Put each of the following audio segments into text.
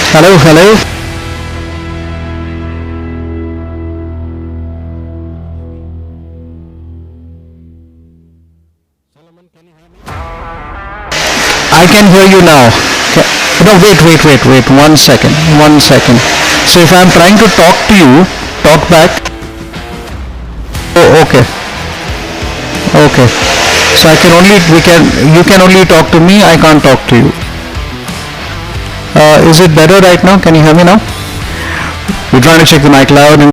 Hello, hello. I can hear you now. No, wait. 1 second. 1 second. So if I'm trying to talk to you, talk back. Oh, okay. Okay. So you can only talk to me. I can't talk to you. Is it better right now? Can you hear me now? We're trying to check the mic loud and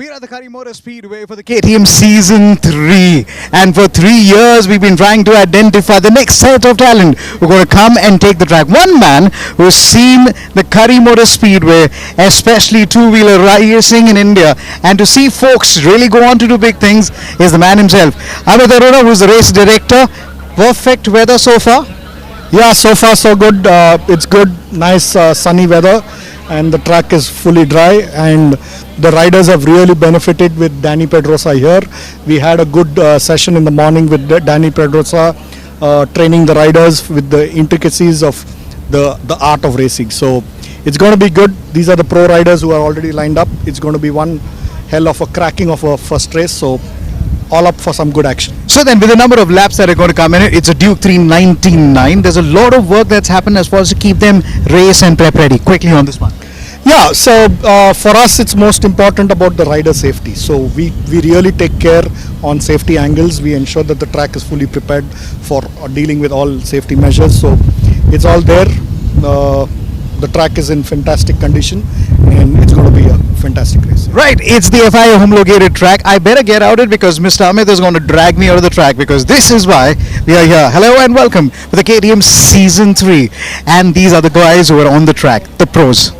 We're at the Motor Speedway for the KTM Season 3. And for 3 years, we've been trying to identify the next set of talent who are going to come and take the track. One man who's seen the Motor Speedway, especially two-wheeler racing in India, and to see folks really go on to do big things is the man himself. Amit Arora, who's the race director. Perfect weather so far? Yeah, so far so good. It's good, nice sunny weather, and the track is fully dry, and the riders have really benefited with Danny Pedrosa here. We had a good session in the morning with Danny Pedrosa, training the riders with the intricacies of the art of racing. So it's going to be good. These are the pro riders who are already lined up. It's going to be one hell of a cracking of a first race. So all up for some good action. So then, with the number of laps that are going to come in, it's a Duke 399. There's a lot of work that's happened as far as to keep them race and prep ready. Quickly on this one. Yeah, so for us it's most important about the rider safety. So we really take care on safety angles. We ensure that the track is fully prepared for dealing with all safety measures. So it's all there. The track is in fantastic condition, and it's going to be a fantastic race. Right, it's the FIA homologated track. I better get out it because Mr. Amit is going to drag me out of the track, because this is why we are here. Hello and welcome to the KTM Season 3. And these are the guys who are on the track, the pros.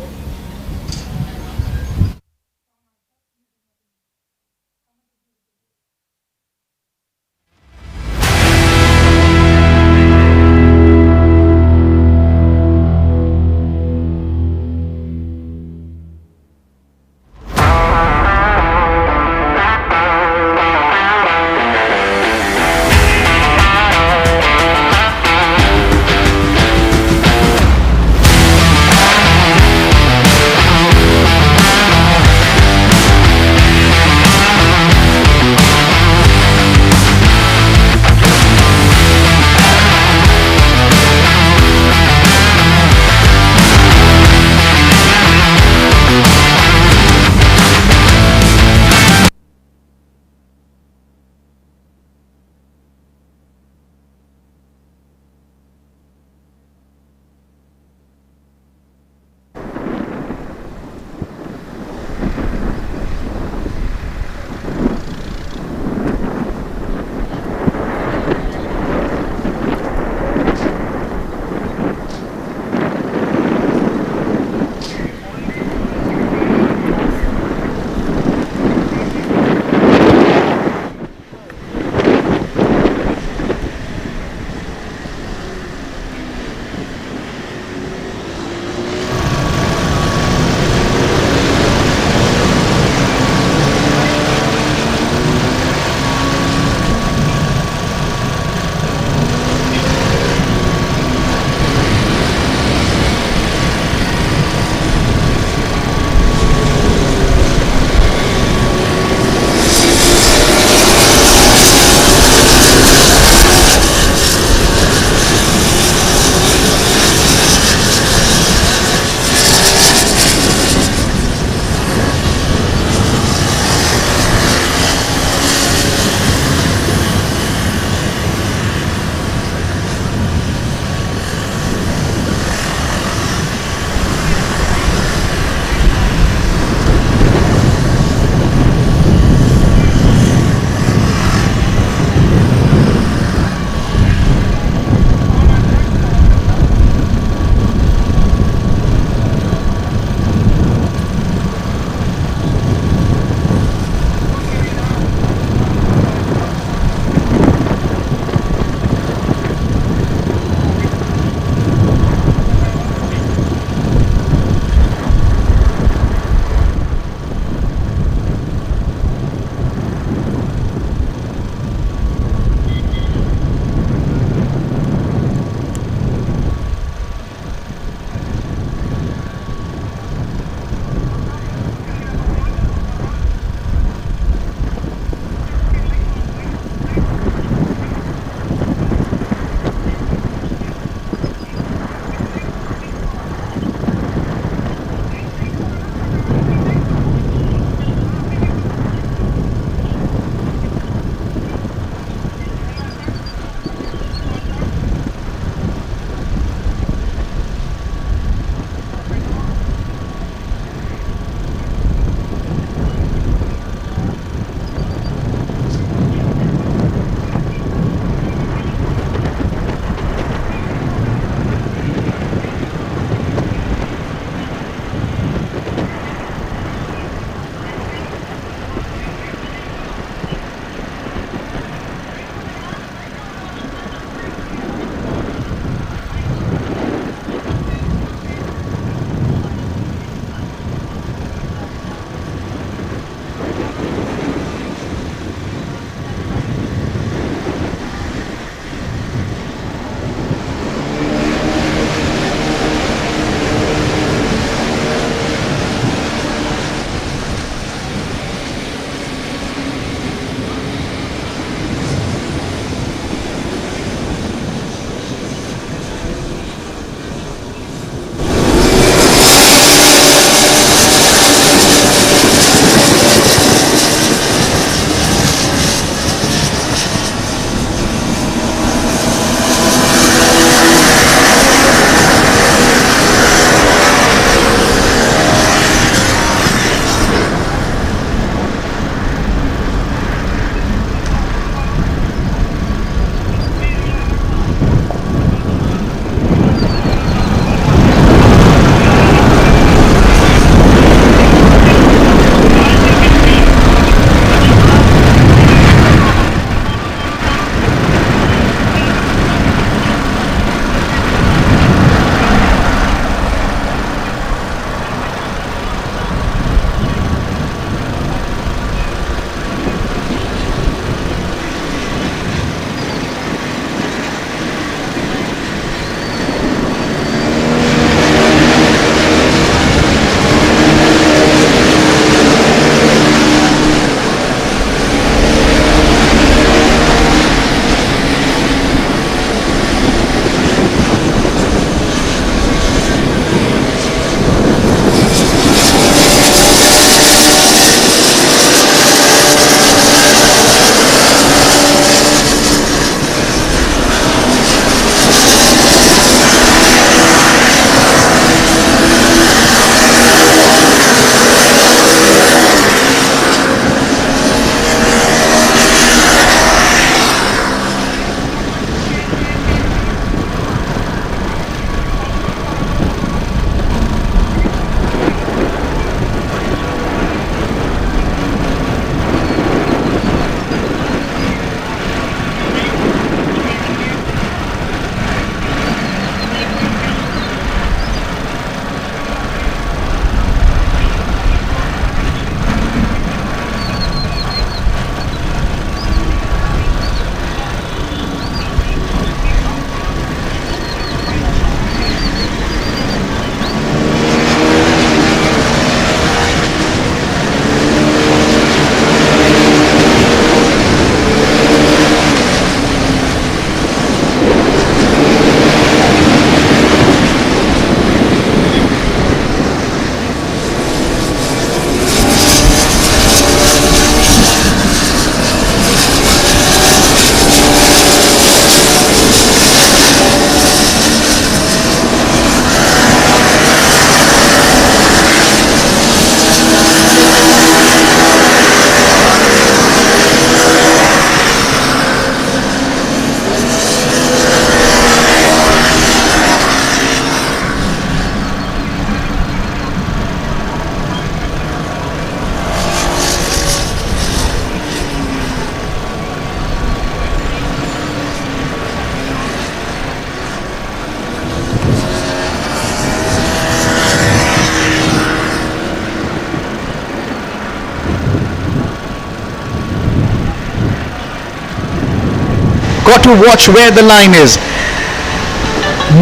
got to watch where the line is.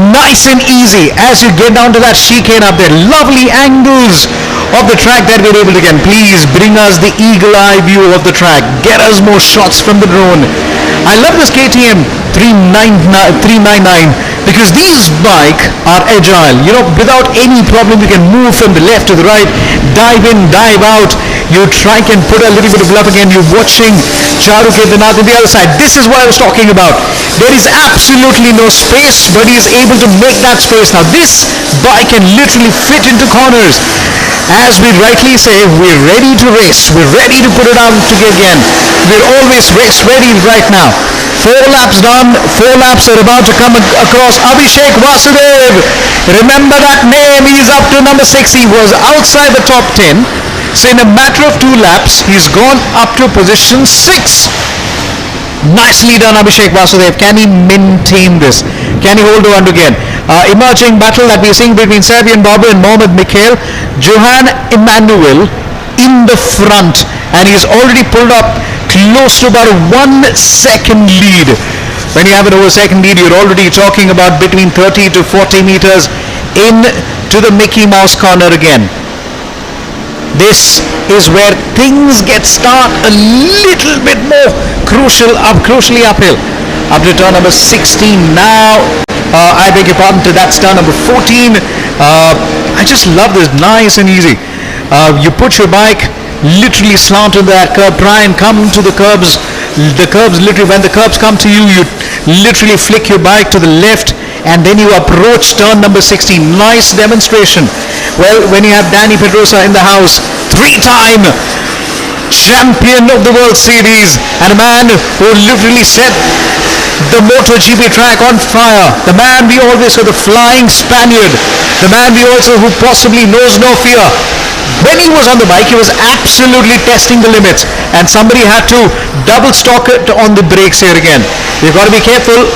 Nice and easy as you get down to that chicane up there. Lovely angles of the track that we're able to get. Please bring us the eagle eye view of the track. Get us more shots from the drone. I love this KTM 399 because these bikes are agile. You know, without any problem you can move from the left to the right, dive in, dive out. You try and put a little bit of love again. You're watching Charu Kedarnath on the other side. This is what I was talking about. There is absolutely no space, but he is able to make that space. Now this bike can literally fit into corners. As we rightly say, we're ready to race. We're ready to put it out again. We're always race ready right now. 4 laps done. 4 laps are about to come across. Abhishek Vasudev. Remember that name. He's up to number 6. He was outside the top 10. So in a matter of 2 laps, he's gone up to position 6. Nicely done, Abhishek Vasudev. Can he maintain this? Can he hold on again? Emerging battle that we're seeing between Serbian Babu and Mohamed Mikhail. Johan Emanuel in the front, and he's already pulled up close to about a 1 second lead. When you have it over a second lead, you're already talking about between 30 to 40 meters into the Mickey Mouse corner again. This is where things get start a little bit more crucially uphill. Up to turn number 16 now. I beg your pardon, that's turn number 14. I just love this, nice and easy. You put your bike literally slant into that curb, try and come to the curbs. The curbs literally, when the curbs come to you, you literally flick your bike to the left, and then you approach turn number 16. Nice demonstration. Well, when you have Danny Pedrosa in the house, 3-time champion of the World Series, and a man who literally set the MotoGP track on fire, the man we always say the flying Spaniard, the man we also who possibly knows no fear. When he was on the bike, he was absolutely testing the limits, and somebody had to double stock it on the brakes here again. You've got to be careful,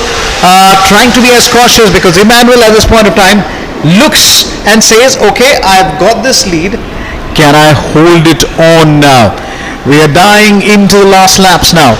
trying to be as cautious, because Emmanuel at this point of time looks and says, okay, I've got this lead, can I hold it on now? We are dying into the last laps now.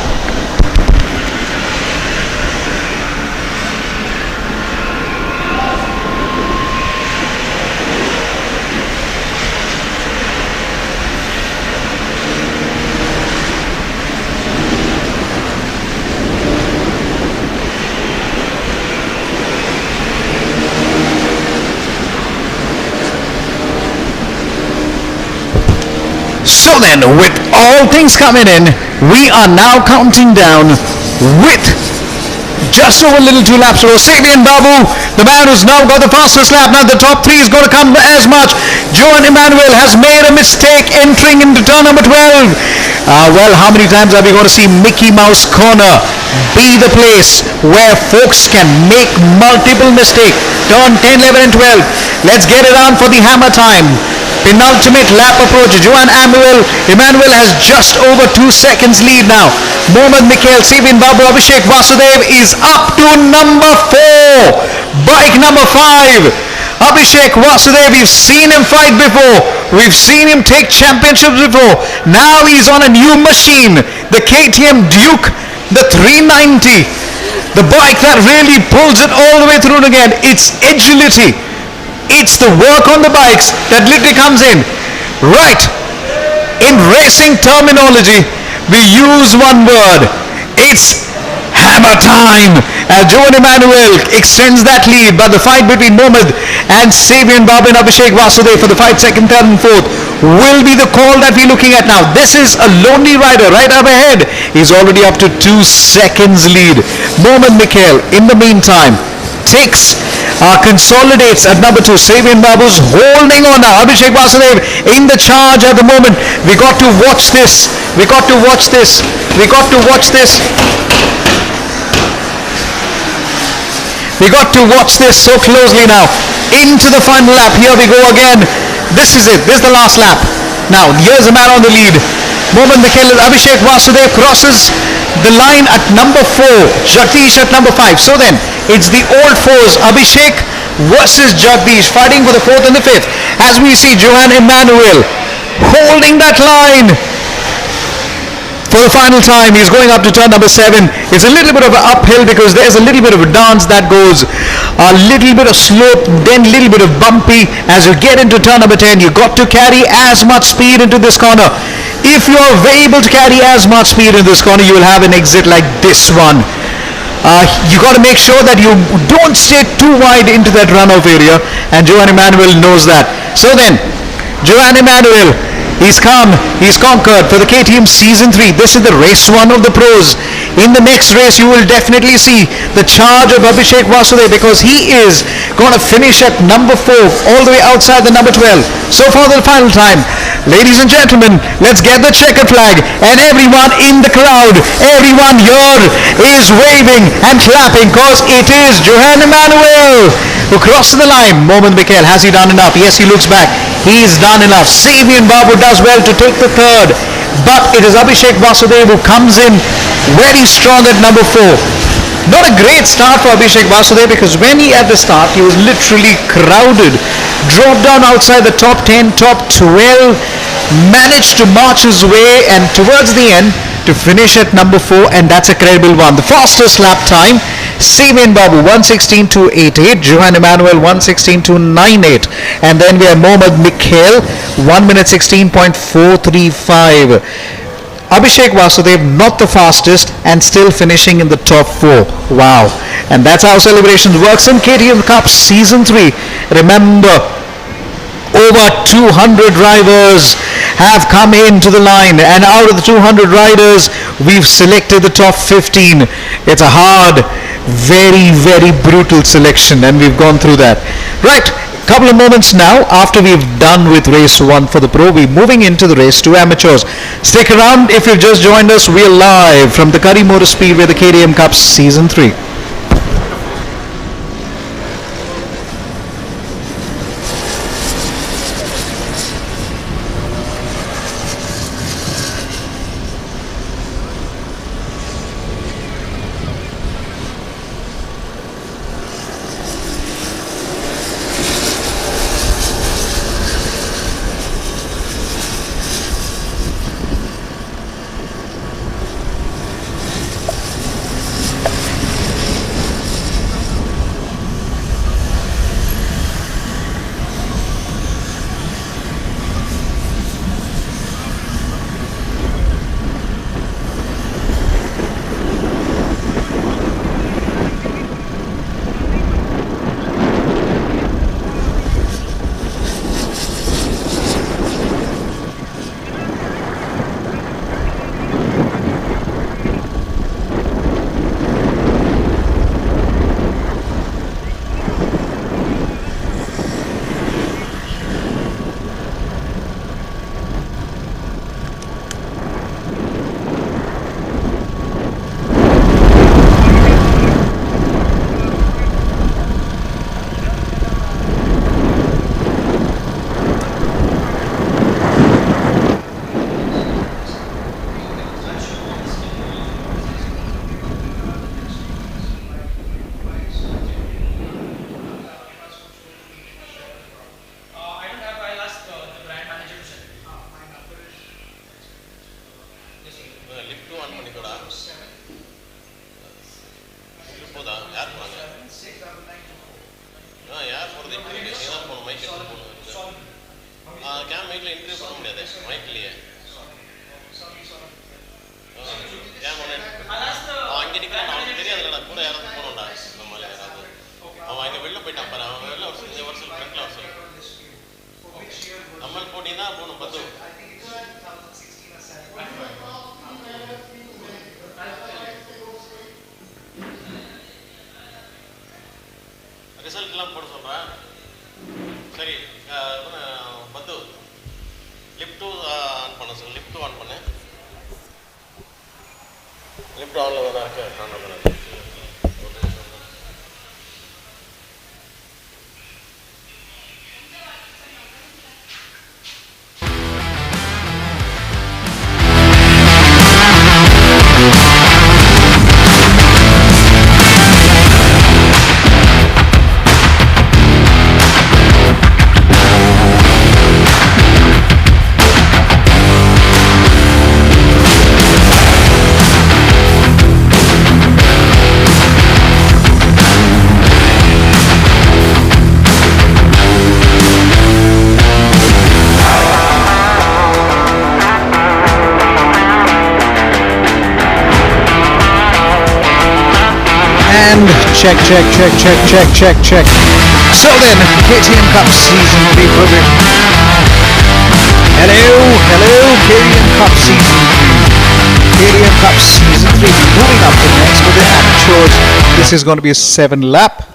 So then, with all things coming in, we are now counting down with just over a little 2 laps to go. Sabian Babu, the man who's now got the fastest lap. Now the top 3 is going to come as much. Johan Emanuel has made a mistake entering into turn number 12. Well, how many times are we going to see Mickey Mouse Corner be the place where folks can make multiple mistakes? Turn 10, 11 and 12. Let's get it on for the hammer time. Penultimate lap approach. Johan Emanuel has just over 2 seconds lead now. Mohamed Mikhail, Sabian Babu, Abhishek Vasudev is up to number 4. Bike number 5. Abhishek Vasudev, we've seen him fight before. We've seen him take championships before. Now he's on a new machine. The KTM Duke, the 390. The bike that really pulls it all the way through again. It's agility. It's the work on the bikes that literally comes in. Right. In racing terminology, we use one word. It's hammer time. As Johan Emanuel extends that lead, but the fight between Mohamed and Sabian Babu and Abhishek Vasudev for the 5th, 2nd, 3rd and 4th will be the call that we're looking at now. This is a lonely rider right up ahead. He's already up to 2 seconds lead. Mohamed Mikhail, in the meantime, consolidates at number 2. Sabian Babu's holding on now. Abhishek Vasudev in the charge at the moment. We got to watch this. We got to watch this. We got to watch this. We got to watch this so closely now. Into the final lap. Here we go again. This is it. This is the last lap. Now, here's the man on the lead. Mohamed Mikhail. Abhishek Vasudev crosses the line at number 4. Jagdish at number 5. So then, it's the old foes. Abhishek versus Jagdish fighting for the 4th and the 5th. As we see Johan Emanuel holding that line. for the final time. He's going up to turn number 7. It's a little bit of an uphill because there's a little bit of a dance that goes, a little bit of slope, then a little bit of bumpy. As you get into turn number 10, you got to carry as much speed into this corner. If you're able to carry as much speed in this corner, you will have an exit like this one. You got to make sure that you don't stay too wide into that runoff area, and Johan Emanuel knows that. So then, Johan Emanuel, he's come, he's conquered for the KTM Season 3. This is the race 1 of the pros. In the next race, you will definitely see the charge of Abhishek Vasudev, because he is going to finish at number 4, all the way outside the number 12. So for the final time, ladies and gentlemen, let's get the checkered flag, and everyone in the crowd, everyone here is waving and clapping, because it is Johan Emanuel who crosses the line. Mohammad Mikhail, has he done enough? Yes, he looks back. He's done enough. Savian Babu does well to take the third, but it is Abhishek Vasudev who comes in very strong at number 4. Not a great start for Abhishek Vasudev, because when he at the start, he was literally crowded, dropped down outside the top 10, top 12, managed to march his way, and towards the end to finish at number 4, and that's a credible one. The fastest lap time, Savian Babu 1:16.288, Johan Emanuel 1:16.298, and then we have Mohammad Mikhail 1:16.435. Abhishek Vasudev not the fastest and still finishing in the top 4. Wow. And that's how celebrations works in KTM Cup Season 3. Remember, over 200 drivers have come into the line, and out of the 200 riders, we've selected the top 15. It's a hard, very, very brutal selection, and we've gone through that. Right. Couple of moments now after we've done with race 1 for the pro, we're moving into the race 2 amateurs. Stick around if you've just joined us. We're live from the Curry Motor Speedway, the KTM Cup Season 3. And check. So then, KTM Cup season will be progressing. Hello, KTM Cup season 3. KTM Cup season 3 moving up to next for the amateurs. This is going to be a 7 lap.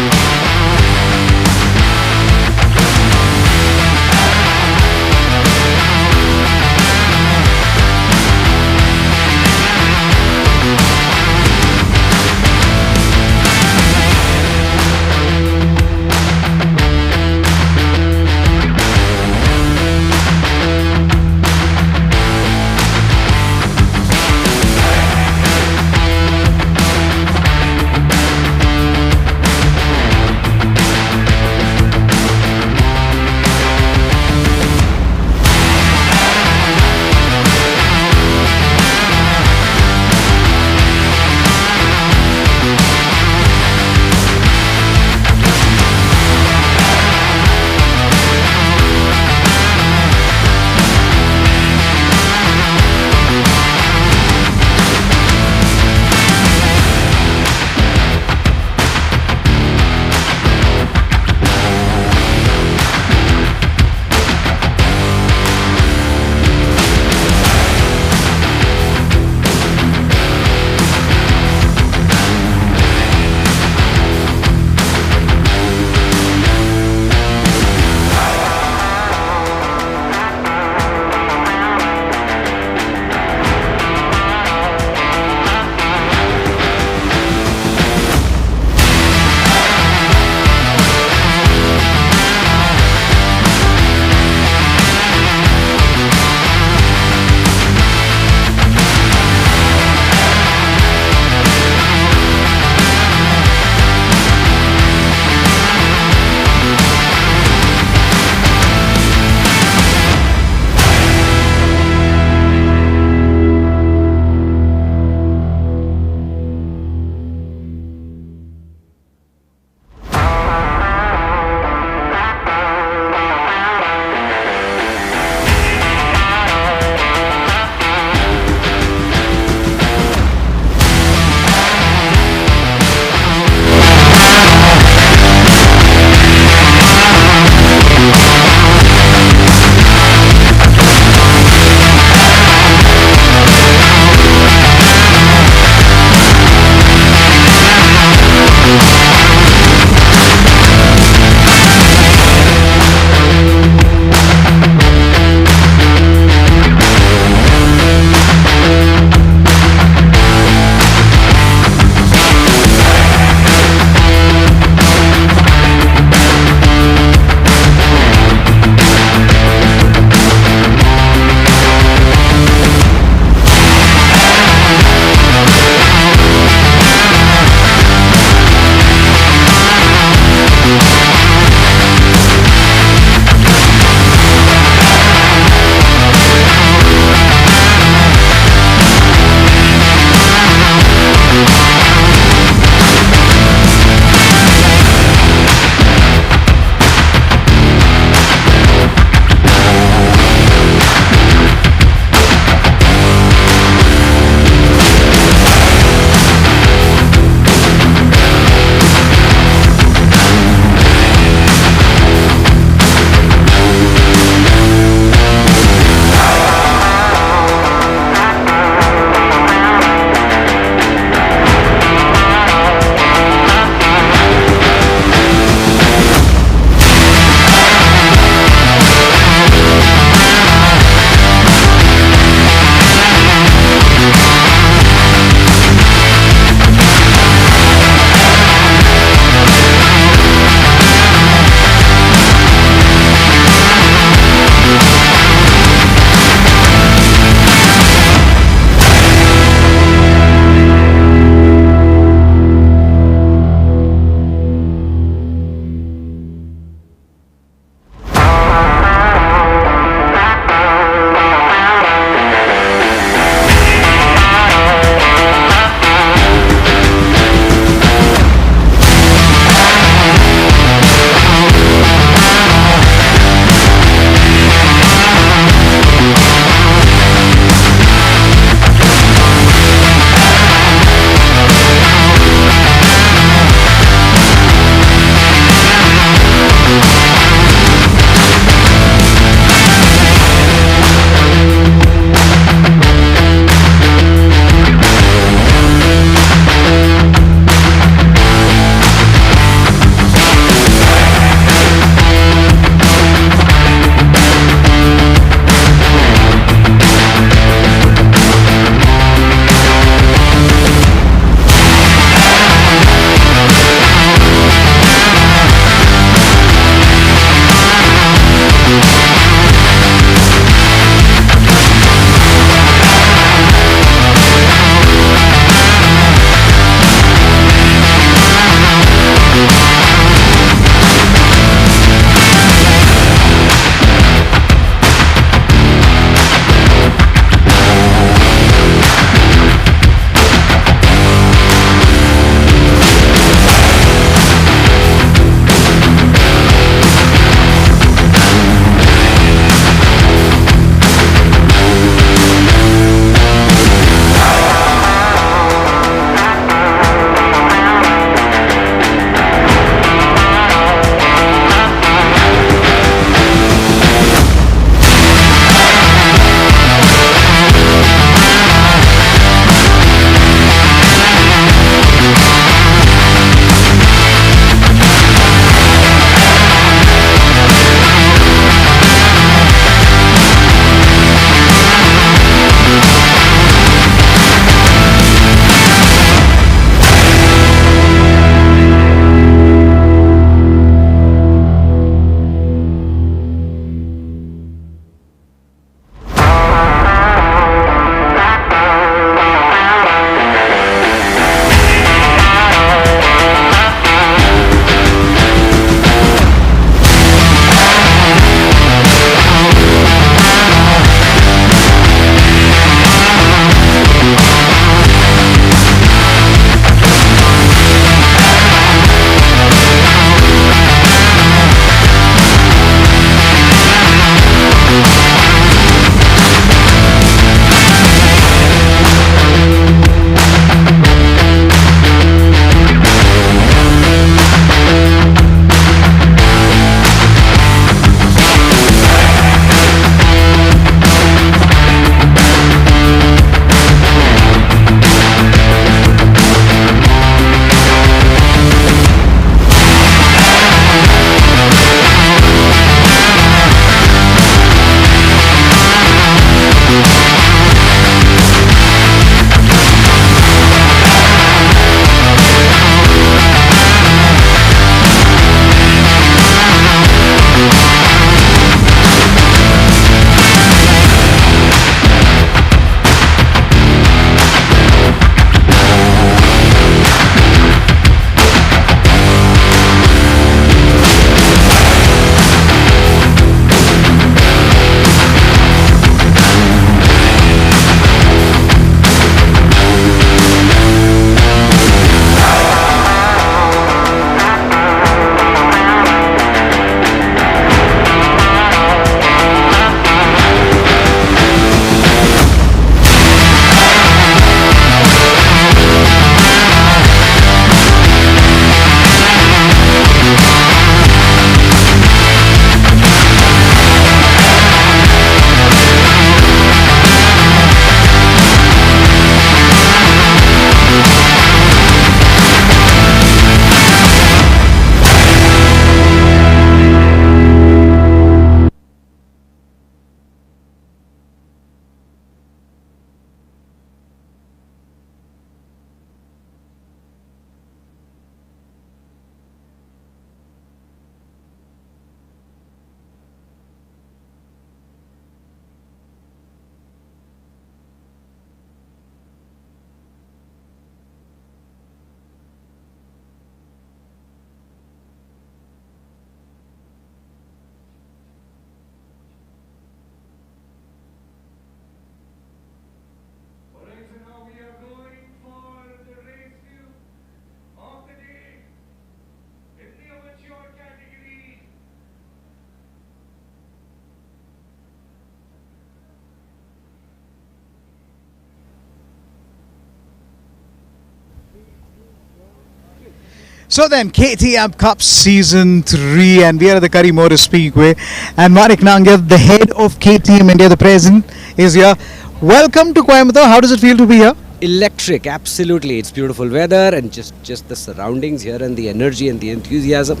So then, KTM Cup Season 3, and we are at the Curry Motor Speedway. And Manik Nangia, the head of KTM India, the president, is here. Welcome to Coimbatore. How does it feel to be here? Electric, absolutely. It's beautiful weather and just the surroundings here and the energy and the enthusiasm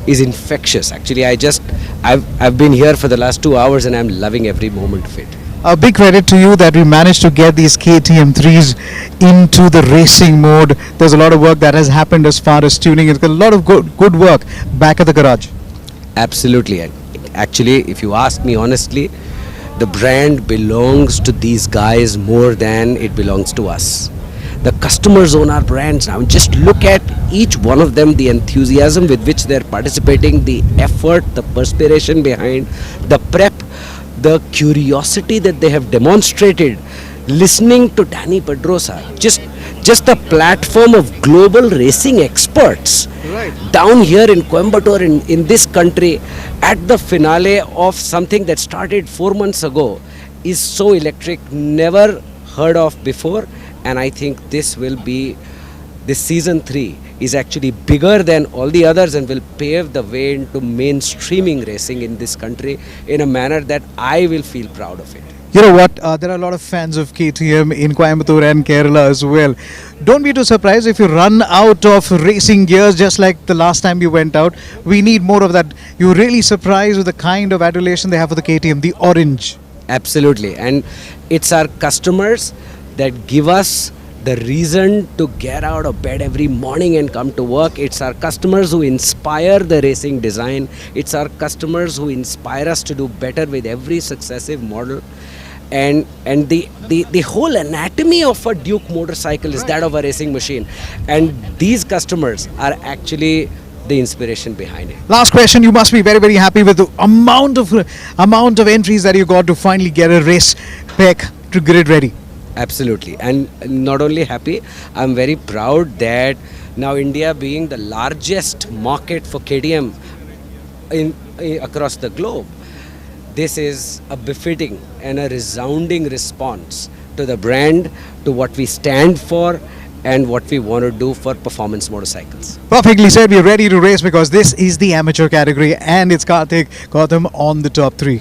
is infectious. Actually, I've been here for the last 2 hours and I'm loving every moment of it. A big credit to you that we managed to get these KTM 3s into the racing mode. There's a lot of work that has happened as far as tuning. It's got a lot of good work back at the garage. Absolutely. And actually, if you ask me honestly, the brand belongs to these guys more than it belongs to us. The customers own our brands now. Just look at each one of them, the enthusiasm with which they're participating, the effort, the perspiration behind, the prep, the curiosity that they have demonstrated, listening to Danny Pedrosa, just a platform of global racing experts down here in Coimbatore, in this country, at the finale of something that started 4 months ago, is so electric, never heard of before. And I think this season 3 is actually bigger than all the others and will pave the way into mainstreaming racing in this country in a manner that I will feel proud of it. You know what? There are a lot of fans of KTM in Coimbatore and Kerala as well. Don't be too surprised if you run out of racing gears just like the last time you went out. We need more of that. You're really surprised with the kind of adulation they have for the KTM, the orange. Absolutely. And it's our customers that give us the reason to get out of bed every morning and come to work. It's our customers who inspire the racing design. It's our customers who inspire us to do better with every successive model. And the whole anatomy of a Duke motorcycle is that of a racing machine. And these customers are actually the inspiration behind it. Last question, you must be very, very happy with the amount of entries that you got to finally get a race pack to grid ready. Absolutely. And not only happy, I'm very proud that now India being the largest market for KTM across the globe, this is a befitting and a resounding response to the brand, to what we stand for and what we want to do for performance motorcycles. Perfectly said. We're ready to race because this is the amateur category and it's Karthik Gautam on the top 3.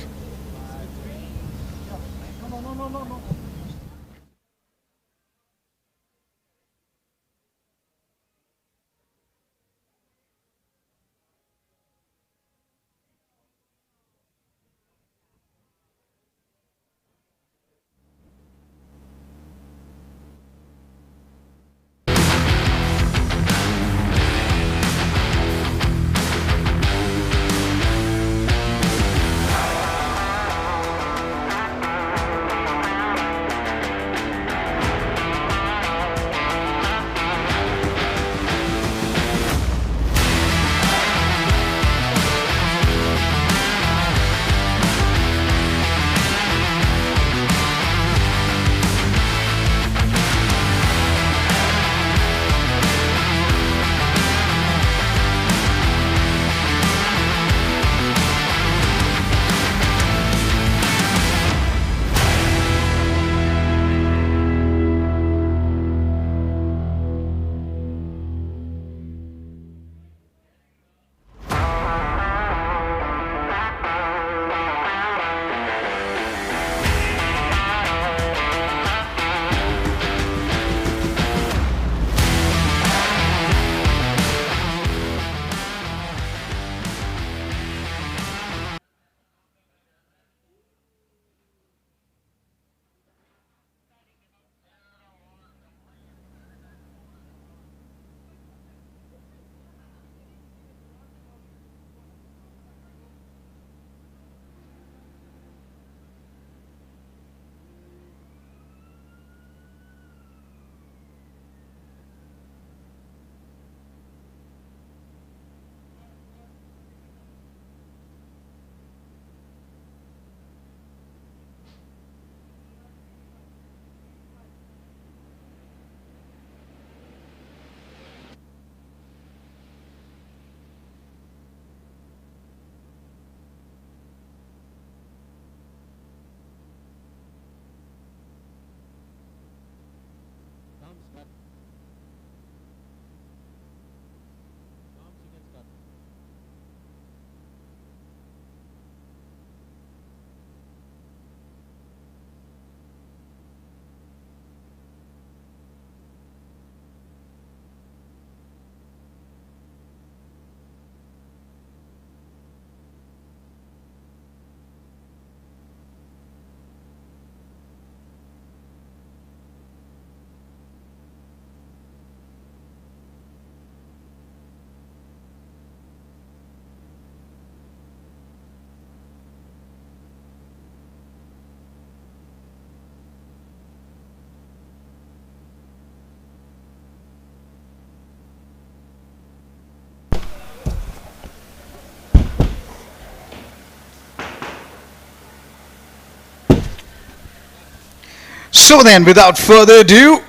So then, without further ado,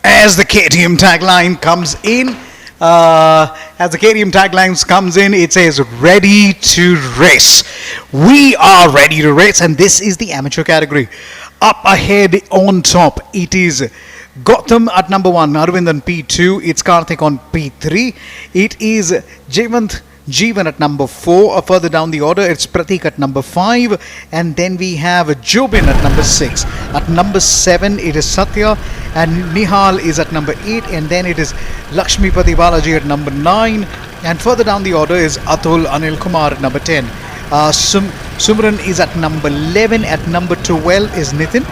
as the KTM tagline comes in, it says ready to race. We are ready to race, and this is the amateur category. Up ahead on top, it is Gautam at number 1, Arvind on P2, it's Karthik on P3, it is Jeevan at number 4, further down the order it's Pratik at number 5, and then we have Jobin at number 6. At number 7 it is Satya, and Nihal is at number 8, and then it is Lakshmipati Balaji at number 9, and further down the order is Atul Anil Kumar at number 10. Sumran is at number 11, at number 12 is Nitin,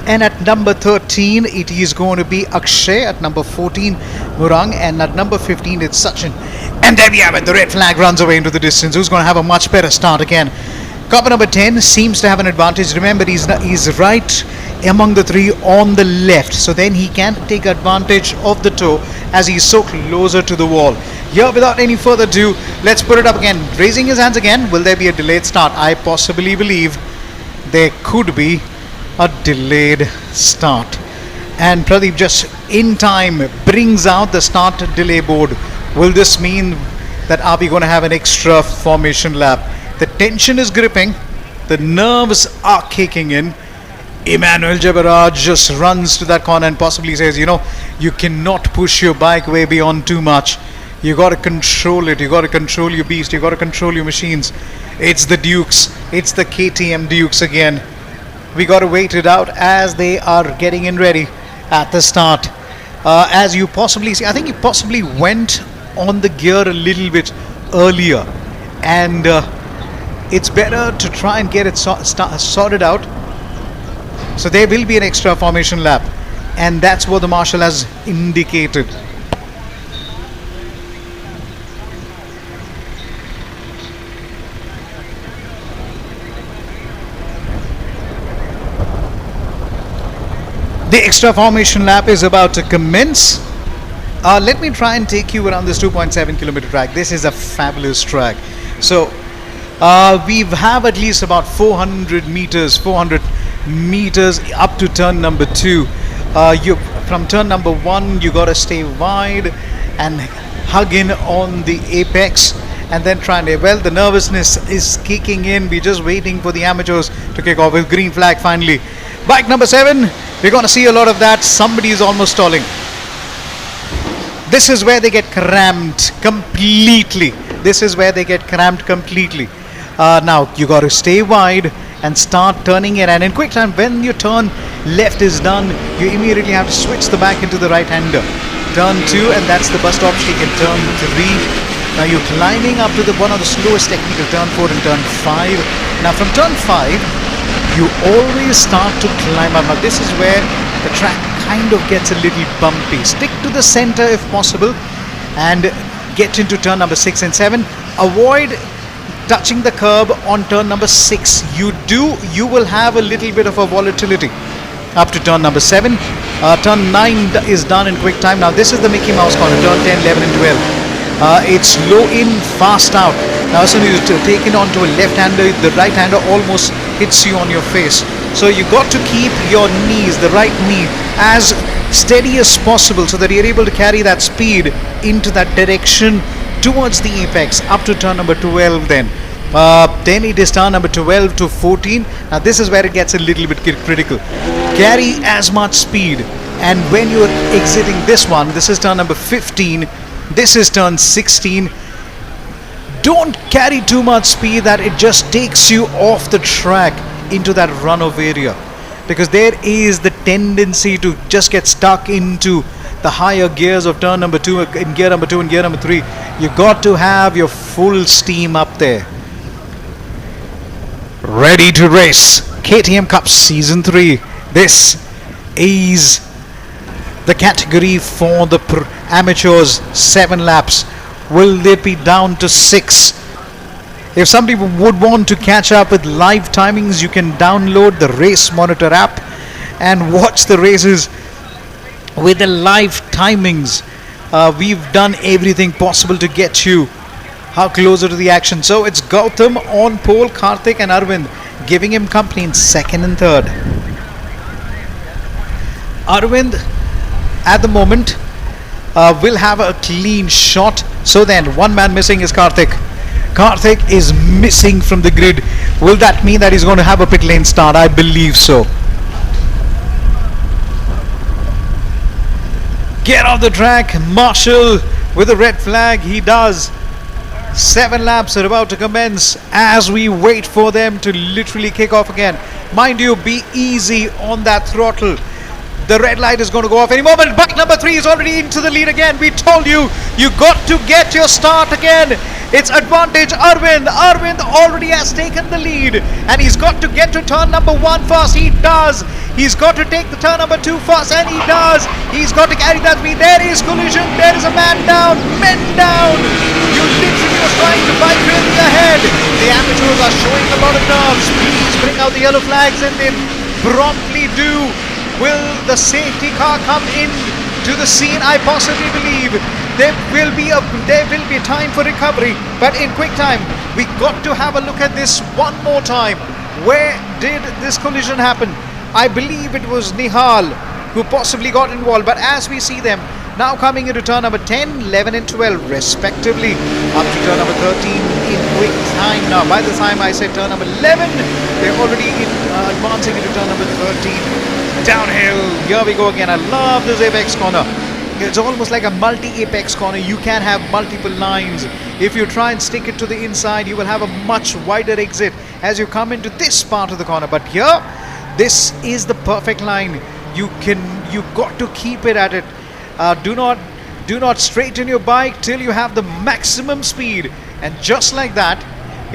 and at number 13 it is going to be Akshay, at number 14 Murang, and at number 15 it's Sachin. And there we have it, the red flag runs away into the distance. Who's going to have a much better start again? Copper number 10 seems to have an advantage. Remember, he's right among the three on the left, so then he can take advantage of the toe as he's so closer to the wall. Here, without any further ado, let's put it up again. Raising his hands again. Will there be a delayed start? I possibly believe there could be a delayed start, and Pradeep just in time brings out the start delay board. Will this mean that are we going to have an extra formation lap? The tension is gripping, the nerves are kicking in. Emmanuel Jabaraj just runs to that corner and possibly says, you cannot push your bike way beyond too much. You got to control it, you got to control your beast, you got to control your machines. It's the Dukes, it's the KTM Dukes again. We got to wait it out as they are getting in ready at the start. As you possibly see, I think he possibly went on the gear a little bit earlier, and it's better to try and get it sorted out. So there will be an extra formation lap, and that's what the marshal has indicated. The extra formation lap is about to commence. Let me try and take you around this 2.7 kilometer track. This is a fabulous track. So we have at least about 400 meters up to turn number 2. From turn number 1 you got to stay wide and hug in on the apex, and then try and, well, the nervousness is kicking in. We're just waiting for the amateurs to kick off with green flag finally. Bike number 7, we're going to see a lot of that. Somebody is almost stalling. This is where they get cramped completely. Now you got to stay wide and start turning it, and in quick time, when your turn left is done, you immediately have to switch the back into the right hander. Turn 2, and that's the bust option. In turn 3, now you're climbing up to one of the slowest technical turn 4 and turn 5. Now from turn 5, you always start to climb up. Now this is where the track kind of gets a little bumpy. Stick to the center if possible and get into turn number 6 and 7. Avoid touching the curb on turn number 6. You will have a little bit of a volatility up to turn number 7. Turn 9 is done in quick time. Now this is the Mickey Mouse corner, turn 10, 11 and 12. It's low in, fast out. Now as soon as you take it onto a left-hander, the right-hander almost hits you on your face. So you got to keep your knees, the right knee, as steady as possible so that you're able to carry that speed into that direction towards the apex up to turn number 12 then. Then it is turn number 12 to 14. Now this is where it gets a little bit critical. Carry as much speed, and when you're exiting this one, this is turn number 15, this is turn 16, don't carry too much speed that it just takes you off the track into that runoff area, because there is the tendency to just get stuck into the higher gears of turn number 2, in gear number 2 and gear number 3. You got to have your full steam up there. Ready to race. KTM Cup Season 3. This is the category for the amateurs. 7 laps. Will they be down to 6? If some people would want to catch up with live timings, you can download the Race Monitor app and watch the races with the live timings. We've done everything possible to get you how closer to the action. So it's Gautam on pole, Karthik and Arvind giving him company in second and third. Arvind at the moment will have a clean shot. So then one man missing is Karthik. Karthik is missing from the grid. Will that mean that he's going to have a pit lane start? I believe so. Get off the track, Marshall with a red flag. He does. 7 laps are about to commence as we wait for them to literally kick off again. Mind you, be easy on that throttle. The red light is going to go off any moment. Bike number 3 is already into the lead again. We told you, you got to get your start again. It's advantage Arvind. Arvind already has taken the lead and he's got to get to turn number 1 fast. He does. He's got to take the turn number 2 fast and he does. He's got to carry that speed. There is collision. There is a man down. Men down. You literally was trying to bike really ahead. The amateurs are showing a lot of nerves. Please bring out the yellow flags and then promptly do. Will the safety car come in to the scene? I possibly believe there will be time for recovery, but in quick time we got to have a look at this one more time. Where did this collision happen? I believe it was Nihal who possibly got involved, but as we see them now coming into turn number 10, 11 and 12 respectively, up to turn number 13 in quick time. Now by the time I said turn number 11, they're already advancing into turn number 13. Downhill, here we go again. I love this apex corner. It's almost like a multi-apex corner. You can have multiple lines. If you try and stick it to the inside, you will have a much wider exit as you come into this part of the corner. But here, this is the perfect line. You got to keep it at it. Do not straighten your bike till you have the maximum speed. And just like that,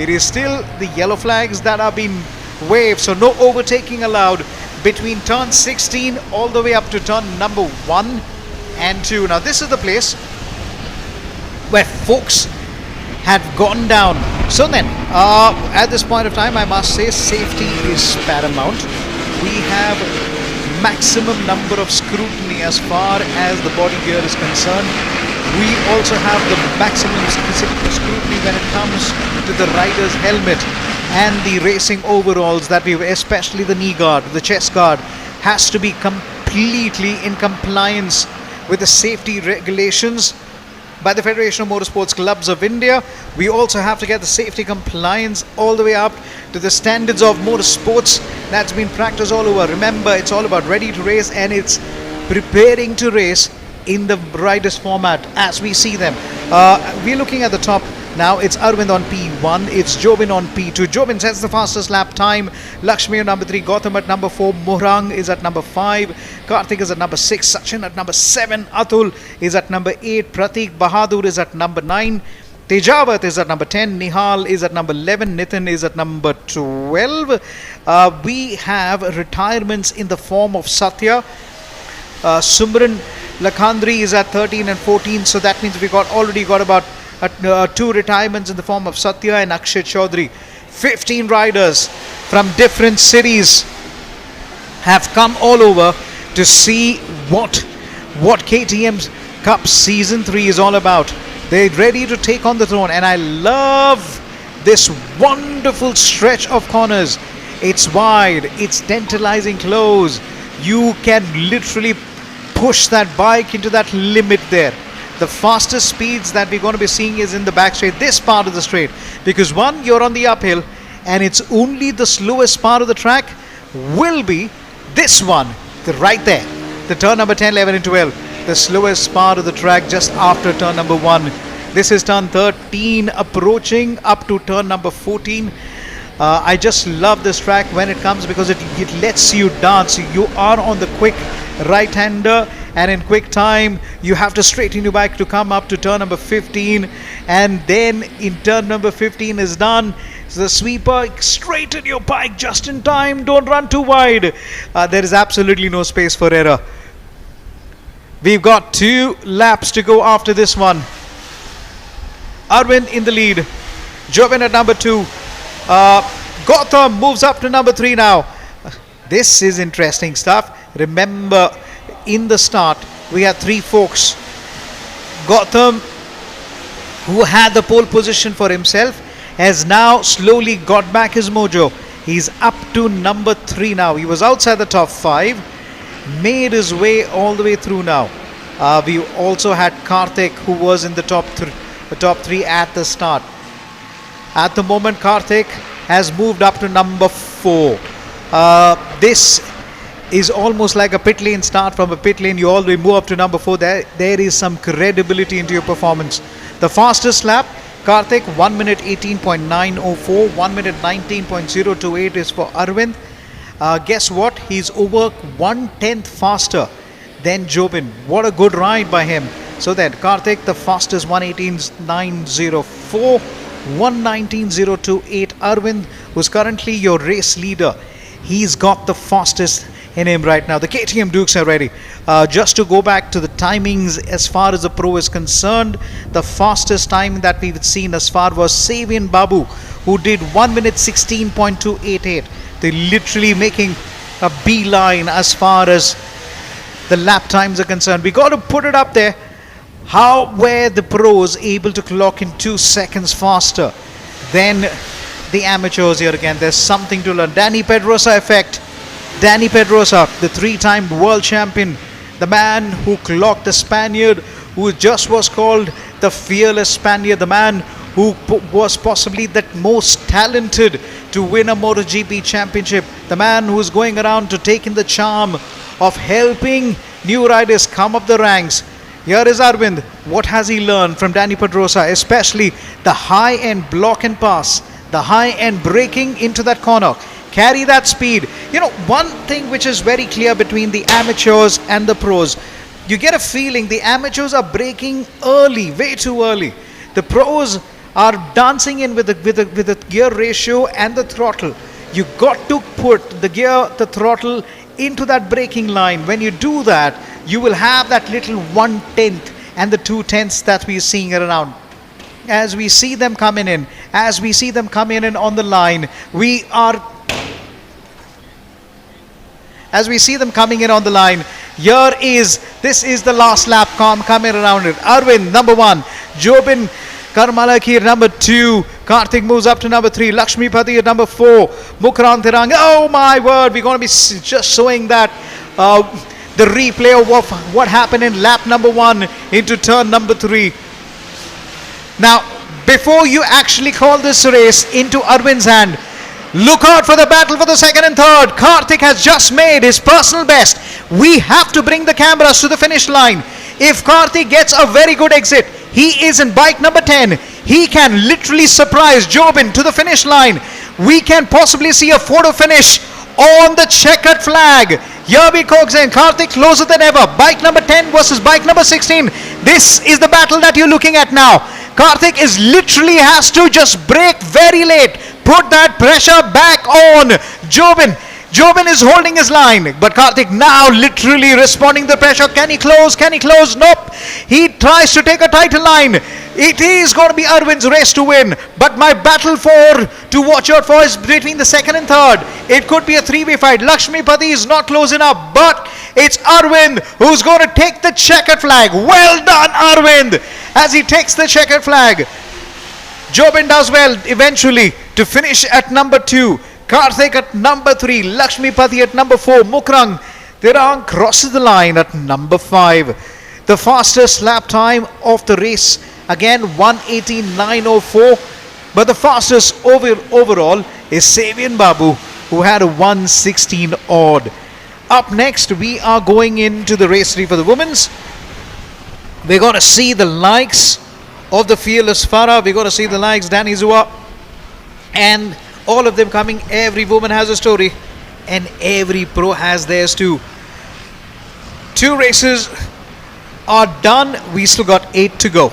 it is still the yellow flags that are being waved. So no overtaking allowed between turn 16 all the way up to turn number 1 and 2. Now this is the place where folks had gone down. So then at this point of time I must say safety is paramount. We have maximum number of scrutiny as far as the body gear is concerned. We also have the maximum scrutiny when it comes to the rider's helmet and the racing overalls that we wear, especially the knee guard, the chest guard, has to be completely in compliance with the safety regulations by the Federation of Motorsports Clubs of India. We also have to get the safety compliance all the way up to the standards of motorsports that's been practiced all over. Remember, it's all about ready to race and it's preparing to race in the brightest format as we see them. We're looking at the top now. It's Arvind on P1, it's Jobin on P2. Jobin sets the fastest lap time. Lakshmi on number 3, Gautam at number 4, Mohang is at number 5, Karthik is at number 6, Sachin at number 7, Atul is at number 8, Pratik Bahadur is at number 9, Tejavat is at number 10, Nihal is at number 11, Nitin is at number 12. We have retirements in the form of Satya. Sumran Lakhandri is at 13 and 14, so that means we already got about 2 retirements in the form of Satya and Akshay Chaudhary. 15 riders from different cities have come all over to see what KTM's Cup Season 3 is all about. They're ready to take on the throne, and I love this wonderful stretch of corners. It's wide, it's tantalizing close. You can literally push that bike into that limit there. The fastest speeds that we're going to be seeing is in the back straight, this part of the straight, because one, you're on the uphill and it's only the slowest part of the track will be this one, right there, the turn number 10, 11 and 12, the slowest part of the track just after turn number 1. This is turn 13 approaching up to turn number 14. I just love this track when it comes because it lets you dance. You are on the quick right-hander and in quick time you have to straighten your bike to come up to turn number 15, and then in turn number 15 is done. So the sweeper, straighten your bike just in time, don't run too wide. There is absolutely no space for error. We've got 2 laps to go after this one. Arvind in the lead, Jobin at number 2, Gautam moves up to number 3 now. This is interesting stuff. Remember, in the start we had 3 folks. Gautam, who had the pole position for himself, has now slowly got back his mojo. He's up to number 3 now. He was outside the top 5, made his way all the way through now. We also had Karthik, who was in the top 3 at the start. At the moment, Karthik has moved up to number 4. This is almost like a pit lane start. From a pit lane, you always move up to number 4. There is some credibility into your performance. The fastest lap, Karthik, 1 minute 18.904, 1 minute 19.028 is for Arvind. Guess what? He's over 1/10 faster than Jobin. What a good ride by him. So that Karthik, the fastest, 1:18.904, 1:19.028. Arvind, who's currently your race leader, he's got the fastest in him right now. The KTM Dukes are ready. Just to go back to the timings as far as the pro is concerned, the fastest time that we've seen as far was Savian Babu, who did 1 minute 16.288. They're literally making a beeline as far as the lap times are concerned. We got to put it up there. How were the pros able to clock in 2 seconds faster than the amateurs here again? There's something to learn. Danny Pedrosa effect. Danny Pedrosa, the 3-time world champion, the man who clocked the Spaniard, who just was called the fearless Spaniard, the man who was possibly the most talented to win a MotoGP championship, the man who's going around to take in the charm of helping new riders come up the ranks. Here is Arvind. What has he learned from Danny Pedrosa, especially the high-end block and pass, the high-end braking into that corner? Carry that speed. You know, one thing which is very clear between the amateurs and the pros, you get a feeling the amateurs are braking early, way too early. The pros are dancing in with the gear ratio and the throttle. You got to put the throttle into that braking line. When you do that, you will have that little 1/10 and the 2/10 that we're seeing around. As we see them coming in, on the line, this is the last lap coming around it. Arvind, number 1. Jobin Karmalakir, number 2. Karthik moves up to number 3. Lakshmipati at number 4. Mukran Tirang. Oh my word, we're going to be just showing that the replay of what happened in lap number 1 into turn number 3. Now, before you actually call this race into Arvind's hand, look out for the battle for the second and third. Karthik has just made his personal best. We have to bring the cameras to the finish line. If Karthik gets a very good exit, he is in bike number 10. He can literally surprise Jobin to the finish line. We can possibly see a photo finish on the checkered flag. Here we go again. Karthik closer than ever. Bike number 10 versus bike number 16. This is the battle that you're looking at now. Karthik is literally has to just brake very late. Put that pressure back on Jobin. Jobin is holding his line, but Karthik now literally responding to the pressure. Can he close? Nope. He tries to take a tighter line. It is going to be Arvind's race to win, but my battle to watch out for is between the second and third. It could be a 3-way fight. Lakshmipati is not close enough, but it's Arvind who's going to take the checkered flag. Well done, Arvind, as he takes the checkered flag. Jobin does well eventually to finish at number 2. Karthik at number 3. Lakshmipati at number 4. Mukrang Tirang crosses the line at number 5. The fastest lap time of the race, again 1:18.904. But the fastest overall is Savian Babu, who had a 1:16 odd. Up next, we are going into the race 3 for the women's. We're going to see the likes of the fearless Farah. We're going to see the likes Danny Zua, and all of them coming. Every woman has a story, and every pro has theirs too. 2 races are done. We still got 8 to go.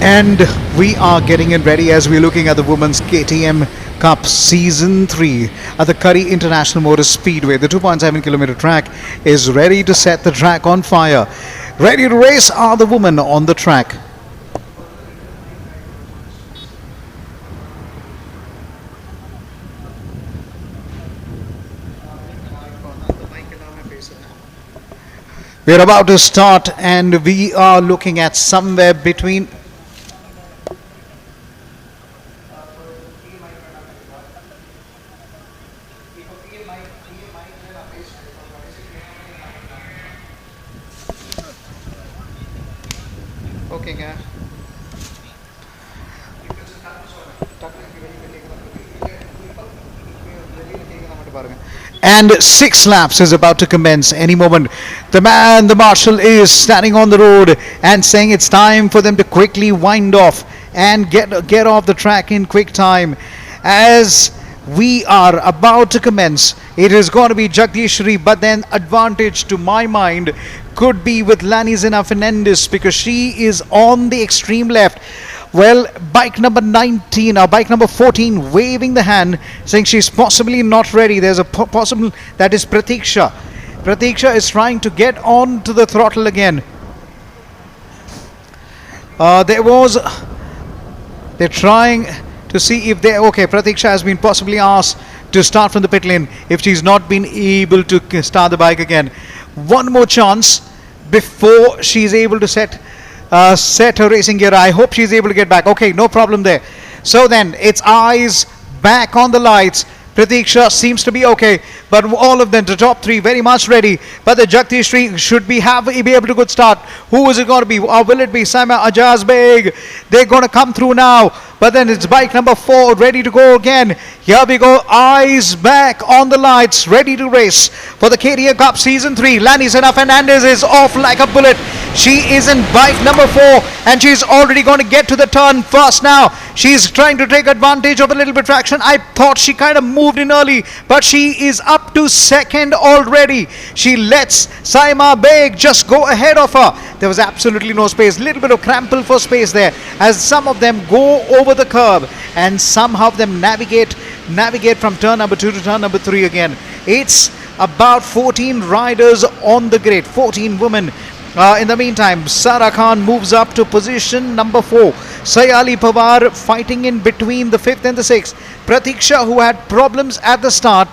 And we are getting it ready as we're looking at the Women's KTM Cup Season 3 at the Curry International Motor Speedway. The 2.7 kilometer track is ready to set the track on fire. Ready to race are the women on the track. We're about to start and we are looking at somewhere between and 6 laps is about to commence any moment. The man, the marshal, is standing on the road and saying it's time for them to quickly wind off and get off the track in quick time. As we are about to commence, it is going to be Jagdishri, but then advantage to my mind could be with Lani Zena Fernandez because she is on the extreme left. Well, bike number 19 or bike number 14 waving the hand saying she's possibly not ready. There's a possible that is Pratiksha. Pratiksha is trying to get on to the throttle again. They're trying to see if they okay. Pratiksha has been possibly asked to start from the pit lane if she's not been able to start the bike again. One more chance before she's able to set her racing gear. I hope she's able to get back. Okay, no problem there. So then it's eyes back on the lights. Pratiksha seems to be okay, but all of them, the top 3, very much ready. But the Jagdishri should be able to good start. Who is it going to be? Or will it be Saima Ajaz Beg? They're going to come through now. But then it's bike number 4 ready to go again. Here we go. Eyes back on the lights, ready to race for the KTM Cup Season 3. Lani Zena Fernandez is off like a bullet. She is in bike number 4 and she's already going to get to the turn first now. She's trying to take advantage of a little bit traction. I thought she kind of moved in early, but she is up to second already. She lets Saima Beg just go ahead of her. There was absolutely no space. Little bit of crample for space there as some of them go over the curb and somehow them navigate from turn number 2 to turn number 3 again. It's about 14 riders on the grid, 14 women. In the meantime, Sara Khan moves up to position number 4. Sayali Pawar fighting in between the 5th and the 6th. Pratiksha, who had problems at the start,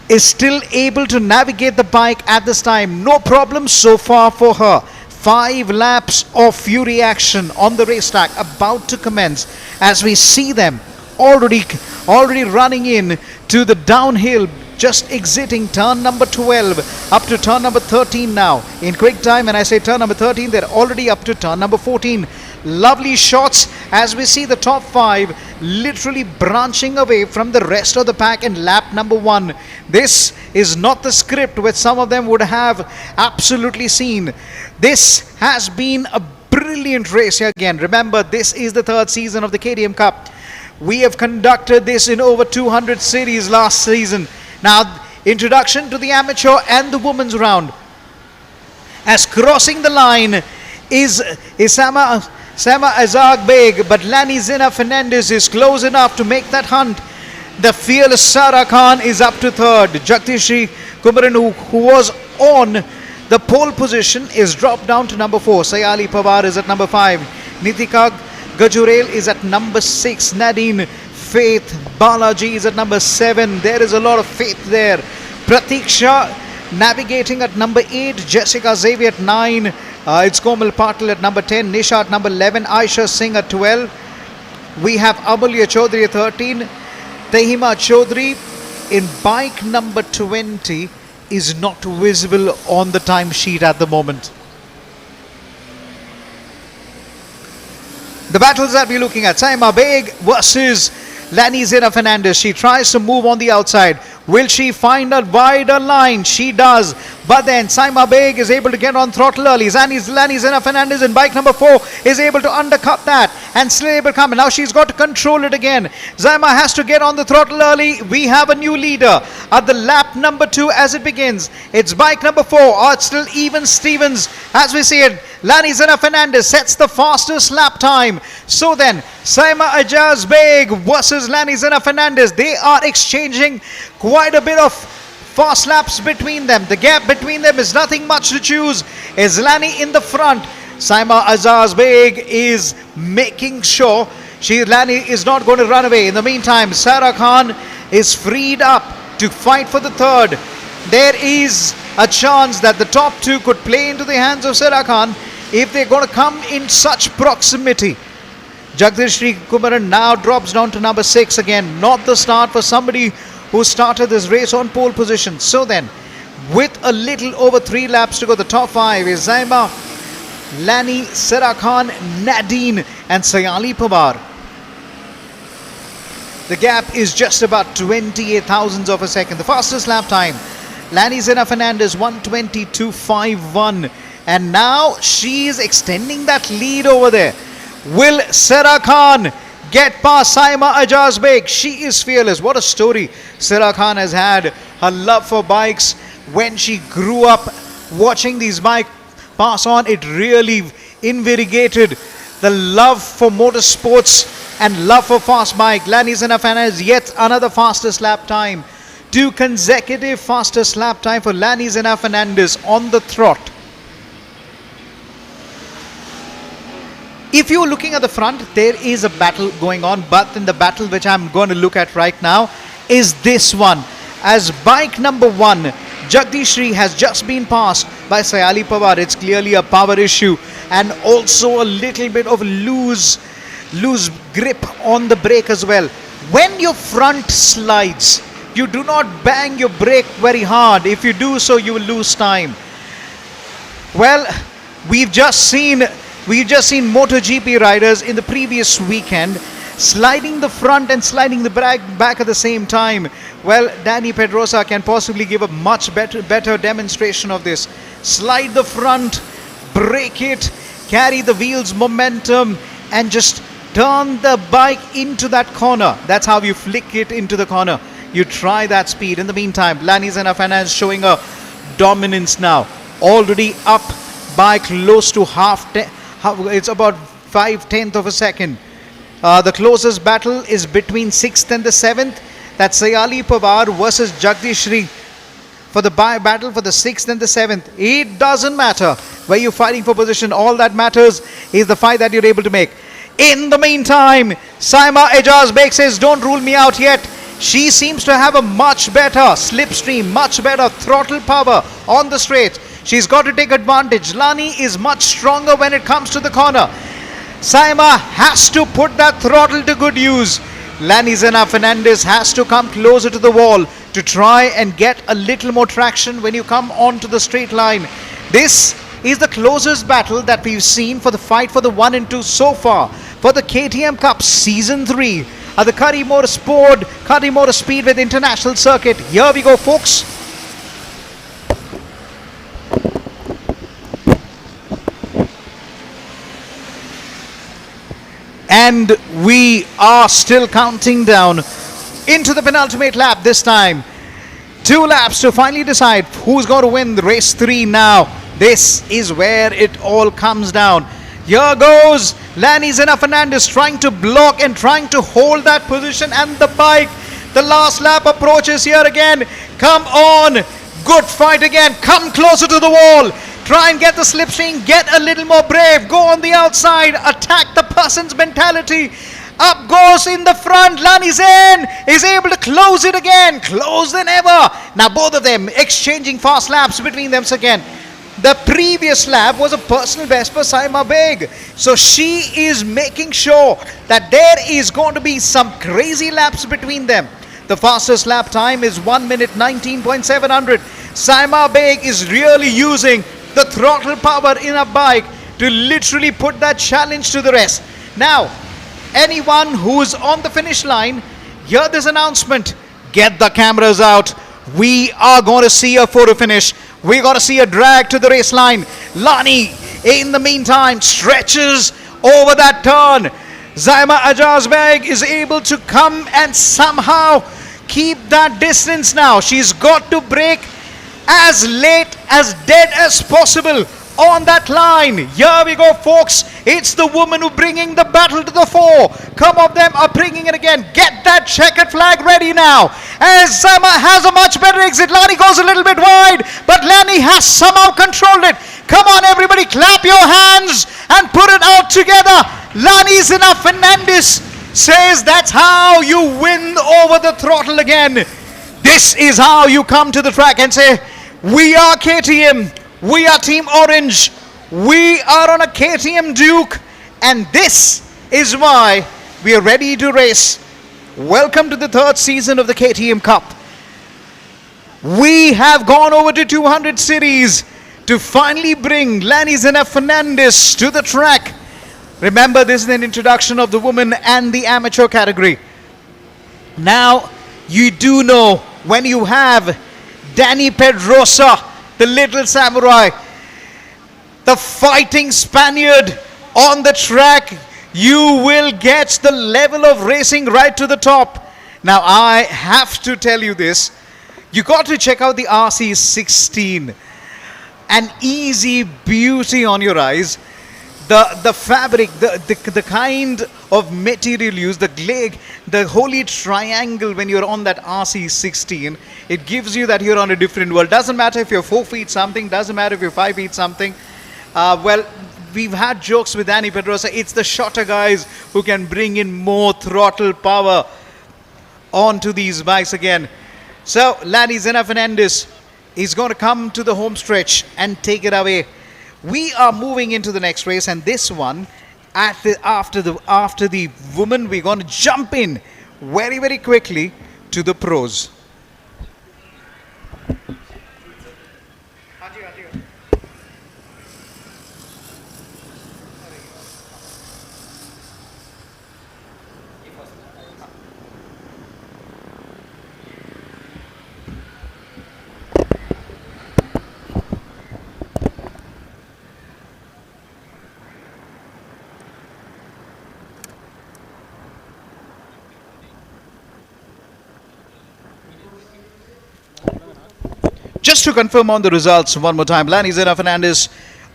is still able to navigate the bike at this time. No problem so far for her. 5 laps of fury action on the racetrack about to commence as we see them already running in to the downhill, just exiting turn number 12 up to turn number 13 now in quick time. And I say turn number 13, they're already up to turn number 14. Lovely shots as we see the top 5 literally branching away from the rest of the pack in lap number 1. This is not the script which some of them would have absolutely seen. This has been a brilliant race again. Remember, this is the 3rd season of the KTM Cup. We have conducted this in over 200 cities last season. Now, introduction to the amateur and the women's round. As crossing the line is Sama Azag Beg, but Lani Zena Fernandez is close enough to make that hunt. The fearless Sara Khan is up to 3rd. Jagdishri Kumaran, who was on the pole position, is dropped down to number 4. Sayali Pawar is at number 5. Nitika Gajurel is at number 6. Nadine Faith Balaji is at number 7. There is a lot of faith there. Pratiksha navigating at number 8. Jessica Xavier at 9. It's Komal Patil at number 10. Nisha at number 11. Aisha Singh at 12. We have Amulya Chaudhary at 13. Tehima Chaudhary in bike number 20 is not visible on the timesheet at the moment. The battles that we're looking at, Saima Beg versus Lani Zena Fernandez. She tries to move on the outside. Will she find a wider line? She does. But then Saima Beg is able to get on throttle early. Lani Zena Fernandez in bike number 4 is able to undercut that and still able to come. And now she's got to control it again. Saima has to get on the throttle early. We have a new leader at the lap number 2 as it begins. It's bike number 4. It's still even Stevens as we see it. Lani Zena Fernandez sets the fastest lap time. So then, Saima Ajaz Beg versus Lani Zena Fernandez. They are exchanging quite a bit of fast laps between them. The gap between them is nothing much to choose. Is Lani in the front? Saima Ajaz Beg is making sure Lani is not going to run away. In the meantime, Sarah Khan is freed up to fight for the third. There is a chance that the top two could play into the hands of Sarah Khan if they're going to come in such proximity. Jagdishri Kumaran now drops down to number 6 again. Not the start for somebody who started this race on pole position. So then, with a little over 3 laps to go, the top 5 is Zaima, Lani, Sarah Khan, Nadine and Sayali Pawar. The gap is just about 28 thousandths of a second. The fastest lap time, Lani Zena Fernandez 1:22.51, and now she is extending that lead over there. Will Sarah Khan get past Saima Ajaz Beg? She is fearless. What a story Sarah Khan has had. Her love for bikes when she grew up watching these bikes pass on, it really invigorated the love for motorsports and love for fast bike. Lani Zena Fernandez, yet another fastest lap time. 2 consecutive fastest lap time for Lani Zena Fernandez on the trot. If you're looking at the front, there is a battle going on, but in the battle which I'm going to look at right now is this one. As bike number 1, Jagdishri has just been passed by Sayali Pawar. It's clearly a power issue and also a little bit of loose grip on the brake as well. When your front slides, you do not bang your brake very hard. If you do so, you will lose time. Well, we've just seen MotoGP riders in the previous weekend sliding the front and sliding the back at the same time. Well, Danny Pedrosa can possibly give a much better demonstration of this. Slide the front, brake it, carry the wheels momentum and just turn the bike into that corner. That's how you flick it into the corner. You try that speed. In the meantime, Lani Zena Fernandez showing a dominance now. Already up by close to it's about 5/10 of a second. The closest battle is between 6th and the 7th. That's Sayali Pawar versus Jagdishri for the battle for the 6th and the 7th. It doesn't matter where you're fighting for position. All that matters is the fight that you're able to make. In the meantime, Saima Ajaz Beg says, don't rule me out yet. She seems to have a much better slipstream, much better throttle power on the straight. She's got to take advantage. Lani is much stronger when it comes to the corner. Saima has to put that throttle to good use. Lani Zena Fernandez has to come closer to the wall to try and get a little more traction when you come onto the straight line. This is the closest battle that we've seen for the fight for the 1 and 2 so far for the KTM Cup Season 3 at the Curry Motor Speed with International Circuit. Here we go, folks. And we are still counting down into the penultimate lap this time. 2 laps to finally decide who's going to win the race 3 now. This is where it all comes down. Here goes Lani Zena Fernandez trying to block and trying to hold that position, and the bike. The last lap approaches here again. Come on. Good fight again. Come closer to the wall. Try and get the slipstream, get a little more brave, go on the outside, attack the person's mentality. Up goes in the front, Lani Zen is able to close it again, close than ever. Now both of them exchanging fast laps between them again. The previous lap was a personal best for Saima Beg. So she is making sure that there is going to be some crazy laps between them. The fastest lap time is 1:19.700. Saima Beg is really using the throttle power in a bike to literally put that challenge to the rest. Now, anyone who's on the finish line, hear this announcement. Get the cameras out. We are going to see a photo finish. We're going to see a drag to the race line. Lani, in the meantime, stretches over that turn. Saima Ajaz Beg is able to come and somehow keep that distance now. She's got to brake as late, as dead as possible on that line. Here we go, folks. It's the woman who bringing the battle to the fore. Come of them are bringing it again. Get that checkered flag ready now. As Sama has a much better exit. Lani goes a little bit wide, but Lani has somehow controlled it. Come on, everybody, clap your hands and put it out together. Lani's enough. Fernandez says that's how you win over the throttle again. This is how you come to the track and say, we are KTM. We are Team Orange. We are on a KTM Duke. And this is why we are ready to race. Welcome to the third season of the KTM Cup. We have gone over to 200 series to finally bring Lani Zena Fernandez to the track. Remember, this is an introduction of the women and the amateur category. Now, you do know when you have Danny Pedrosa, the little samurai, the fighting Spaniard on the track, you will get the level of racing right to the top. Now, I have to tell you this. You got to check out the RC16. An easy beauty on your eyes. The fabric, the kind of material used, the holy triangle when you're on that RC16, it gives you that you're on a different world. Doesn't matter if you're 4 feet something, doesn't matter if you're 5 feet something. Well, we've had jokes with Danny Pedrosa. It's the shorter guys who can bring in more throttle power onto these bikes again. So, Lani Zena Fernandez is going to come to the home stretch and take it away. We are moving into the next race, and this one, after the woman, we're going to jump in very, very quickly to the pros. Just to confirm on the results one more time, Lani Zena Fernandez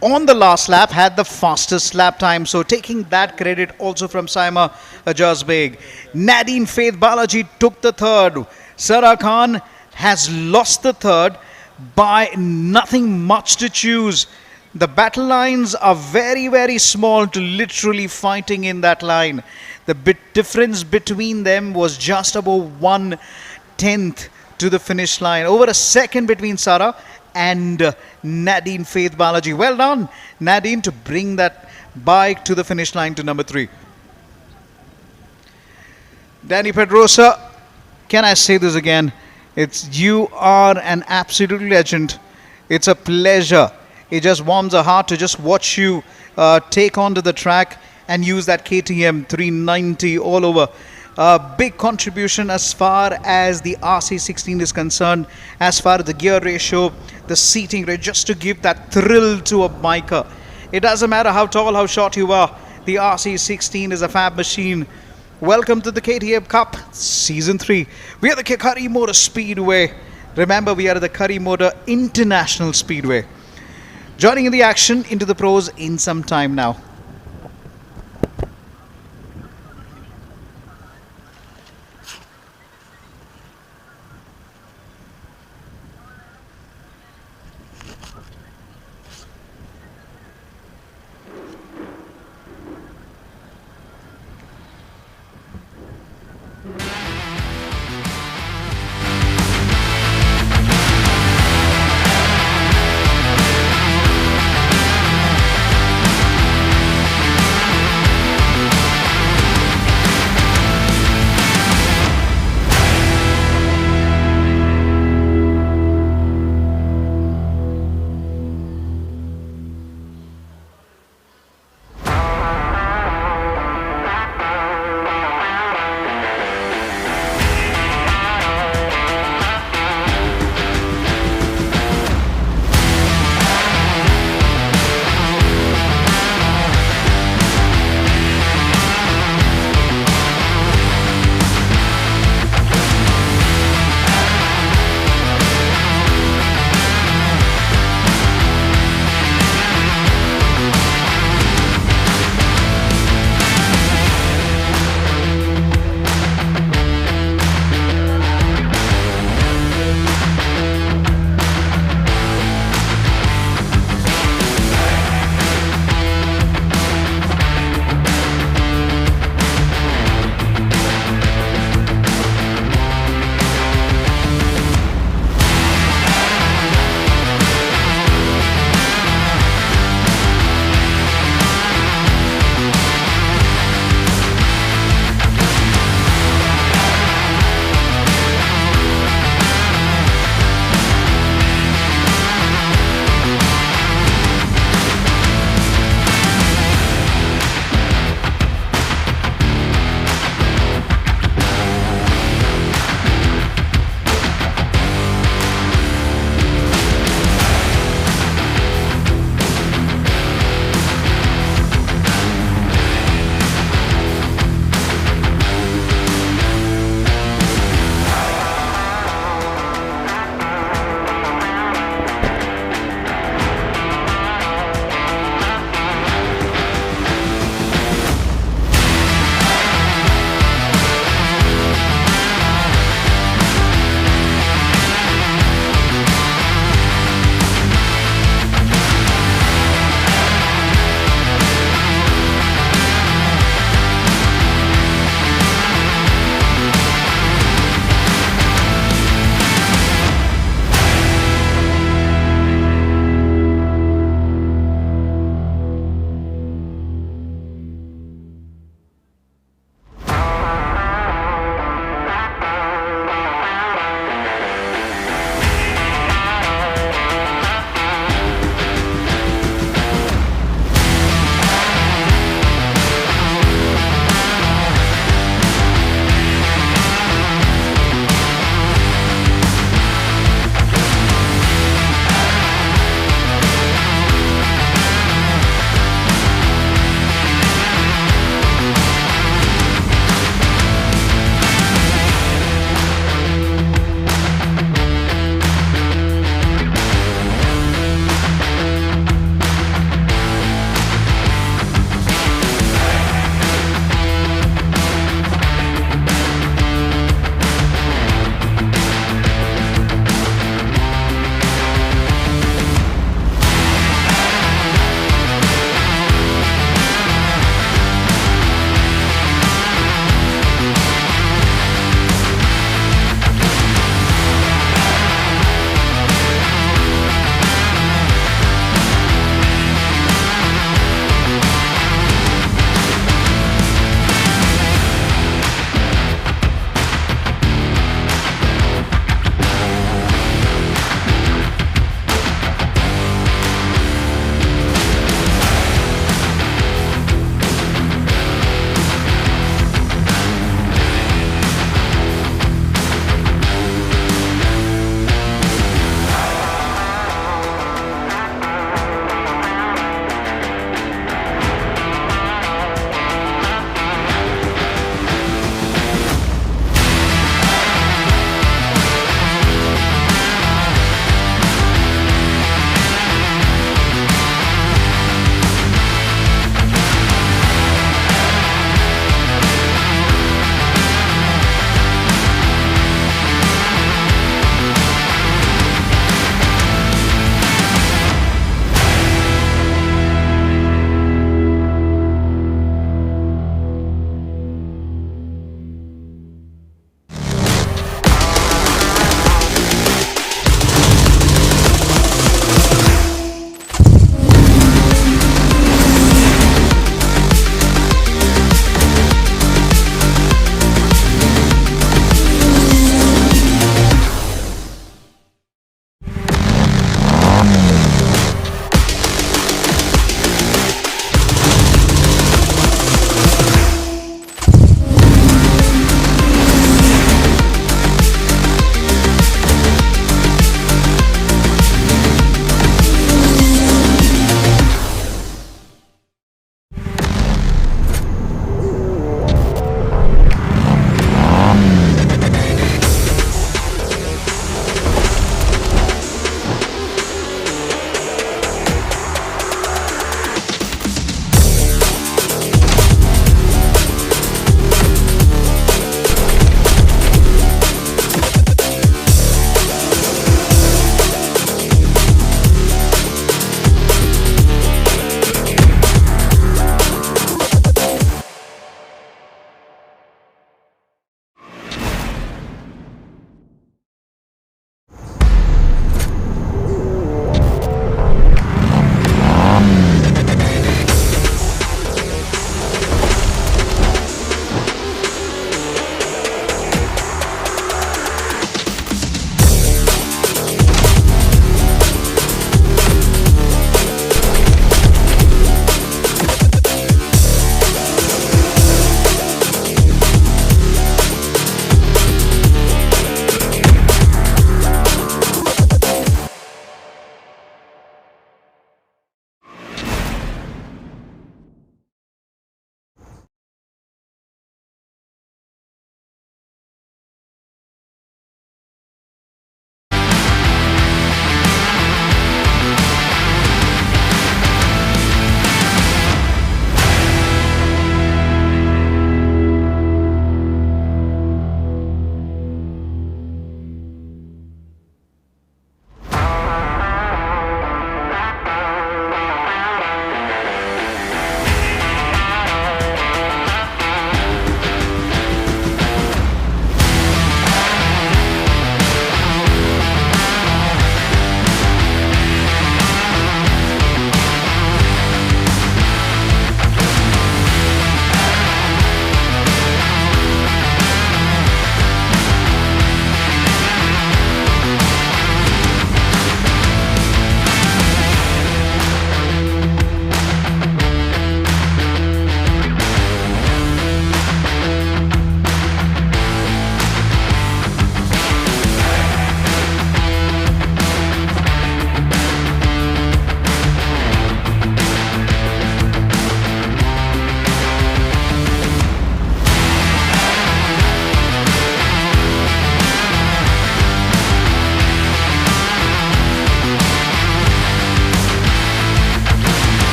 on the last lap had the fastest lap time. So taking that credit also from Saima Ajazbeg. Nadine Faith Balaji took the third. Sarah Khan has lost the third by nothing much to choose. The battle lines are very, very small to literally fighting in that line. The difference between them was just about 1/10 to the finish line. Over a second between Sarah and Nadine Faith Balaji. Well done, Nadine, to bring that bike to the finish line to number 3. Danny Pedrosa, can I say this again? You are an absolute legend. It's a pleasure. It just warms our heart to just watch you take onto the track and use that KTM 390 all over. Big contribution as far as the RC16 is concerned, as far as the gear ratio, the seating rate, just to give that thrill to a biker. It doesn't matter how tall, how short you are, the RC16 is a fab machine. Welcome to the KTM Cup Season 3. We are the Curry Motor Speedway. Remember, we are the Curry Motor International Speedway. Joining in the action into the pros in some time now.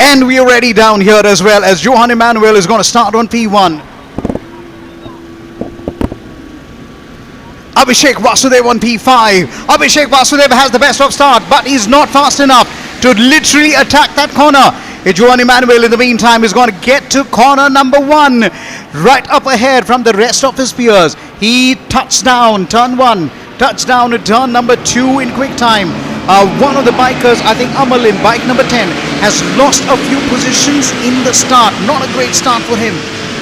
And we are ready down here as well, as Johan Emanuel is going to start on P1. Abhishek Vasudev on P5. Abhishek Vasudev has the best of start, but he's not fast enough to literally attack that corner. Johan Emanuel in the meantime is going to get to corner number 1, right up ahead from the rest of his peers. He touched down turn 1, touchdown to turn number 2 in quick time. One of the bikers, I think Amal in bike number 10, has lost a few positions in the start. Not a great start for him.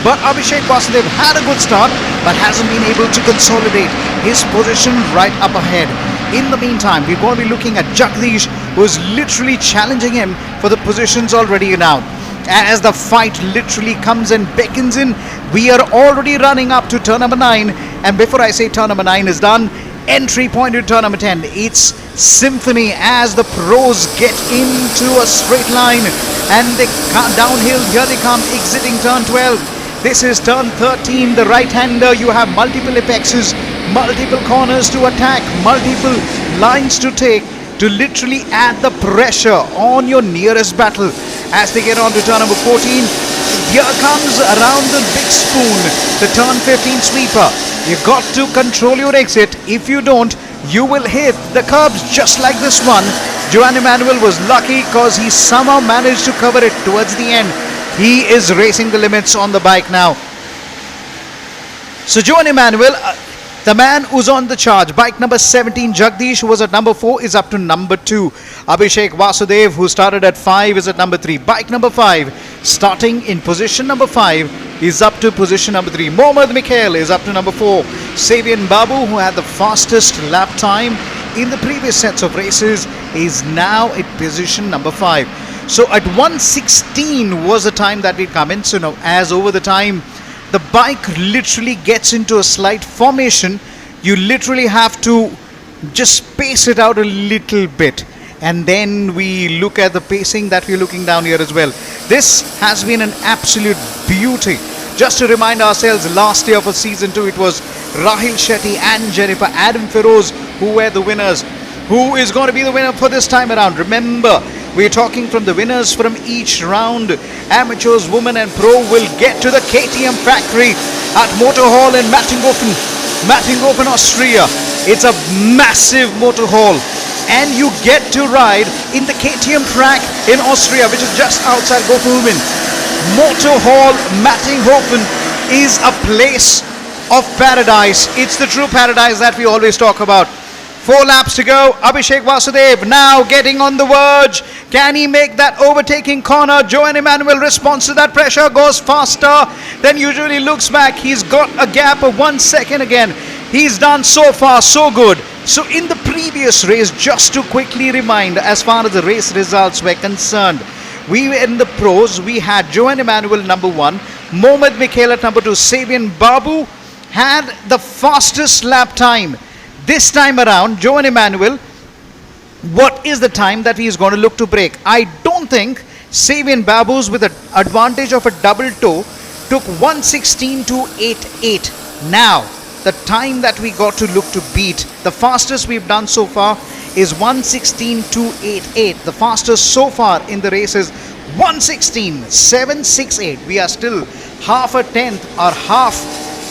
But Abhishek Vasudev had a good start, but hasn't been able to consolidate his position right up ahead. In the meantime, we're going to be looking at Jagdish, who is literally challenging him for the positions already now. As the fight literally comes and beckons in, we are already running up to turn number 9. And before I say turn number 9 is done, entry point to turn number 10. It's symphony as the pros get into a straight line and they come downhill. Here they come, exiting turn 12. This is turn 13, the right-hander. You have multiple apexes, multiple corners to attack, multiple lines to take to literally add the pressure on your nearest battle. As they get on to turn number 14, here comes around the big spoon, the turn 15 sweeper. You got to control your exit. If you don't, you will hit the curbs just like this one. Johan Emanuel was lucky because he somehow managed to cover it towards the end. He is racing the limits on the bike now. So Johan Emanuel, the man who's on the charge, bike number 17, Jagdish, who was at number 4, is up to number 2. Abhishek Vasudev, who started at 5, is at number 3. Bike number 5, starting in position number 5, is up to position number 3. Mohammad Mikhail is up to number 4. Savian Babu, who had the fastest lap time in the previous sets of races, is now at position number 5. So at 1:16 was the time that we'd come in. So now, as over the time, the bike literally gets into a slight formation. You literally have to just space it out a little bit. And then we look at the pacing that we're looking down here as well. This has been an absolute beauty. Just to remind ourselves, last year for season 2, it was Rahil Shetty and Jennifer Adam Feroz who were the winners. Who is going to be the winner for this time around? Remember, we're talking from the winners from each round. Amateurs, women and pro will get to the KTM factory at Motor Hall in Mattinghofen, Austria. It's a massive motor hall. And you get to ride in the KTM track in Austria, which is just outside Gofumen. Motor Hall Mattinghofen is a place of paradise. It's the true paradise that we always talk about. 4 laps to go. Abhishek Vasudev now getting on the verge. Can he make that overtaking corner? Johan Emanuel responds to that pressure, goes faster than usually, looks back. He's got a gap of 1 second again. He's done so far so good. So in the previous race, just to quickly remind, as far as the race results were concerned, we were in the pros. We had Johan Emanuel number 1, Mohammad Mikhail at number 2. Savian Babu had the fastest lap time. This time around, Johan Emanuel, what is the time that he is going to look to break? I don't think Savian Babu's, with an advantage of a double toe, took 1:16.288. Now, the time that we got to look to beat, the fastest we've done so far is 1:16.288. The fastest so far in the race is 1:16.768. We are still half a tenth or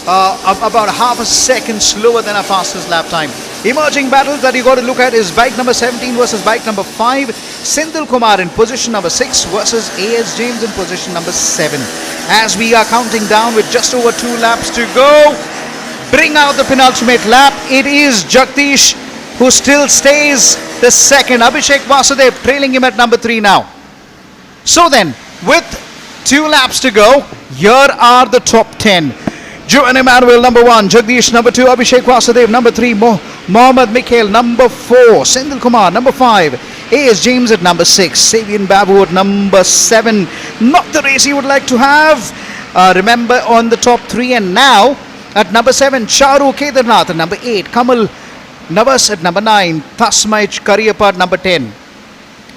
about half a second slower than our fastest lap time. Emerging battles that you got to look at is bike number 17 versus bike number 5. Senthil Kumar in position number 6 versus A.S. James in position number 7. As we are counting down with just over 2 laps to go, bring out the penultimate lap. It is Jagdish who still stays the second. Abhishek Vasudev trailing him at number 3 now. So then, with 2 laps to go, here are the top 10. Johan Emanuel number 1, Jagdish number 2, Abhishek Vasudev number 3, Mohammad Mikhail number 4, Senthil Kumar number 5, A.S. James at number 6, Savian Babu at number 7. Not the race he would like to have. Remember, on the top 3, and now at number 7, Charu Kedarnath at number 8, Kamal Navas at number 9, Tasmai Kariyappa at number 10,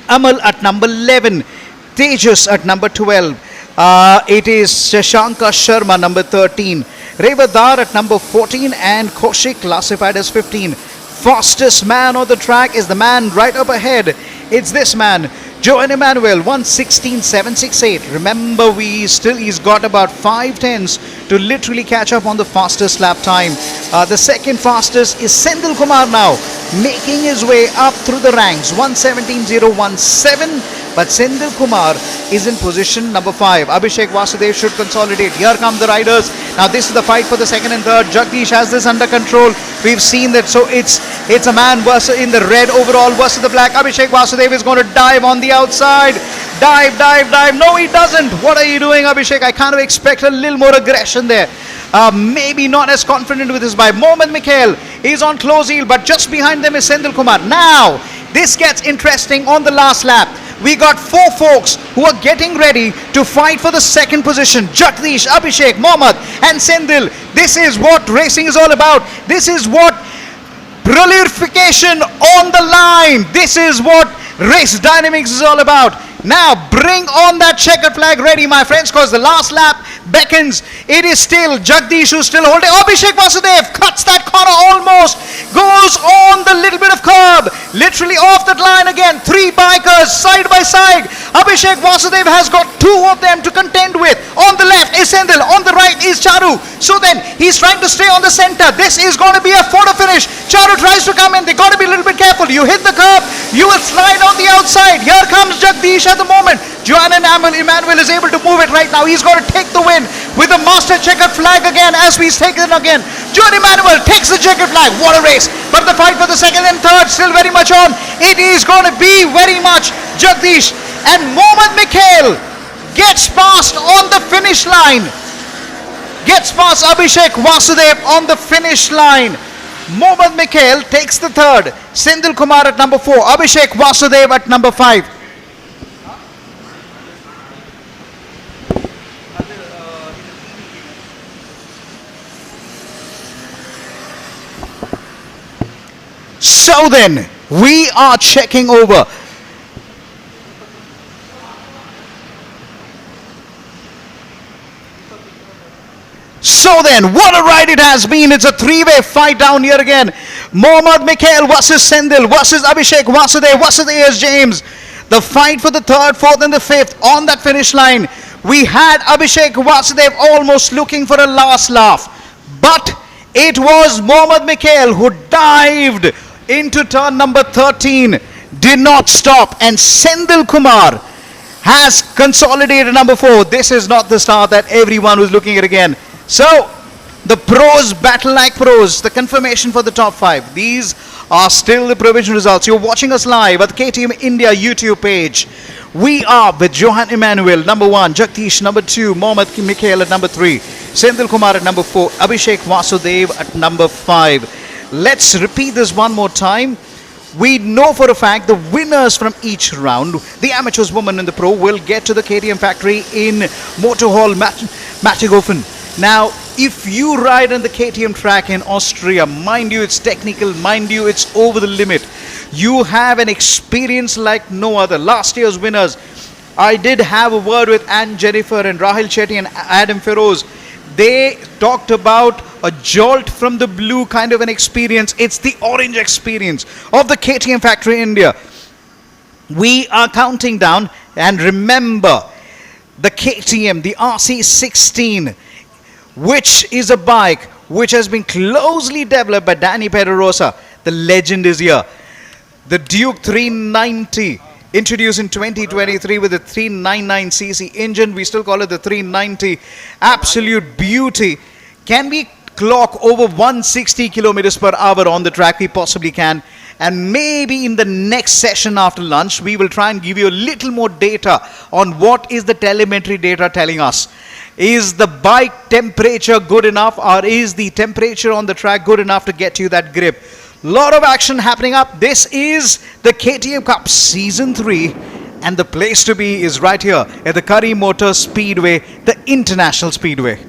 Amal at number 11, Tejas at number 12. It is Shashanka Sharma number 13, Revadar at number 14, and Kaushik classified as 15. Fastest man on the track is the man right up ahead. It's this man, Johan Emmanuel 1:16.768. Remember, he's got about 5 tenths to literally catch up on the fastest lap time. The second fastest is Sendil Kumar now, making his way up through the ranks 1:17.017. But Sendil Kumar is in position number 5. Abhishek Vasudev should consolidate. Here come the riders. Now this is the fight for the second and third. Jagdish has this under control. We've seen that. So it's a man versus in the red overall versus the black. Abhishek Vasudev is going to dive on the outside. Dive. No, he doesn't. What are you doing, Abhishek? I kind of expect a little more aggression there. Maybe not as confident with his bike. Mohammad Mikhail is on close heel, but just behind them is Sendil Kumar. Now, this gets interesting on the last lap. We got 4 folks who are getting ready to fight for the second position. Jagdish, Abhishek, Mohammad and Sendil. This is what racing is all about. This is what prolification on the line. This is what race dynamics is all about. Now bring on that checkered flag ready, my friends, because the last lap beckons. It is still Jagdish who's still holding. Abhishek Vasudev cuts that corner almost, goes on the little bit of curb, literally off that line again. 3 bikers side by side. Abhishek Vasudev has got 2 of them to contend with. On the left is Sendil, on the right is Charu. So then he's trying to stay on the center. This is going to be a photo finish. Charu tries to come in. They got to be a little bit careful. You hit the curb, you will slide on the outside. Here comes Jagdish at the moment. Johan Emmanuel is able to move it right now. He's going to take the win with the master checkered flag again as he's taken it again. Johan Emmanuel takes the checkered flag. What a race. But the fight for the second and third still very much on. It is going to be very much Jagdish and Mohammad Mikhail gets past on the finish line. Gets past Abhishek Vasudev on the finish line. Mohammad Mikhail takes the third. Sendil Kumar at number 4. Abhishek Vasudev at number 5. So then, we are checking over. So then, what a ride it has been. It's a 3-way fight down here again. Mohammad Mikhail versus Sendil versus Abhishek Vasudev versus A.S. James. The fight for the third, fourth and the fifth on that finish line. We had Abhishek Vasudev almost looking for a last laugh. But it was Mohammad Mikhail who dived into turn number 13. Did not stop. And Sendil Kumar has consolidated number 4. This is not the start that everyone was looking at again. So, the pros battle like pros. The confirmation for the top 5. These are still the provisional results. You're watching us live at the KTM India YouTube page. We are with Johan Emmanuel, number 1. Jagdish, number 2. Mohammad Mikhail at number 3. Sendil Kumar at number 4. Abhishek Vasudev at number 5. Let's repeat this one more time. We know for a fact the winners from each round, the amateurs, women and the pro, will get to the KTM factory in Motor Hall, Mattighofen. Now, if you ride on the KTM track in Austria, mind you, it's technical, mind you, it's over the limit. You have an experience like no other. Last year's winners, I did have a word with Anne Jennifer and Rahil Chetty and Adam Feroz. They talked about a jolt from the blue kind of an experience. It's the orange experience of the KTM factory in India. We are counting down, and remember, the KTM, the RC16, which is a bike which has been closely developed by Danny Pedrosa. The legend is here. The Duke 390, introduced in 2023 with a 399cc engine. We still call it the 390. Absolute beauty. Can we clock over 160 kilometers per hour on the track? We possibly can. And maybe in the next session after lunch, we will try and give you a little more data on what is the telemetry data telling us. Is the bike temperature good enough, or is the temperature on the track good enough to get you that grip? Lot of action happening up. This is the KTM Cup Season 3, and the place to be is right here at the Curry Motor Speedway, the International Speedway.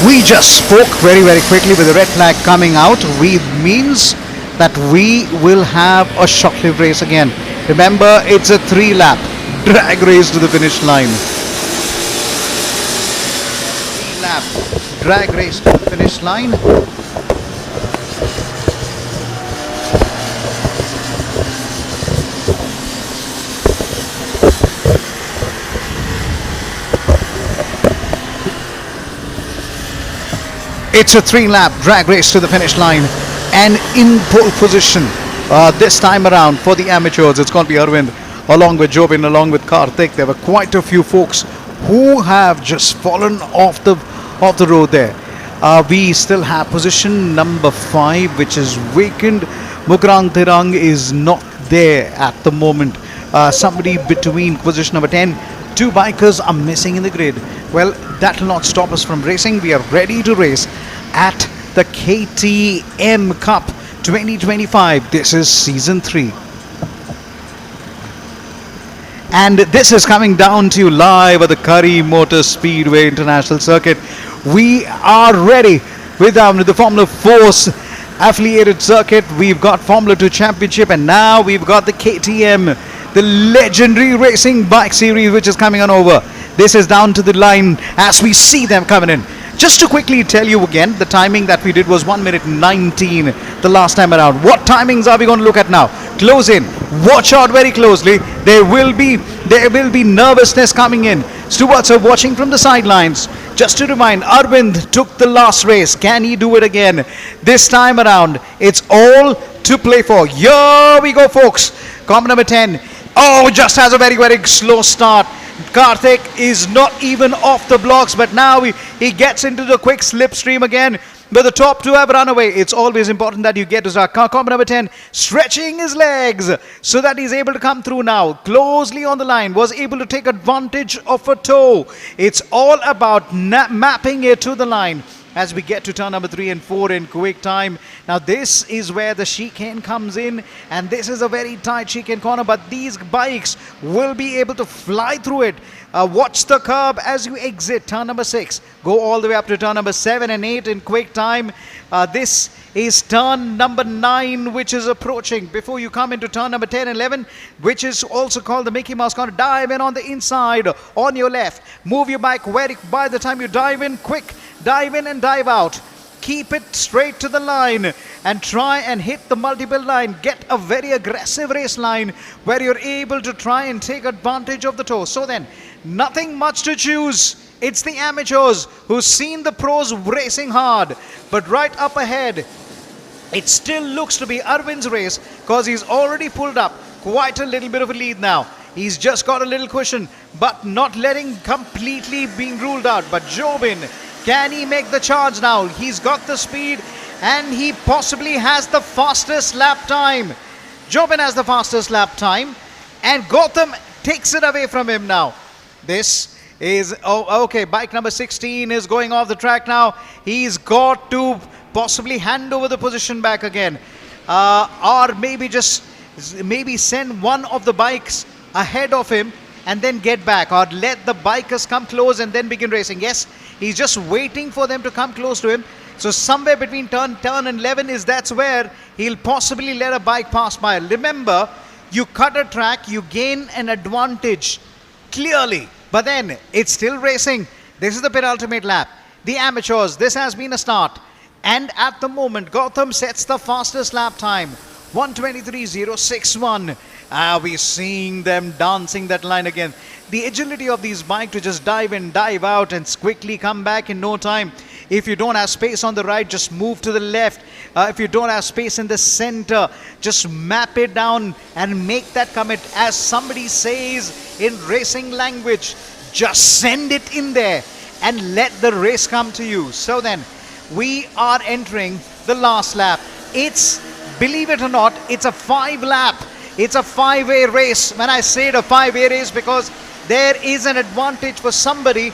We just spoke very, very quickly with the red flag coming out. We means that we will have a short-lived race again. Remember, it's a 3-lap drag race to the finish line. 3-lap drag race to the finish line. It's a 3-lap drag race to the finish line, and in pole position this time around for the amateurs, it's going to be Arvind along with Jobin, along with Karthik. There were quite a few folks who have just fallen off the road there. We still have position number 5, which is vacant. Mukrang Tirang is not there at the moment. Somebody between position number 10. 2 bikers are missing in the grid. Well, that will not stop us from racing. We are ready to race at the KTM Cup 2025. This is season 3. And this is coming down to you live at the Curry Motor Speedway International Circuit. We are ready with the Formula 4's affiliated circuit. We've got Formula 2 Championship, and now we've got the KTM, the legendary racing bike series, which is coming on over. This is down to the line as we see them coming in. Just to quickly tell you again, the timing that we did was 1 minute 19 the last time around. What timings are we going to look at now? Close in. Watch out very closely. There will be nervousness coming in. Stewards are watching from the sidelines. Just to remind, Arvind took the last race. Can he do it again? This time around, it's all to play for. Here we go, folks. Comp number 10. Oh, just has a very, very slow start. Karthik is not even off the blocks, but now he gets into the quick slipstream again. But the top 2 have run away. It's always important that you get to start. Comp number 10 stretching his legs so that he's able to come through now. Closely on the line, was able to take advantage of a toe. It's all about mapping it to the line as we get to turn number 3 and 4 in quick time. Now this is where the chicane comes in, and this is a very tight chicane corner, but these bikes will be able to fly through it. Watch the curb as you exit turn number 6. Go all the way up to turn number 7 and 8 in quick time. This is turn number 9, which is approaching before you come into turn number 10 and 11, which is also called the Mickey Mouse corner. Dive in on the inside on your left. Move your bike by the time you dive in, quick. Dive in and dive out. Keep it straight to the line and try and hit the multiple line. Get a very aggressive race line where you're able to try and take advantage of the toe. So then, nothing much to choose. It's the amateurs who've seen the pros racing hard. But right up ahead, it still looks to be Arvind's race because he's already pulled up quite a little bit of a lead now. He's just got a little cushion, but not letting completely being ruled out. But Jobin, can he make the charge now? He's got the speed and he possibly has the fastest lap time. Jobin has the fastest lap time and Gautam takes it away from him now. This is, okay, bike number 16 is going off the track now. He's got to possibly hand over the position back again. Or maybe send one of the bikes ahead of him and then get back, or let the bikers come close and then begin racing. Yes, he's just waiting for them to come close to him. So somewhere between turn and 11 that's where he'll possibly let a bike pass by. Remember, you cut a track, you gain an advantage clearly, but then it's still racing. This is the penultimate lap. The amateurs, this has been a start, and at the moment Gautam sets the fastest lap time, 1:23.061. We're seeing them dancing that line again. The agility of these bikes to just dive in, dive out and quickly come back in no time. If you don't have space on the right, just move to the left. If you don't have space in the center, just map it down and make that commit. As somebody says in racing language, just send it in there and let the race come to you. So then, we are entering the last lap. It's, believe it or not, it's a 5-lap. It's a 5-way race. When I say it a 5-way race, because there is an advantage for somebody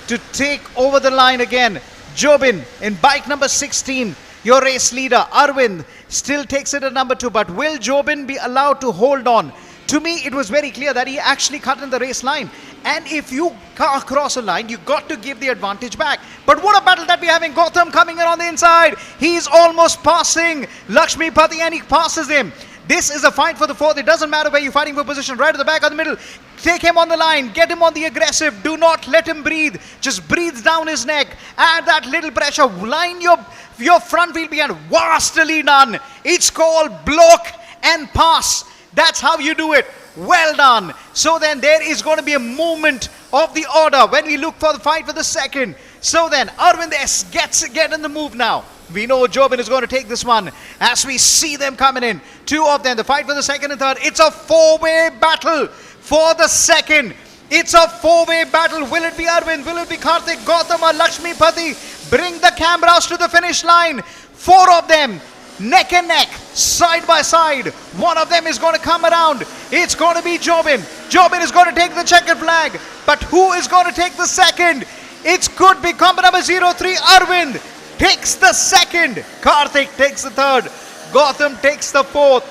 to take over the line again. Jobin in bike number 16, your race leader. Arvind still takes it at number 2, but will Jobin be allowed to hold on To me, it was very clear that he actually cut in the race line. And if you cross a line, you got to give the advantage back. But what a battle that we're having. Gotham coming in on the inside. He's almost passing Lakshmi Pati and he passes him. This is a fight for the fourth. It doesn't matter where you're fighting for position. Right at the back or the middle. Take him on the line. Get him on the aggressive. Do not let him breathe. Just breathe down his neck. Add that little pressure. Line your front wheel behind. Vastly done. It's called block and pass. That's how you do it. Well done. So then there is going to be a movement of the order when we look for the fight for the second. So then Arvind S get in the move now. We know Jobin is going to take this one as we see them coming in. Two of them, the fight for the second and third. It's a four-way battle for the second. It's a four-way battle. Will it be Arvind? Will it be Karthik, Gautam or Lakshmi Pati? Bring the cameras to the finish line. Four of them. Neck and neck, side by side. One of them is going to come around. It's going to be Jobin. Jobin is going to take the checkered flag. But who is going to take the second? It could be combat number 03. Arvind takes the second. Karthik takes the third. Gautam takes the fourth.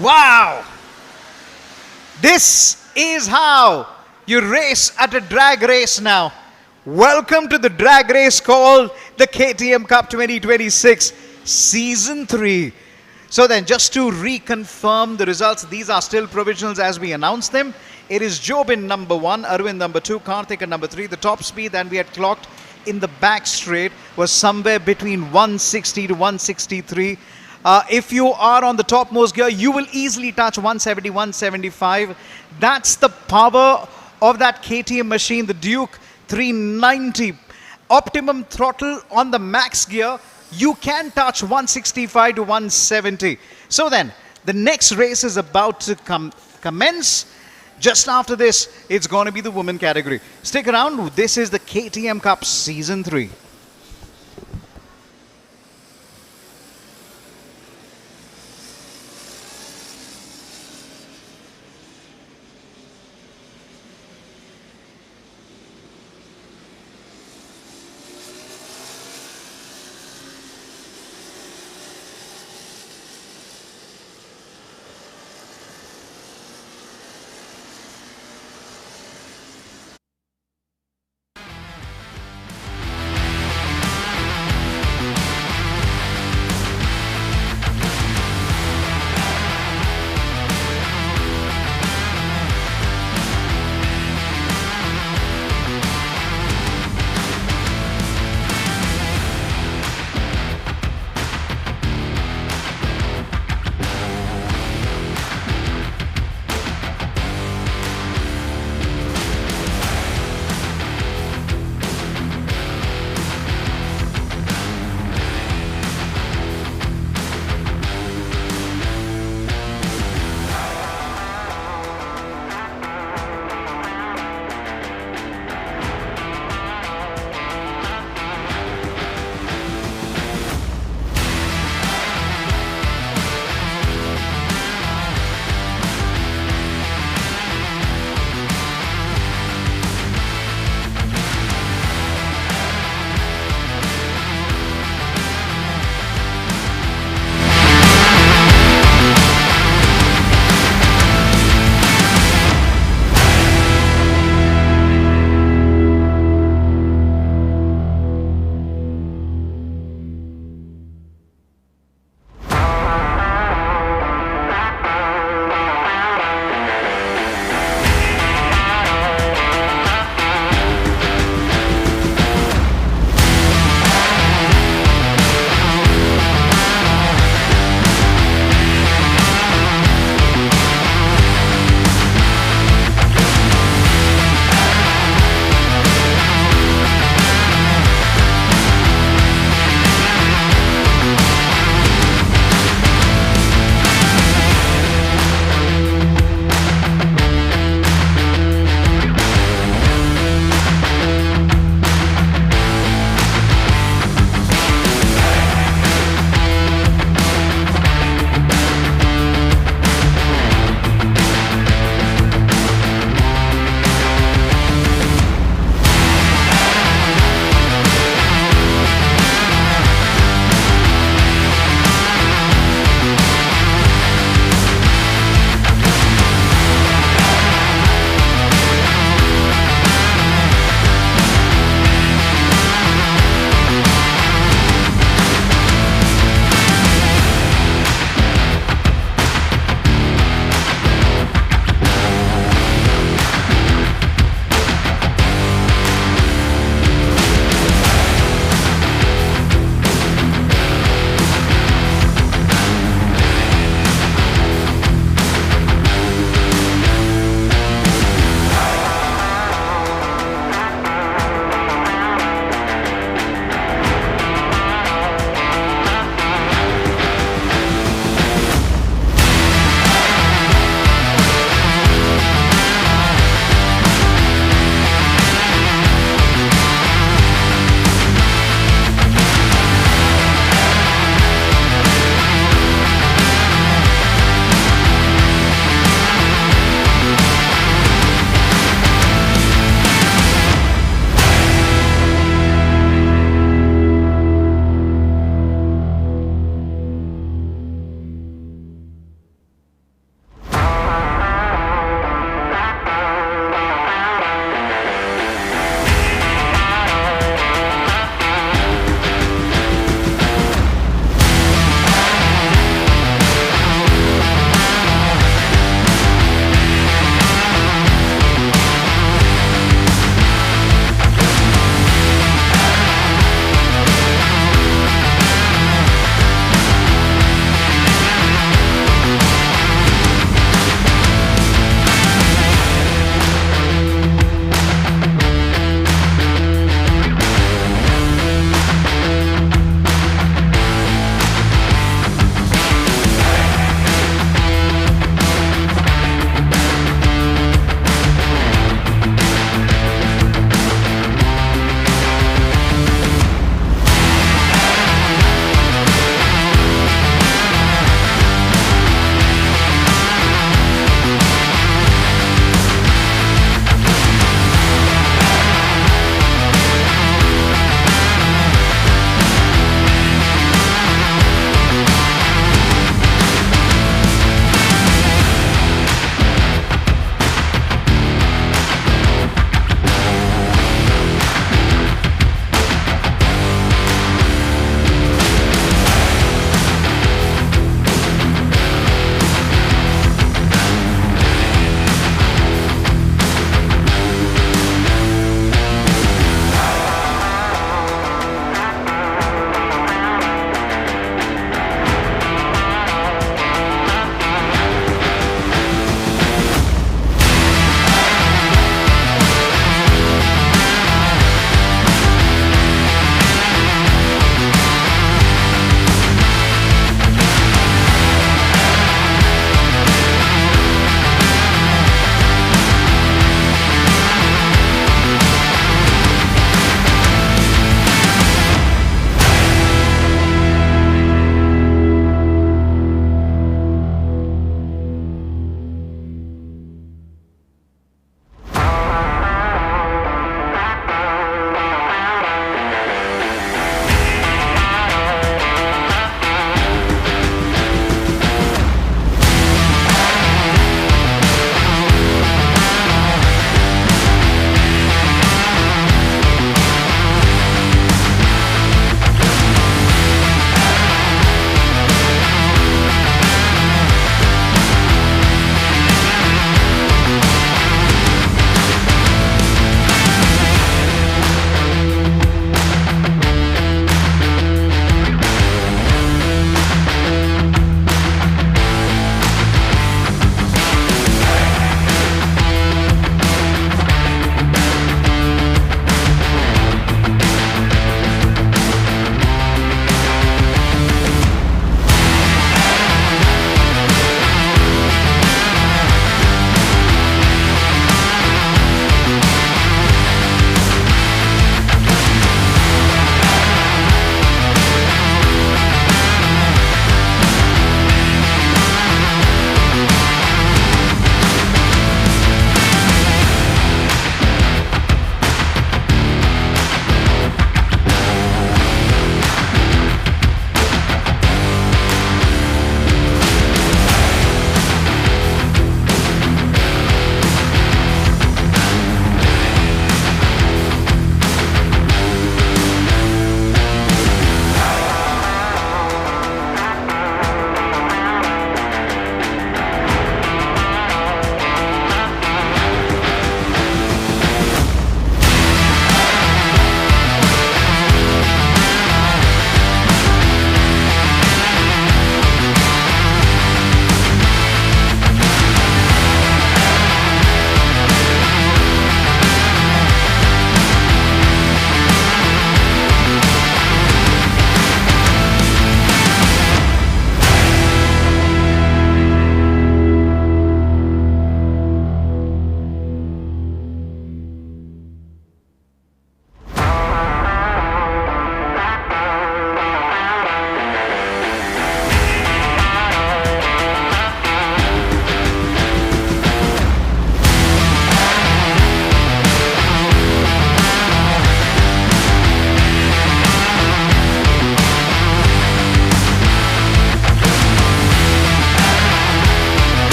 Wow. This is how you race at a drag race now. Welcome to the drag race called the KTM Cup 2026 Season 3. So then, just to reconfirm the results, these are still provisionals as we announce them. It is Jobin number 1, Arvind number 2, Karthik at number 3. The top speed that we had clocked in the back straight was somewhere between 160 to 163. If you are on the topmost gear, you will easily touch 170, 175. That's the power of that KTM machine, the Duke 390. Optimum throttle on the max gear, you can touch 165 to 170. So then, the next race is about to commence. Just after this, it's going to be the women category. Stick around. This is the KTM Cup Season 3.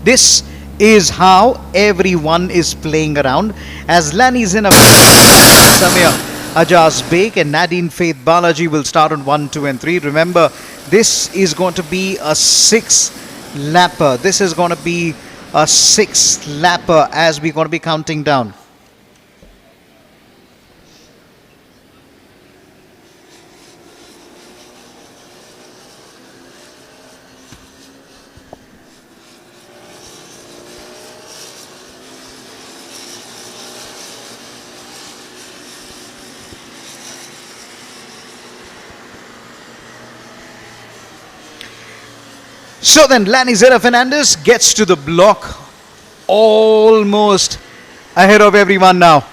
This is how everyone is playing around, as Lani Zinab, Samir Ajaz Beg and Nadine Faith Balaji will start on 1, 2 and 3. Remember, this is going to be a 6-lapper. This is going to be a 6-lapper as we're going to be counting down. So then Lani Zera Fernandez gets to the block almost ahead of everyone now.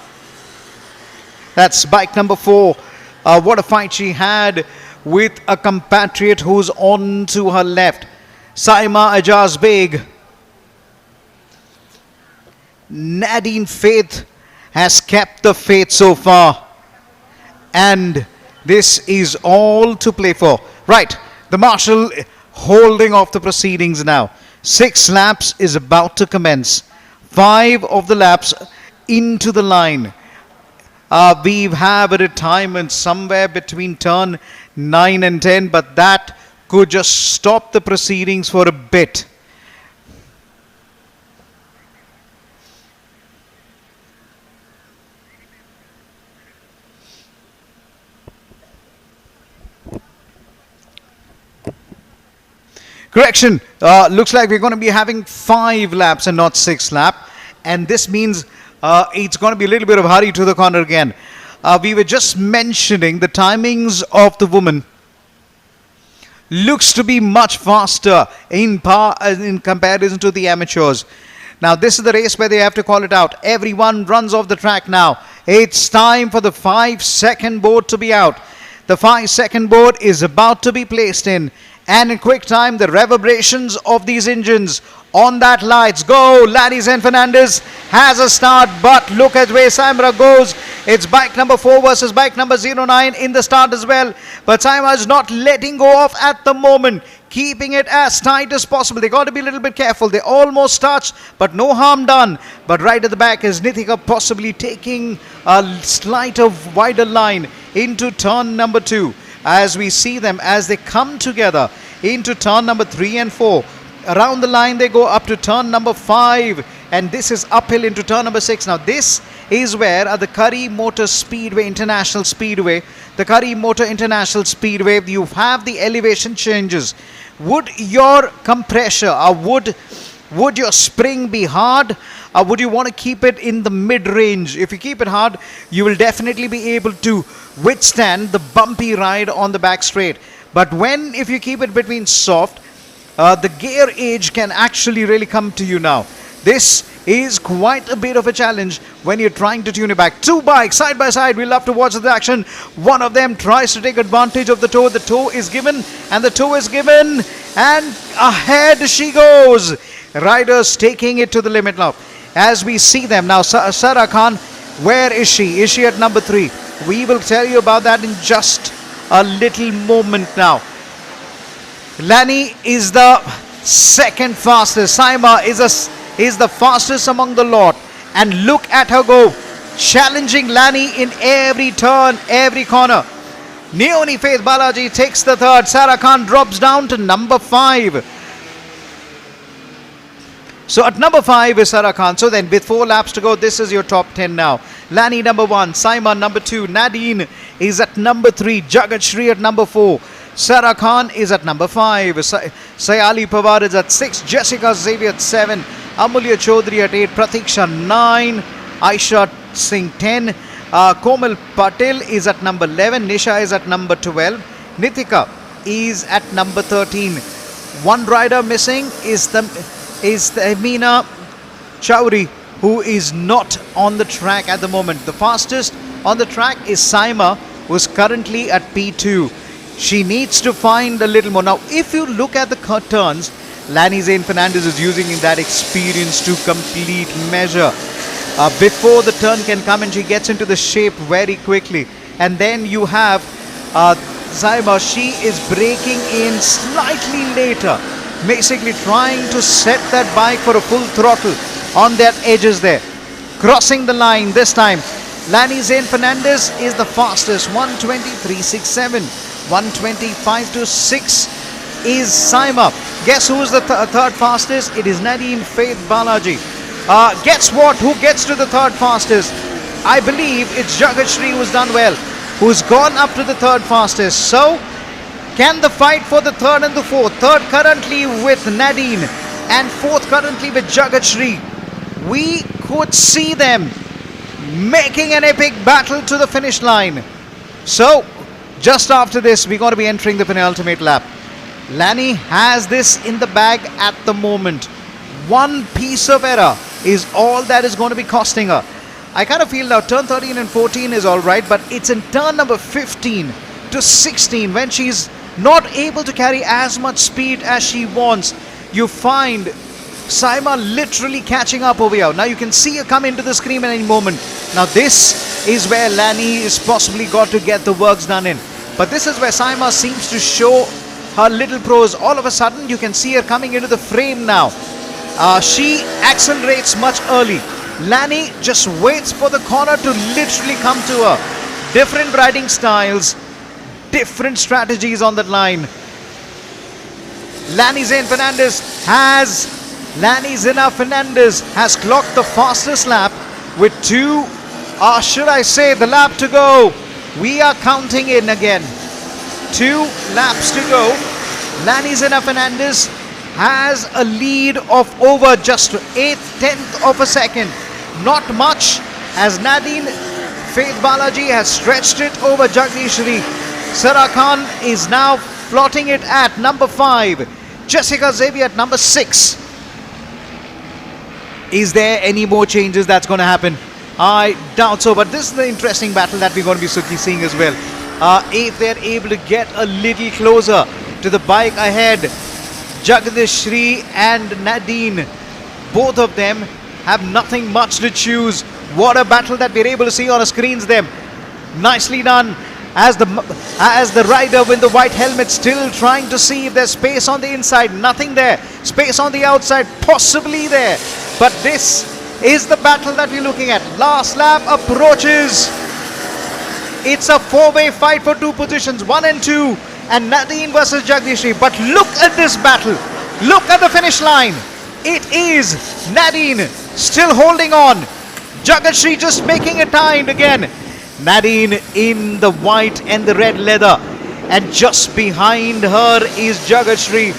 That's bike number 4. What a fight she had with a compatriot who's on to her left. Saima Ajaz Beg. Nadine Faith has kept the faith so far. And this is all to play for. Right, the marshal holding off the proceedings now. 6 laps is about to commence. 5 of the laps into the line. We have a retirement somewhere between turn 9 and 10, but that could just stop the proceedings for a bit. Correction, looks like we're going to be having 5 laps and not 6 lap. And this means it's going to be a little bit of hurry to the corner again. We were just mentioning the timings of the woman. Looks to be much faster in comparison to the amateurs. Now this is the race where they have to call it out. Everyone runs off the track now. It's time for the 5-second board to be out. The 5-second board is about to be placed in. And in quick time, the reverberations of these engines on that lights go. Lani Zen Fernandez has a start, but look at where Saimra goes. It's bike number 4 versus bike number 09 in the start as well. But Saimra is not letting go off at the moment, keeping it as tight as possible. They got to be a little bit careful. They almost touched, but no harm done. But right at the back is Nithika possibly taking a slight of wider line into turn number 2. As we see them as they come together into turn number 3 and 4. Around the line they go up to turn number 5, and this is uphill into turn number 6. Now this is where at the Curry Motor Speedway International Speedway, the Curry Motor International Speedway, you have the elevation changes. Would your compressor or would your spring be hard, or would you want to keep it in the mid-range? If you keep it hard, you will definitely be able to withstand the bumpy ride on the back straight. But if you keep it between soft, the gear age can actually really come to you now. This is quite a bit of a challenge when you're trying to tune it back. 2 bikes side by side. We love to watch the action. One of them tries to take advantage of the toe. The toe is given, and the toe is given, and ahead she goes. Riders taking it to the limit now. As we see them now, Sara Khan, where is she? Is she at number 3? We will tell you about that in just a little moment now. Lani is the second fastest. Saima is the fastest among the lot. And look at her go. Challenging Lani in every turn, every corner. Neoni Faith Balaji takes the 3rd. Sara Khan drops down to number 5. So at number 5 is Sara Khan. So then with 4 laps to go, this is your top 10 now. Lani number 1, Saima number 2, Nadine is at number 3, Jagat Shri at number 4, Sara Khan is at number 5, Sayali Pawar is at 6, Jessica Xavier at 7, Amulya Chaudhary at 8, Pratiksha 9, Aisha Singh 10, Komal Patel is at number 11, Nisha is at number 12, Nithika is at number 13. One rider missing is the Amina Chaudhary, who is not on the track at the moment. The fastest on the track is Saima, who is currently at P2. She needs to find a little more. Now, if you look at the turns, Lani Zain Fernandez is using that experience to complete measure. Before the turn can come and she gets into the shape very quickly. And then you have Saima, she is breaking in slightly later. basically trying to set that bike for a full throttle on their edges there. Crossing the line this time. Lani Zain Fernandez is the fastest, 1:23.67. 1:25 to 6 is Saima. Guess who's the third fastest? It is Nadine Faith Balaji. Guess what? Who gets to the third fastest? I believe it's Jagatshri who's done well, who's gone up to the third fastest. So, can the fight for the third and the fourth? Third currently with Nadine and fourth currently with Jagatshri. We could see them making an epic battle to the finish line. So, just after this, we're going to be entering the penultimate lap. Lani has this in the bag at the moment. One piece of error is all that is going to be costing her. I kind of feel now turn 13 and 14 is alright, but it's in turn number 15 to 16 when she's not able to carry as much speed as she wants. You find Saima literally catching up over here. Now you can see her come into the screen at any moment. Now this is where Lani is possibly got to get the works done in. But this is where Saima seems to show her little pros. All of a sudden you can see her coming into the frame now. She accelerates much early. Lani just waits for the corner to literally come to her. Different riding styles, different strategies on that line. Lani Zain Fernandez has clocked the fastest lap with should I say the lap to go. We are counting in again. 2 laps to go. Lani Zain Fernandez has a lead of over just 1/8 of a second. Not much, as Nadine Faith Balaji has stretched it over Jagdishri. Sarah Khan is now plotting it at number 5. Jessica Xavier at number 6. Is there any more changes that's going to happen? I doubt so, but this is the interesting battle that we're going to be seeing as well. If they're able to get a little closer to the bike ahead, Jagdishri and Nadine, both of them have nothing much to choose. What a battle that we're able to see on our screens there. Nicely done. As the rider with the white helmet still trying to see if there's space on the inside. Nothing there. Space on the outside, possibly there. But this is the battle that we're looking at. Last lap approaches. It's a 4-way fight for 2 positions, 1 and 2, and Nadine versus Jagdishri. But look at this battle. Look at the finish line. It is Nadine still holding on. Jagdishri just making a time again. Nadine in the white and the red leather, and just behind her is Jagdishri,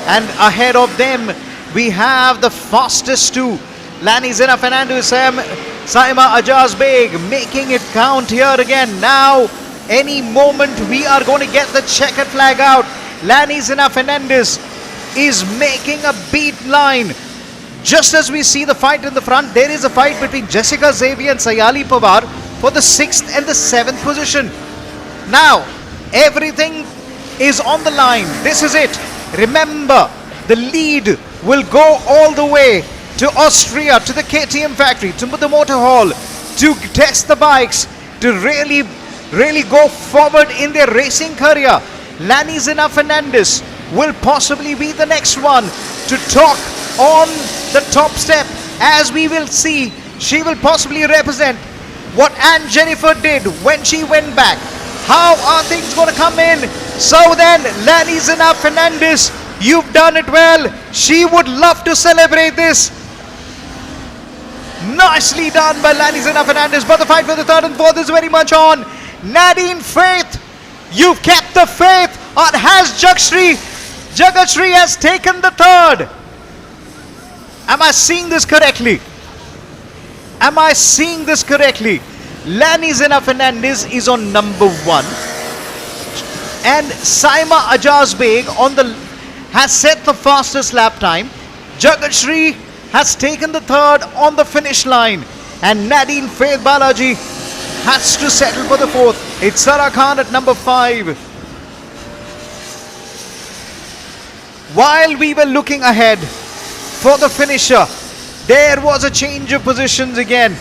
and ahead of them we have the fastest 2, Lani Zain Fernandez, Saima Ajaz Beg, making it count here again. Now any moment we are going to get the checkered flag out. Lani Zain Fernandez is making a beat line. Just as we see the fight in the front, there is a fight between Jessica Xavier and Sayali Pawar for the 6th and the 7th position. Now, everything is on the line. This is it. Remember, the lead will go all the way to Austria, to the KTM factory, to the motor hall, to test the bikes, to really go forward in their racing career. Lani Zain Fernandez will possibly be the next one to talk on the top step. As we will see, she will possibly represent what Anne Jennifer did when she went back. How are things going to come in? So then, Lani Zain Fernandez, you've done it well. She would love to celebrate this. Nicely done by Lani Zain Fernandez, but the fight for the 3rd and 4th is very much on. Nadine Faith, you've kept the faith, or has Jagdishri has taken the 3rd. Am I seeing this correctly? Am I seeing this correctly? Lani Zain Fernandez is on number 1. And Saima Ajaz Beg has set the fastest lap time. Jagdishri has taken the 3rd on the finish line. And Nadine Faith Balaji has to settle for the 4th. It's Sarah Khan at number 5. While we were looking ahead for the finisher, there was a change of positions again.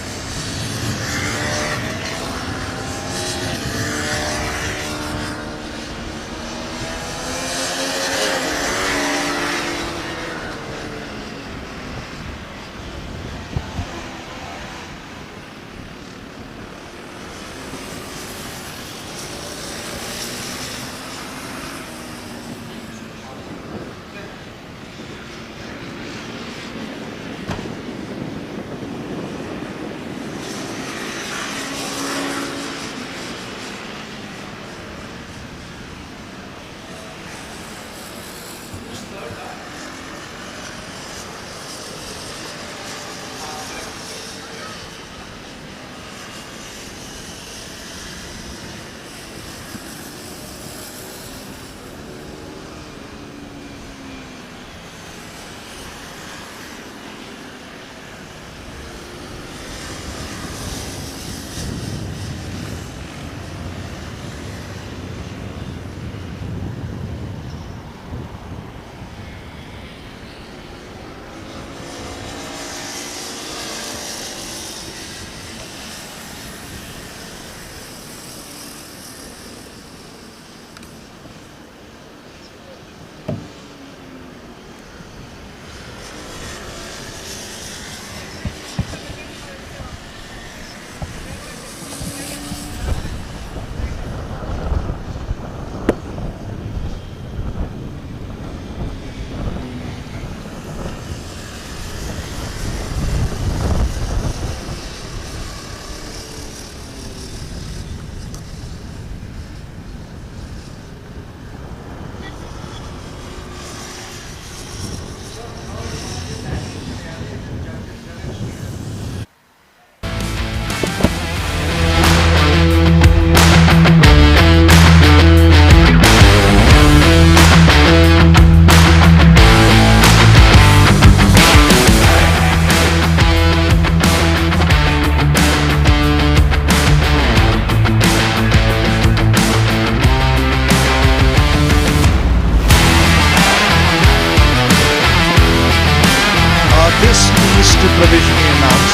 this is to provisionally announce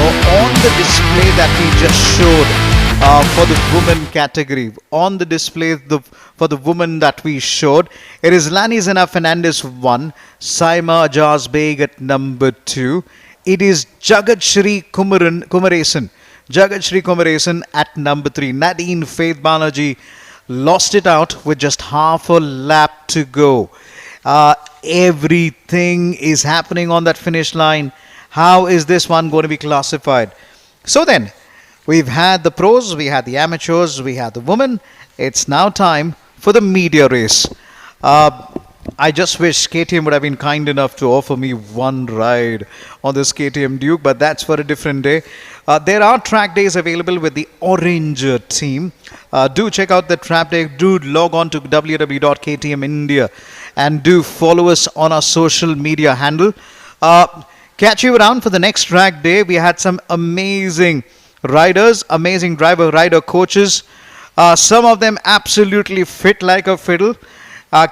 on the display that we just showed for the women category. On the display for the women that we showed, it is Lani Zena Fernandez 1, Saima Ajaz Beg at number 2. It is Jagat Shri Kumaresan. Jagat Shri Kumaresan at number 3. Nadine Faith Banerjee lost it out with just half a lap to go. Everything is happening on that finish line. How is this one going to be classified? So then, we've had the pros, we had the amateurs, we had the women. It's now time for the media race. I just wish KTM would have been kind enough to offer me one ride on this KTM Duke, but that's for a different day. There are track days available with the Orange team. Do check out the track day. Do log on to www.ktmindia and do follow us on our social media handle. Catch you around for the next track day. We had some amazing riders, amazing rider coaches. Some of them absolutely fit like a fiddle.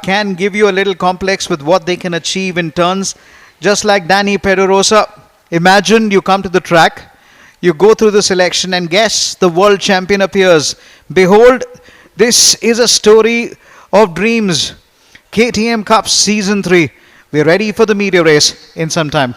Can give you a little complex with what they can achieve in turns. Just like Danny Pedrosa. Imagine you come to the track, you go through the selection, and guess the world champion appears. Behold, this is a story of dreams. KTM Cup Season 3. We're ready for the media race in some time.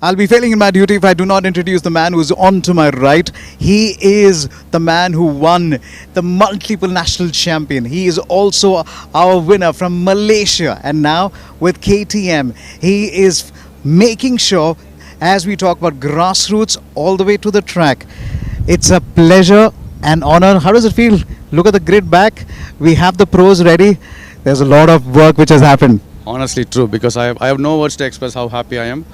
I'll be failing in my duty if I do not introduce the man who's on to my right. He is the man who won the multiple national champion. He is also our winner from Malaysia. And now with KTM, he is making sure, as we talk about grassroots all the way to the track, it's a pleasure and honor. How does it feel? Look at the grid back. We have the pros ready. There's a lot of work which has happened. Honestly true, because I have no words to express how happy I am,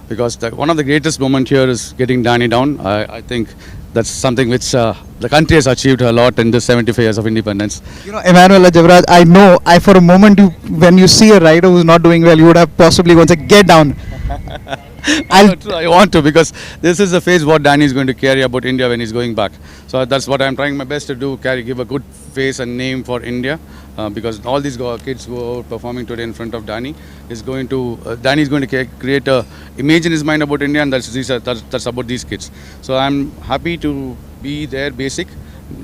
because one of the greatest moments here is getting Danny down. I think that's something which the country has achieved a lot in the 75 years of independence. You know, Emmanuel Javraj, I know, for a moment, when you see a rider who's not doing well, you would have possibly gone say, get down. I want to, because this is the phase what Danny is going to carry about India when he's going back. So that's what I'm trying my best to do, give a good face and name for India, because all these kids who are performing today in front of Danny is going to Danny is going to create a image in his mind about India, and that's about these kids. So I'm happy to be there basic.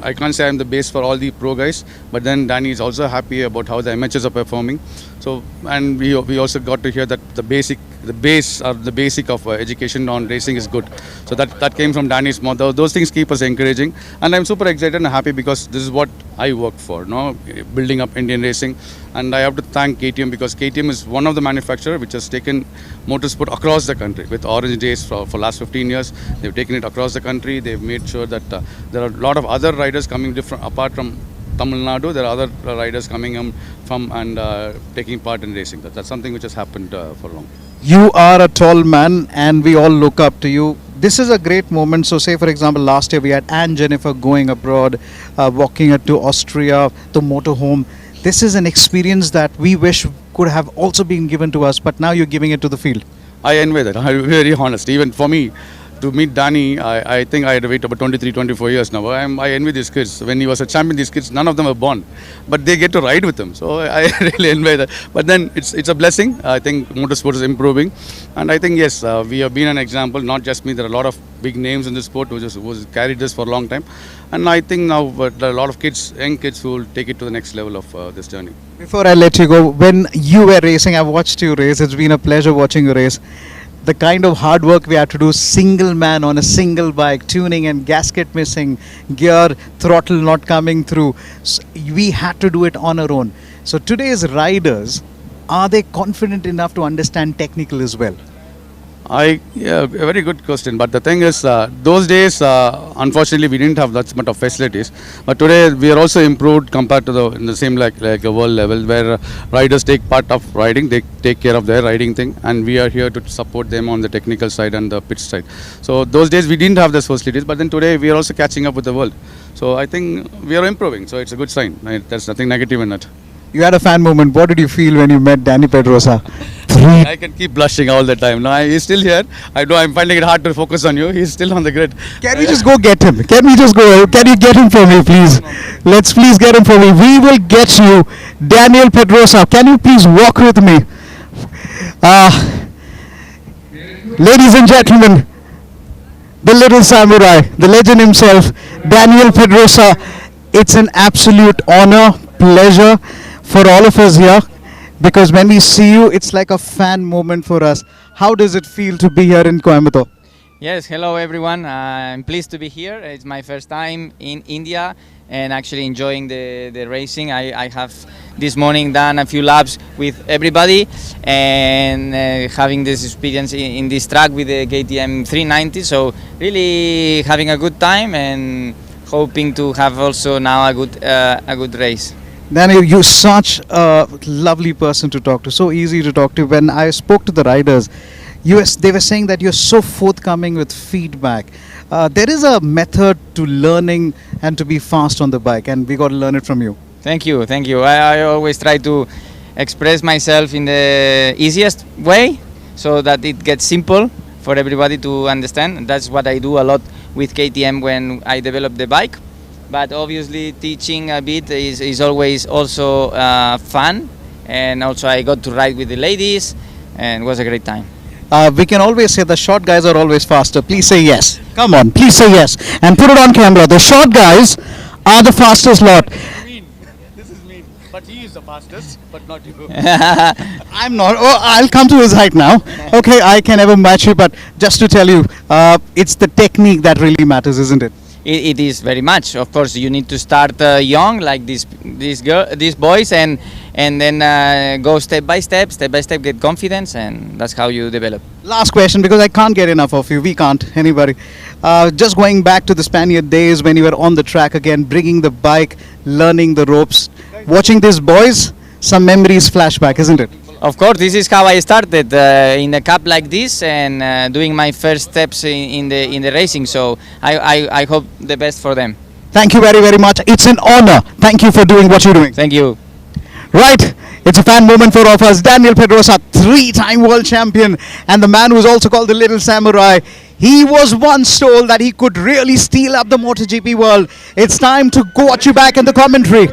I can't say I'm the base for all the pro guys, but then Danny is also happy about how the amateurs are performing. So, and we also got to hear that the basic of education on racing is good. So that came from Danny's mouth. Those things keep us encouraging, and I'm super excited and happy because this is what I work for, building up Indian racing. And I have to thank KTM, because KTM is one of the manufacturers which has taken motorsport across the country. With Orange Days for last 15 years, they've taken it across the country. They've made sure that there are a lot of other riders coming apart from Tamil Nadu. There are other riders coming from and taking part in racing. That's something which has happened for long. You are a tall man and we all look up to you. This is a great moment. So say for example, last year we had Anne Jennifer going abroad, walking to Austria, to motorhome. This is an experience that we wish could have also been given to us, but now you're giving it to the field. I envy that. I'm very honest. Even for me, to meet Danny, I think I had to wait about 23, 24 years now. I envy these kids. When he was a champion, these kids, none of them were born, but they get to ride with him. So I really envy that. But then it's a blessing. I think motorsport is improving, and I think yes, we have been an example. Not just me. There are a lot of big names in the sport who carried this for a long time, and I think now there are a lot of kids, young kids, who will take it to the next level of this journey. Before I let you go, when you were racing, I've watched you race. It's been a pleasure watching you race. The kind of hard work we had to do, single man on a single bike, tuning and gasket missing, gear, throttle not coming through. We had to do it on our own. So today's riders, are they confident enough to understand technical as well? A very good question. But the thing is, those days, unfortunately, we didn't have that much of facilities. But today, we are also improved compared to in the same like a world level, where riders take part of riding, they take care of their riding thing, and we are here to support them on the technical side and the pitch side. So those days, we didn't have those facilities. But then today, we are also catching up with the world. So I think we are improving. So it's a good sign. There's nothing negative in it. You had a fan moment. What did you feel when you met Danny Pedrosa? I can keep blushing all the time. No, he's still here. I know I'm finding it hard to focus on you. He's still on the grid. Can we just go get him? Can we just go? Can you get him for me, please? Let's please get him for me. We will get you, Daniel Pedrosa. Can you please walk with me? Ladies and gentlemen, the little samurai, the legend himself, Daniel Pedrosa. It's an absolute honor, pleasure for all of us here, because when we see you, it's like a fan moment for us. How does it feel to be here in Coimbatore? Yes, hello everyone. I'm pleased to be here. It's my first time in India and actually enjoying the racing. I have this morning done a few laps with everybody and having this experience in this track with the KTM 390. So really having a good time and hoping to have also now a good race. Daniel, you're such a lovely person to talk to, so easy to talk to. When I spoke to the riders, they were saying that you're so forthcoming with feedback. There is a method to learning and to be fast on the bike, and we got to learn it from you. Thank you. I always try to express myself in the easiest way so that it gets simple for everybody to understand. That's what I do a lot with KTM when I develop the bike. But obviously teaching a bit is always also fun, and also I got to ride with the ladies and it was a great time. We can always say the short guys are always faster. Please say yes. Come on, please say yes. And put it on camera. The short guys are the fastest lot. This is mean. But he is is the fastest, but not you. I'm not. Oh, I'll come to his height now. Okay, I can never match you, but just to tell you, it's the technique that really matters, isn't it? It is very much. Of course, you need to start young, like these boys, and then go step by step, get confidence, and that's how you develop. Last question, because I can't get enough of you. We can't, anybody. Just going back to the Spaniard days when you were on the track again, bringing the bike, learning the ropes, watching these boys, some memories flashback, isn't it? Of course, this is how I started in a cup like this and doing my first steps in the racing. So I hope the best for them. Thank you very, very much. It's an honor. Thank you for doing what you're doing. Thank you. Right, it's a fan moment for all of us. Daniel Pedrosa, 3-time world champion, and the man who's also called the Little Samurai. He was once told that he could really steal up the MotoGP world. It's time to watch you back in the commentary.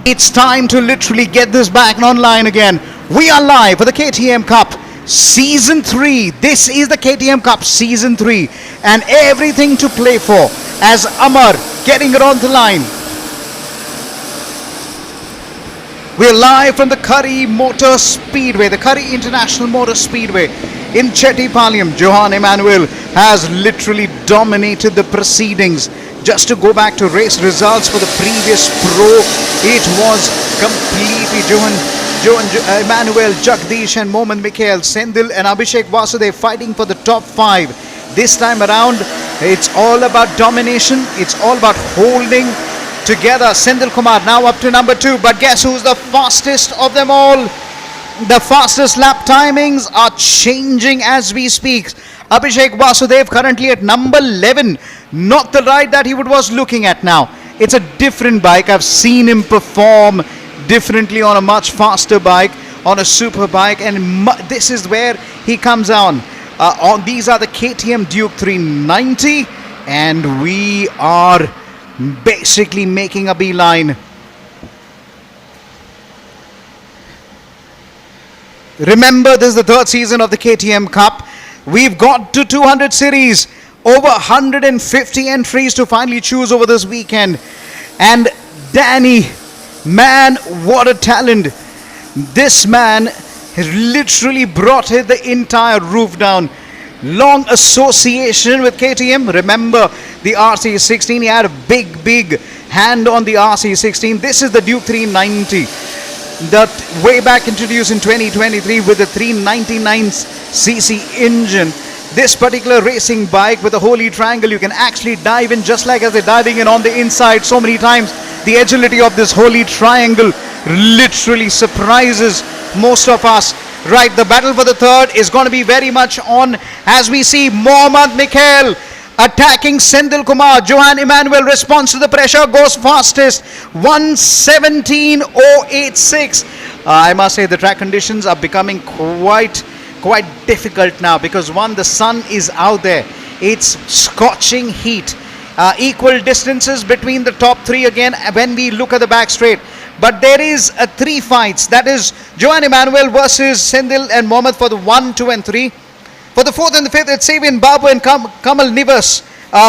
It's time to literally get this back online again. We are live for the KTM Cup Season 3. This is the KTM Cup Season 3 and everything to play for as Amar getting it on the line. We're live from the Curry Motor Speedway, the Curry International Motor Speedway in Podium. Johan Emanuel has literally dominated the proceedings. Just to go back to race results for the previous pro, it was completely Johan Emmanuel, Jagdish and Mohammad Mikhail, Sendil and Abhishek Vasudev fighting for the top 5. This time around, it's all about domination. It's all about holding together. Sendil Kumar now up to number 2. But guess who's the fastest of them all? The fastest lap timings are changing as we speak. Abhishek Vasudev currently at number 11. Not the ride that he was looking at now. It's a different bike. I've seen him perform differently on a much faster bike, on a super bike, and this is where he comes on. These are the KTM Duke 390, and we are basically making a beeline. Remember, this is the 3rd season of the KTM Cup. We've got to 200 series, over 150 entries to finally choose over this weekend. And Danny, man, what a talent. This man has literally brought the entire roof down. Long association with KTM. Remember the RC16, he had a big hand on the RC16. This is the Duke 390. That way back introduced in 2023 with the 399cc engine. This particular racing bike with the holy triangle, you can actually dive in just like as they're diving in on the inside so many times. The agility of this holy triangle literally surprises most of us. Right, the battle for the 3rd is going to be very much on as we see Mohammad Mikhail attacking Sendil Kumar. Johan Emmanuel responds to the pressure, goes fastest, 1:17.086. I must say the track conditions are becoming quite difficult now because the sun is out there. It's scorching heat. Equal distances between the top 3 again when we look at the back straight. But there is 3 fights. That is Johan Emmanuel versus Sendil and Mohammad for the 1, 2 and 3. For the 4th and the 5th, it's Savian Babu and Kamal Nivas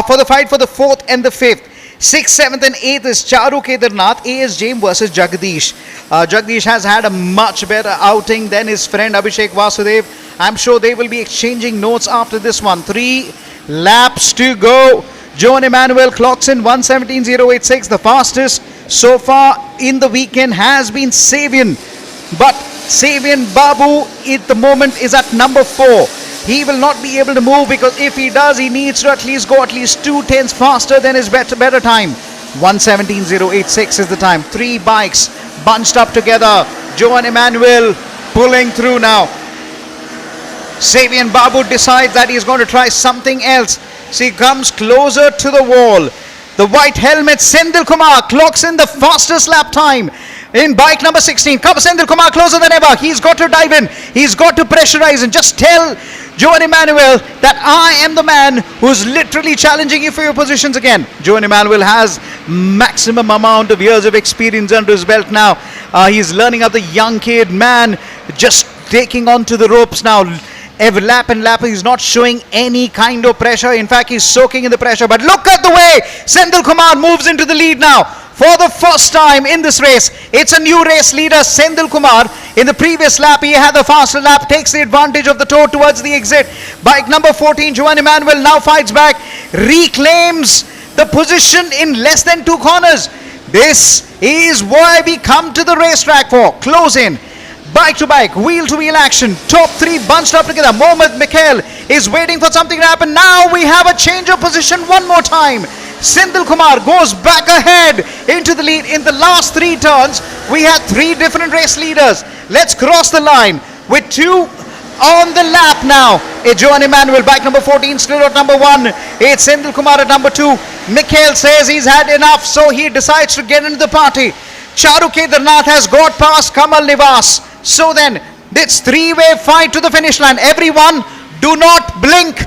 for the fight for the 4th and the 5th. 6th, 7th and 8th is Charu Kedarnath, AS James versus Jagdish. Jagdish has had a much better outing than his friend Abhishek Vasudev. I'm sure they will be exchanging notes after this one. 3 laps to go. Johan Emmanuel clocks in 1:17.086. The fastest so far in the weekend has been Savian. But Savian Babu at the moment is at number 4. He will not be able to move because if he does, he needs to at least go at least 2 tenths faster than his better time. 1:17.086 is the time. 3 bikes bunched up together. Johan Emmanuel pulling through now. Savian Babu decides that he's going to try something else. So he comes closer to the wall. The white helmet, Sendil Kumar, clocks in the fastest lap time in bike number 16. Comes Sendil Kumar closer than ever. He's got to dive in. He's got to pressurize and just tell Johan Emmanuel that I am the man who's literally challenging you for your positions again. Johan Emmanuel has maximum amount of years of experience under his belt now. He's learning up the young kid, man, just taking on to the ropes now. Every lap and lap, he's not showing any kind of pressure. In fact, he's soaking in the pressure. But look at the way Sendil Kumar moves into the lead now. For the first time in this race, it's a new race leader, Sendil Kumar. In the previous lap, he had the faster lap, takes the advantage of the toe towards the exit. Bike number 14, Johan Emmanuel now fights back, reclaims the position in less than 2 corners. This is why we come to the racetrack for. Close in. Bike to bike, wheel to wheel action, top 3 bunched up together. Mohammad Mikhail is waiting for something to happen. Now we have a change of position one more time. Sendil Kumar goes back ahead into the lead. In the last 3 turns, we had 3 different race leaders. Let's cross the line with 2 on the lap now. Johan Emmanuel, bike number 14, still at number 1. It's Sendil Kumar at number 2. Mikhail says he's had enough, so he decides to get into the party. Charu Kedarnath has got past Kamal Nivas. So then, it's 3-way fight to the finish line. Everyone, do not blink.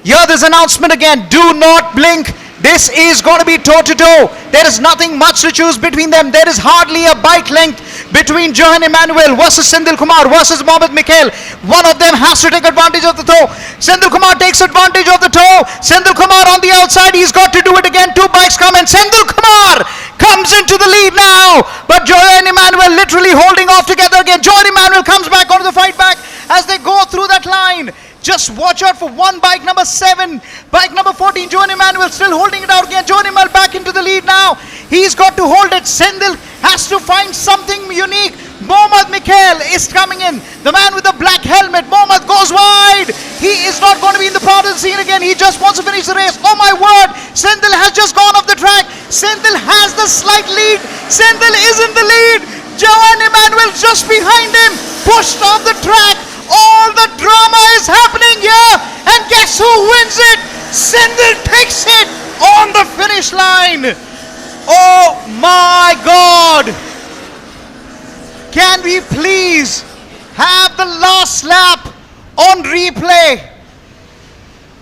Hear this announcement again. Do not blink. This is going to be toe-to-toe. There is nothing much to choose between them. There is hardly a bike length between Johan Emmanuel versus Sendil Kumar versus Mohammad Mikhail. One of them has to take advantage of the toe. Sendil Kumar takes advantage of the toe. Sendil Kumar on the outside. He's got to do it again. 2 bikes come and Sendil Kumar comes into the lead now. But Johan Emmanuel literally holding off together again. Johan Emmanuel comes back onto the fight back as they go through that line. Just watch out for one bike number 7. Bike number 14, Johan Emmanuel still holding it out again. Johan Emmanuel back into the lead now. He's got to hold it. Sendil has to find something unique. Mohammad Mikhail is coming in. The man with the black helmet, Mohammed, goes wide. He is not going to be in the part of the scene again. He just wants to finish the race. Oh my word, Sendil has just gone off the track. Sendil has the slight lead. Sendil is in the lead. Joan Emmanuel just behind him, pushed off the track. All the drama is happening here. And guess who wins it? Sendil takes it on the finish line. Oh my God. Can we please have the last lap on replay?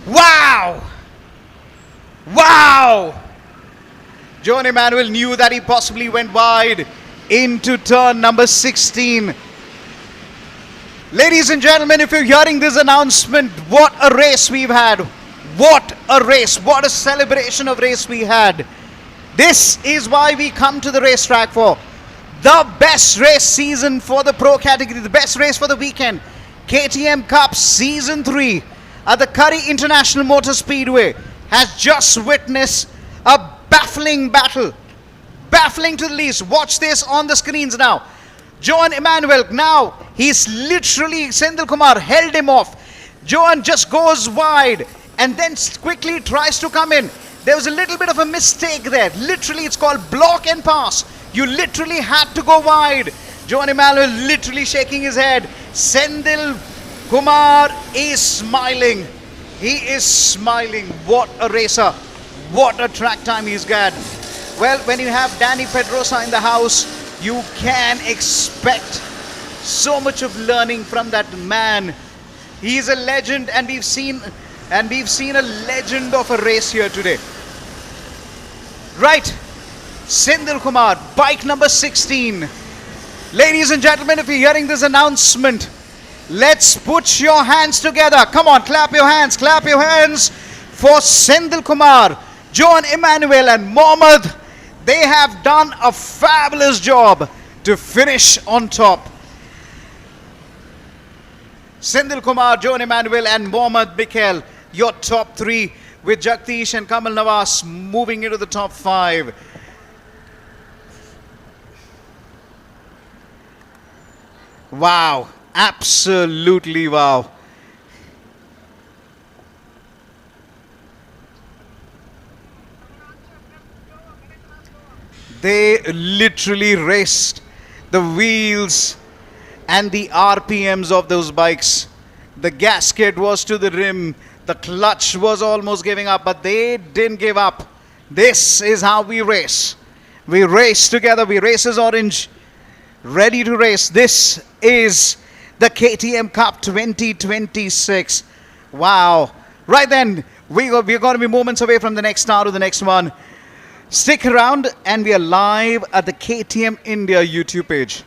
Wow. Wow. Joan Emmanuel knew that he possibly went wide into turn number 16. Ladies and gentlemen, if you're hearing this announcement, what a race we've had. What a race. What a celebration of race we had. This is why we come to the racetrack for. The best race season for the pro category, the best race for the weekend. KTM Cup Season 3 at the Curry International Motor Speedway has just witnessed a baffling battle. Baffling to the least. Watch this on the screens now. Joan Emmanuel, now he's literally, Sendil Kumar held him off. Joan just goes wide and then quickly tries to come in. There was a little bit of a mistake there. Literally, it's called block and pass. You literally had to go wide. Joan Emmanuel literally shaking his head. Sendil Kumar is smiling. He is smiling. What a racer. What a track time he's got. Well, when you have Danny Pedrosa in the house, you can expect so much of learning from that man. He is a legend, and we've seen a legend of a race here today. Right, Sendil Kumar, bike number 16. Ladies and gentlemen, if you're hearing this announcement, let's put your hands together. Come on, clap your hands for Sendil Kumar, Joan Emmanuel and Mohammed. They have done a fabulous job to finish on top. Sendil Kumar, Joan Emmanuel and Mohammed Bikel, your top 3, with Jagdish and Kamal Nawaz moving into the top 5. Wow, absolutely wow. They literally raced the wheels and the RPMs of those bikes. The gasket was to the rim. The clutch was almost giving up, but they didn't give up. This is how we race. We race together. We race as orange. Ready to race. This is the KTM Cup 2026. Wow. Right then, we're going to be moments away from the next start of the next one. Stick around, and we are live at the KTM India YouTube page.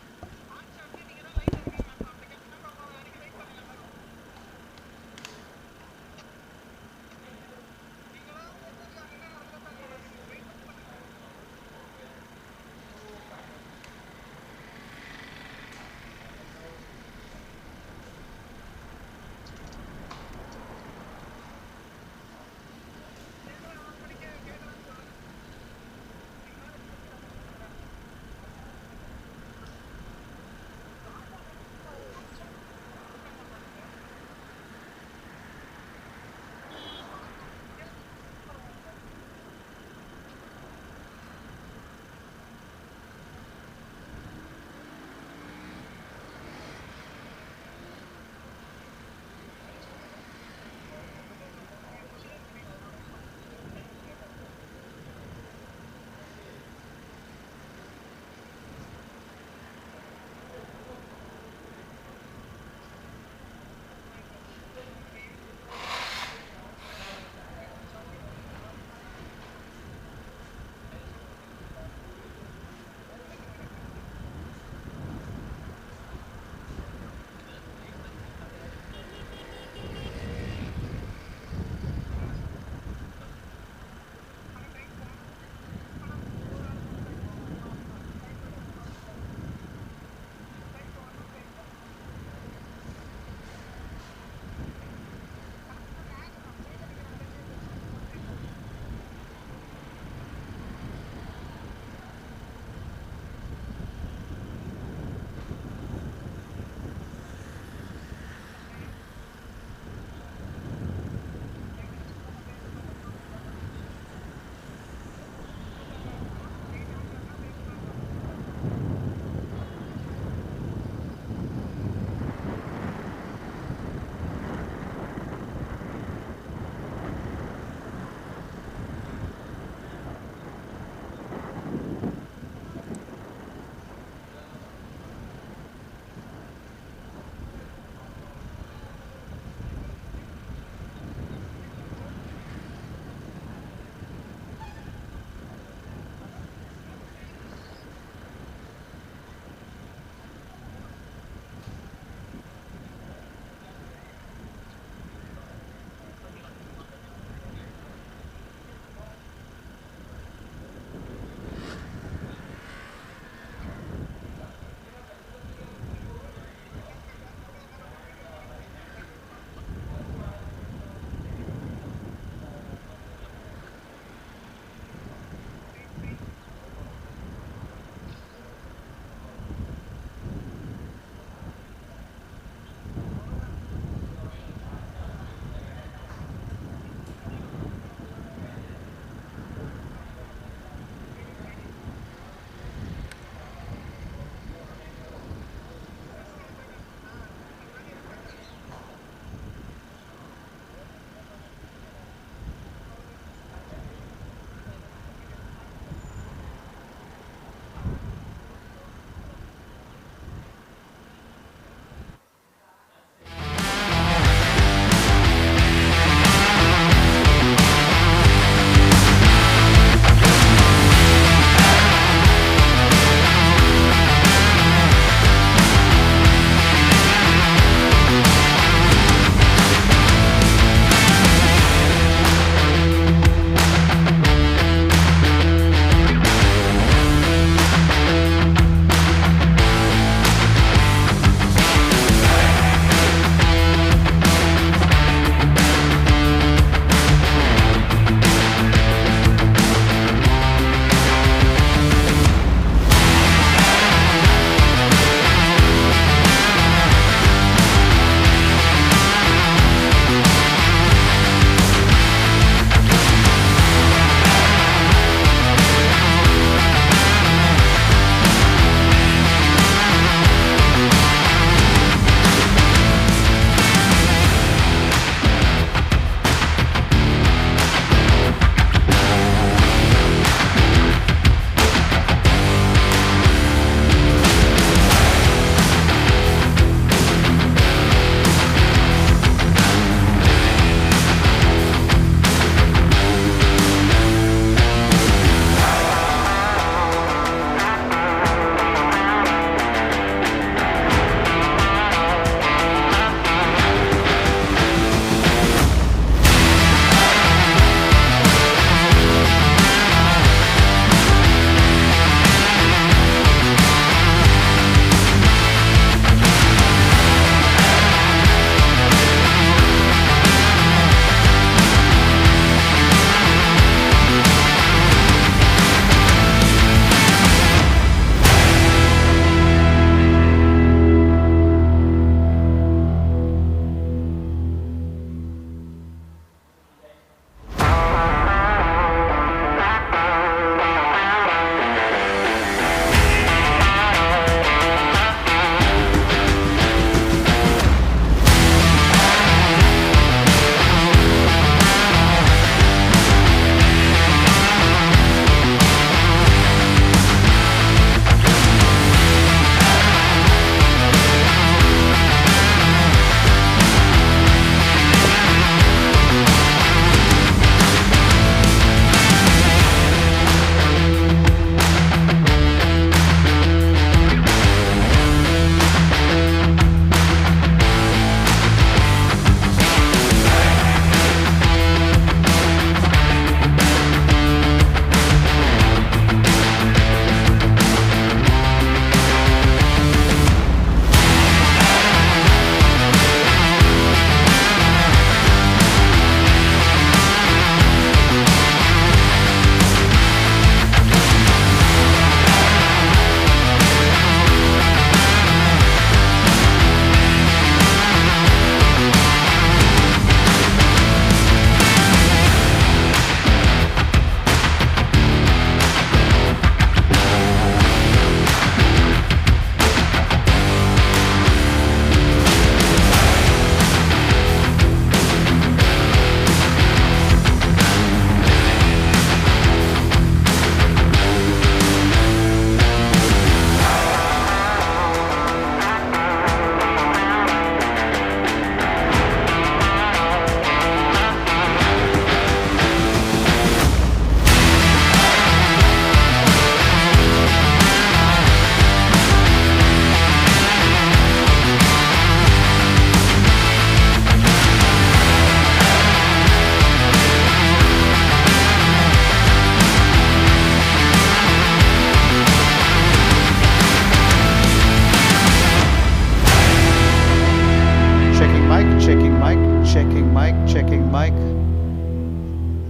Checking mic.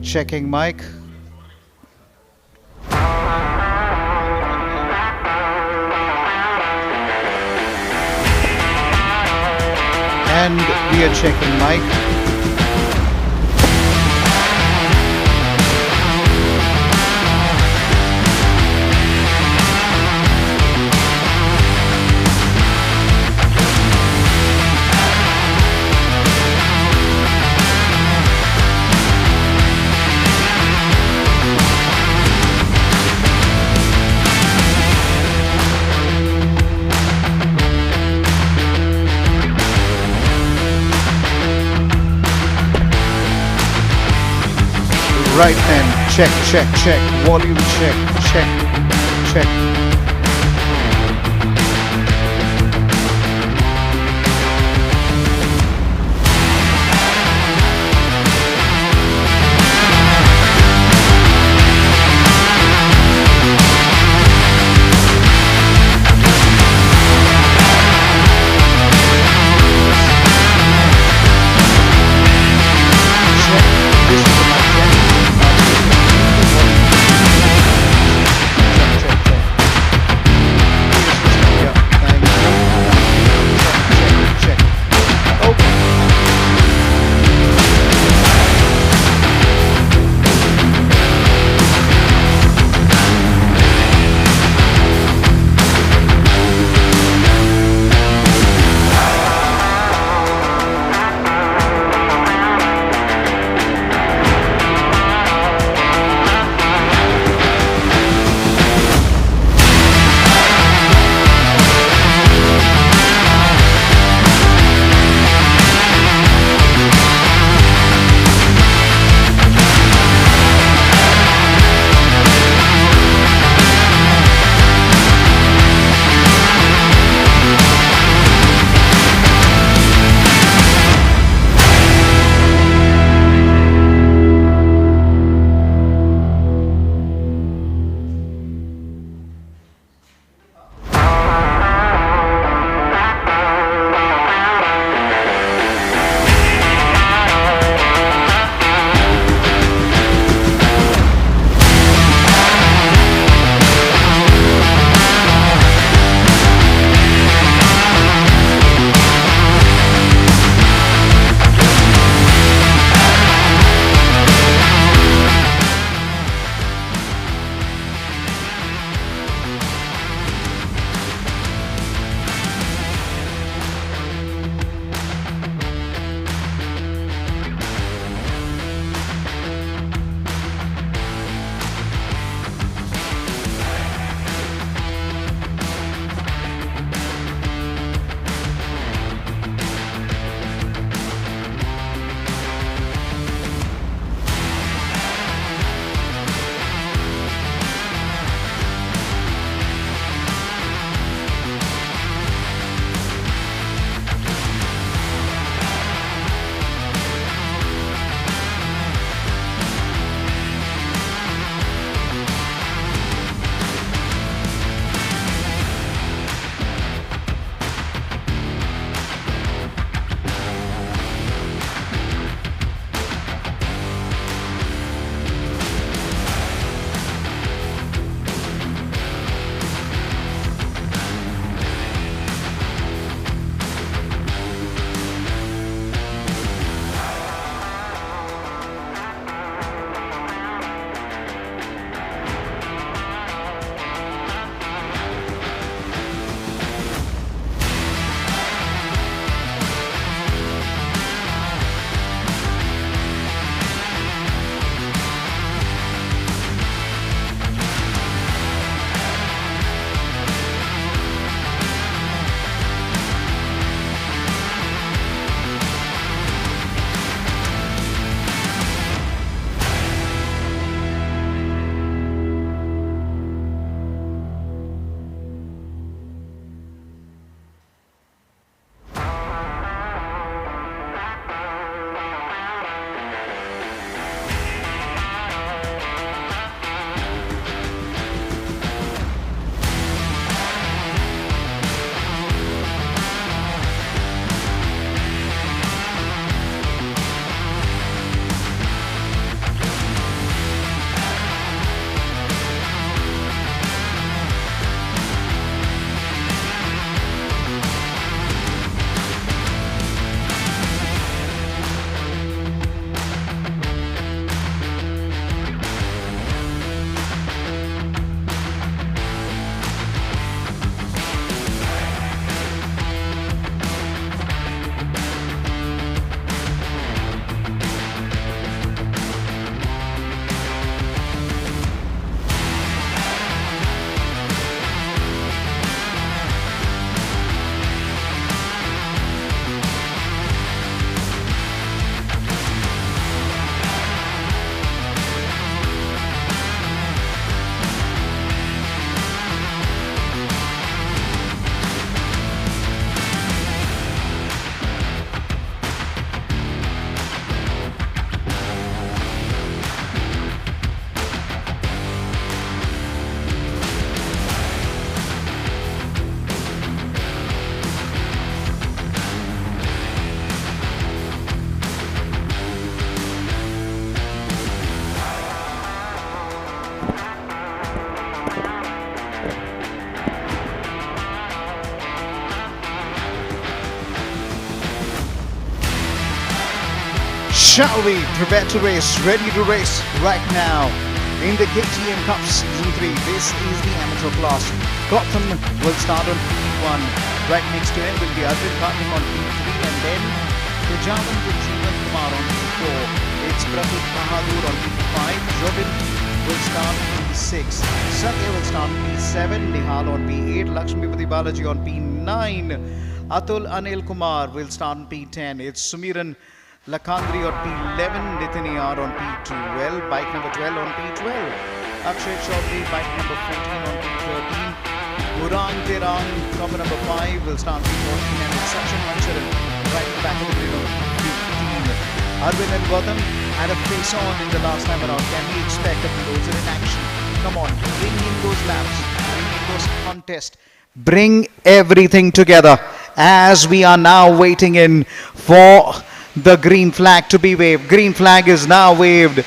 Checking mic. And we are checking mic. Right hand, check, check, check. Volume check, check, check. Check. Shall we prepare to race, ready to race right now in the KTM Cup Season 3. This is the amateur class. Gotham will start on P1. Right next to him will be Arvind Karthik on P3, and then Pujavan with Jeevan Kumar on P4. It's Pratik Bahadur on P5. Jobin will start on P6. Satya will start on P7. Nihal on P8. Lakshmipati Balaji on P9. Atul Anil Kumar will start on P10. It's Sumiran Lakandri on P11, Nitin AR on P12, bike number 12 on P12, Akshay Chaudhary, bike number 14 on P13, Urang Terang, number 5 will start P14, and it's Sachin Mancharan right in the back of the grid on P15. Arvind and Gautam had a face on in the last time around. Can we expect a closer in action? Come on, bring in those laps, bring in those contests, bring everything together as we are now waiting in for the green flag to be waved. Green flag is now waved.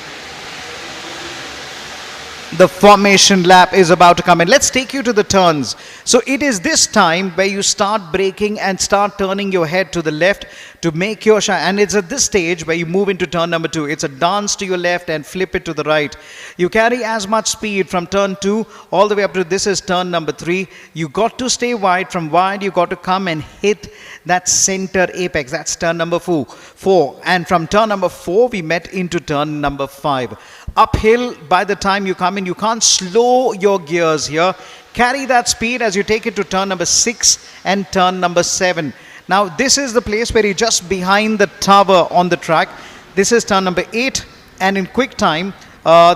The formation lap is about to come in. Let's take you to the turns. So it is this time where you start braking and start turning your head to the left to make your shine. And it's at this stage where you move into turn number 2. It's a dance to your left and flip it to the right. You carry as much speed from turn 2 all the way up to this is turn number 3. You got to stay wide. From wide, you got to come and hit that center apex. That's turn number 4. And from turn number 4, we met into turn number 5. Uphill, by the time you come in, you can't slow your gears here. Carry that speed as you take it to turn number 6 and turn number 7. Now, this is the place where you're just behind the tower on the track. This is turn number 8, and in quick time,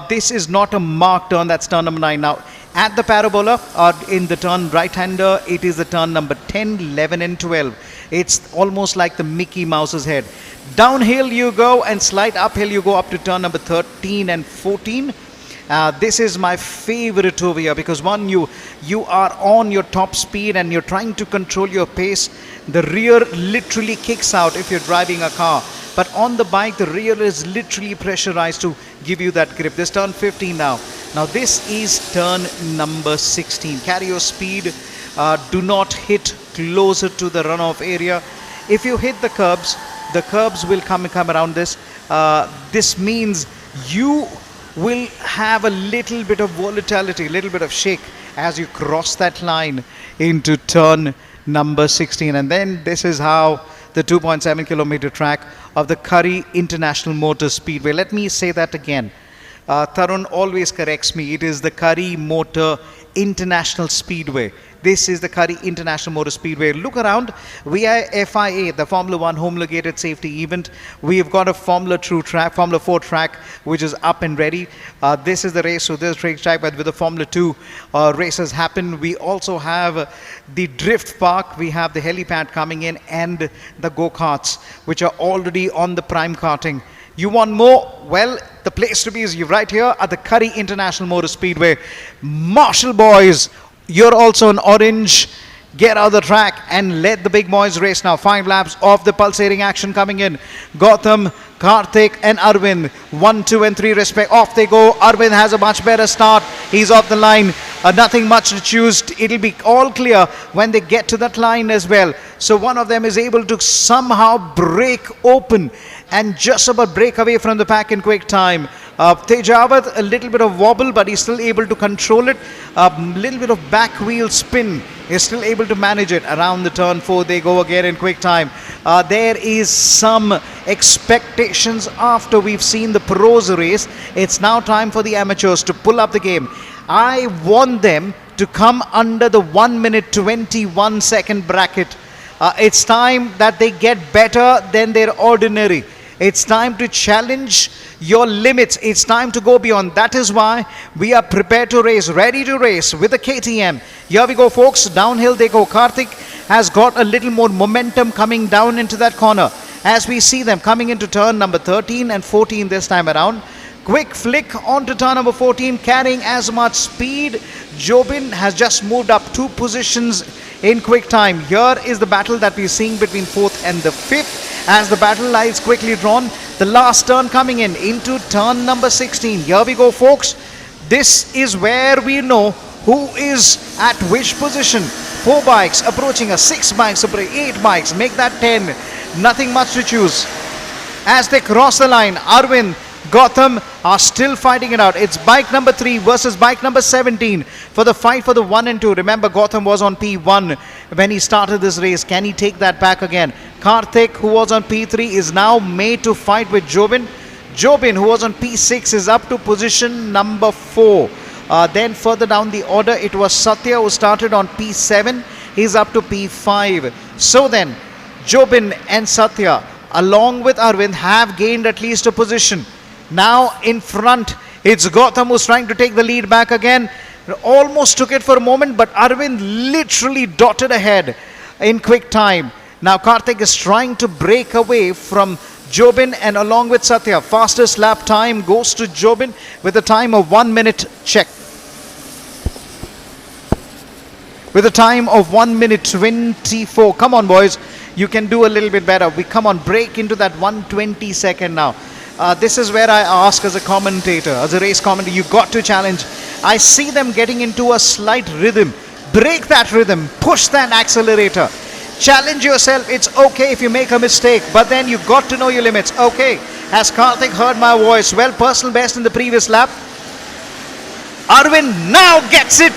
this is not a marked turn. That's turn number 9. Now, at the parabola, in the turn right-hander, it is the turn number 10, 11, and 12. It's almost like the Mickey Mouse's head. Downhill you go, and slight uphill you go up to turn number 13 and 14. This is my favorite over here because one, you are on your top speed and you're trying to control your pace. The rear literally kicks out if you're driving a car. But on the bike, the rear is literally pressurized to give you that grip. This turn 15 now. Now this is turn number 16. Carry your speed. Do not hit closer to the runoff area. If you hit the curbs will come around this. This means you will have a little bit of volatility, a little bit of shake as you cross that line into turn number 16. And then this is how the 2.7 kilometer track of the Curry International Motor Speedway. Let me say that again. Tarun always corrects me. It is the Curry Motor International Speedway. This is the Curry International Motor Speedway. Look around. We are FIA, the Formula 1 homologated safety event. We've got a Formula 4 track, which is up and ready. This is the race. So this track, but with the Formula 2 races happen. We also have the drift park. We have the helipad coming in and the go-karts, which are already on the prime karting. You want more? Well, the place to be is right here at the Curry International Motor Speedway. Marshall boys, you're also in orange. Get out of the track and let the big boys race now. 5 laps of the pulsating action coming in. Gautam, Karthik and Arvind. 1, 2 and 3 respect. Off they go. Arvind has a much better start. He's off the line. Nothing much to choose. It'll be all clear when they get to that line as well. So one of them is able to somehow break open and just about break away from the pack in quick time. Tejavat, a little bit of wobble, but he's still able to control it. A little bit of back wheel spin. He's still able to manage it. Around the turn 4, they go again in quick time. There is some expectations after we've seen the pros race. It's now time for the amateurs to pull up the game. I want them to come under the 1 minute 21 second bracket. It's time that they get better than their ordinary. It's time to challenge your limits. It's time to go beyond. That is why we are prepared to race, ready to race with the KTM. Here we go, folks. Downhill they go. Karthik has got a little more momentum coming down into that corner as we see them coming into turn number 13 and 14 this time around. Quick flick onto turn number 14, carrying as much speed. Jobin has just moved up 2 positions in quick time. Here is the battle that we're seeing between 4th and the 5th as the battle lies quickly drawn. The last turn coming in into turn number 16. Here we go, folks. This is where we know who is at which position. 4 bikes approaching us, 6 bikes approaching, 8 bikes, make that 10. Nothing much to choose. as they cross the line. Arvind, Gautam are still fighting it out. It's bike number 3 versus bike number 17 for the fight for the 1 and 2. Remember, Gautam was on P1 when he started this race. Can he take that back again? Karthik, who was on P3, is now made to fight with Jobin. Jobin, who was on P6, is up to position number 4. Then further down the order, it was Satya who started on P7. He's up to P5. So then, Jobin and Satya, along with Arvind, have gained at least a position. Now in front, it's Gautam who's trying to take the lead back again. Almost took it for a moment, but Arvind literally dotted ahead in quick time. Now Karthik is trying to break away from Jobin, and along with Satya, fastest lap time goes to Jobin with a time of 1 minute check. With a time of 1 minute 24. Come on, boys. You can do a little bit better. We come on, break into that 120 second now. This is where I ask as a commentator, as a race commentator, you got to challenge. I see them getting into a slight rhythm. Break that rhythm. Push that accelerator. Challenge yourself. It's okay if you make a mistake, but then you got to know your limits. Okay, has Karthik heard my voice? Well, personal best in the previous lap. Arvind now gets it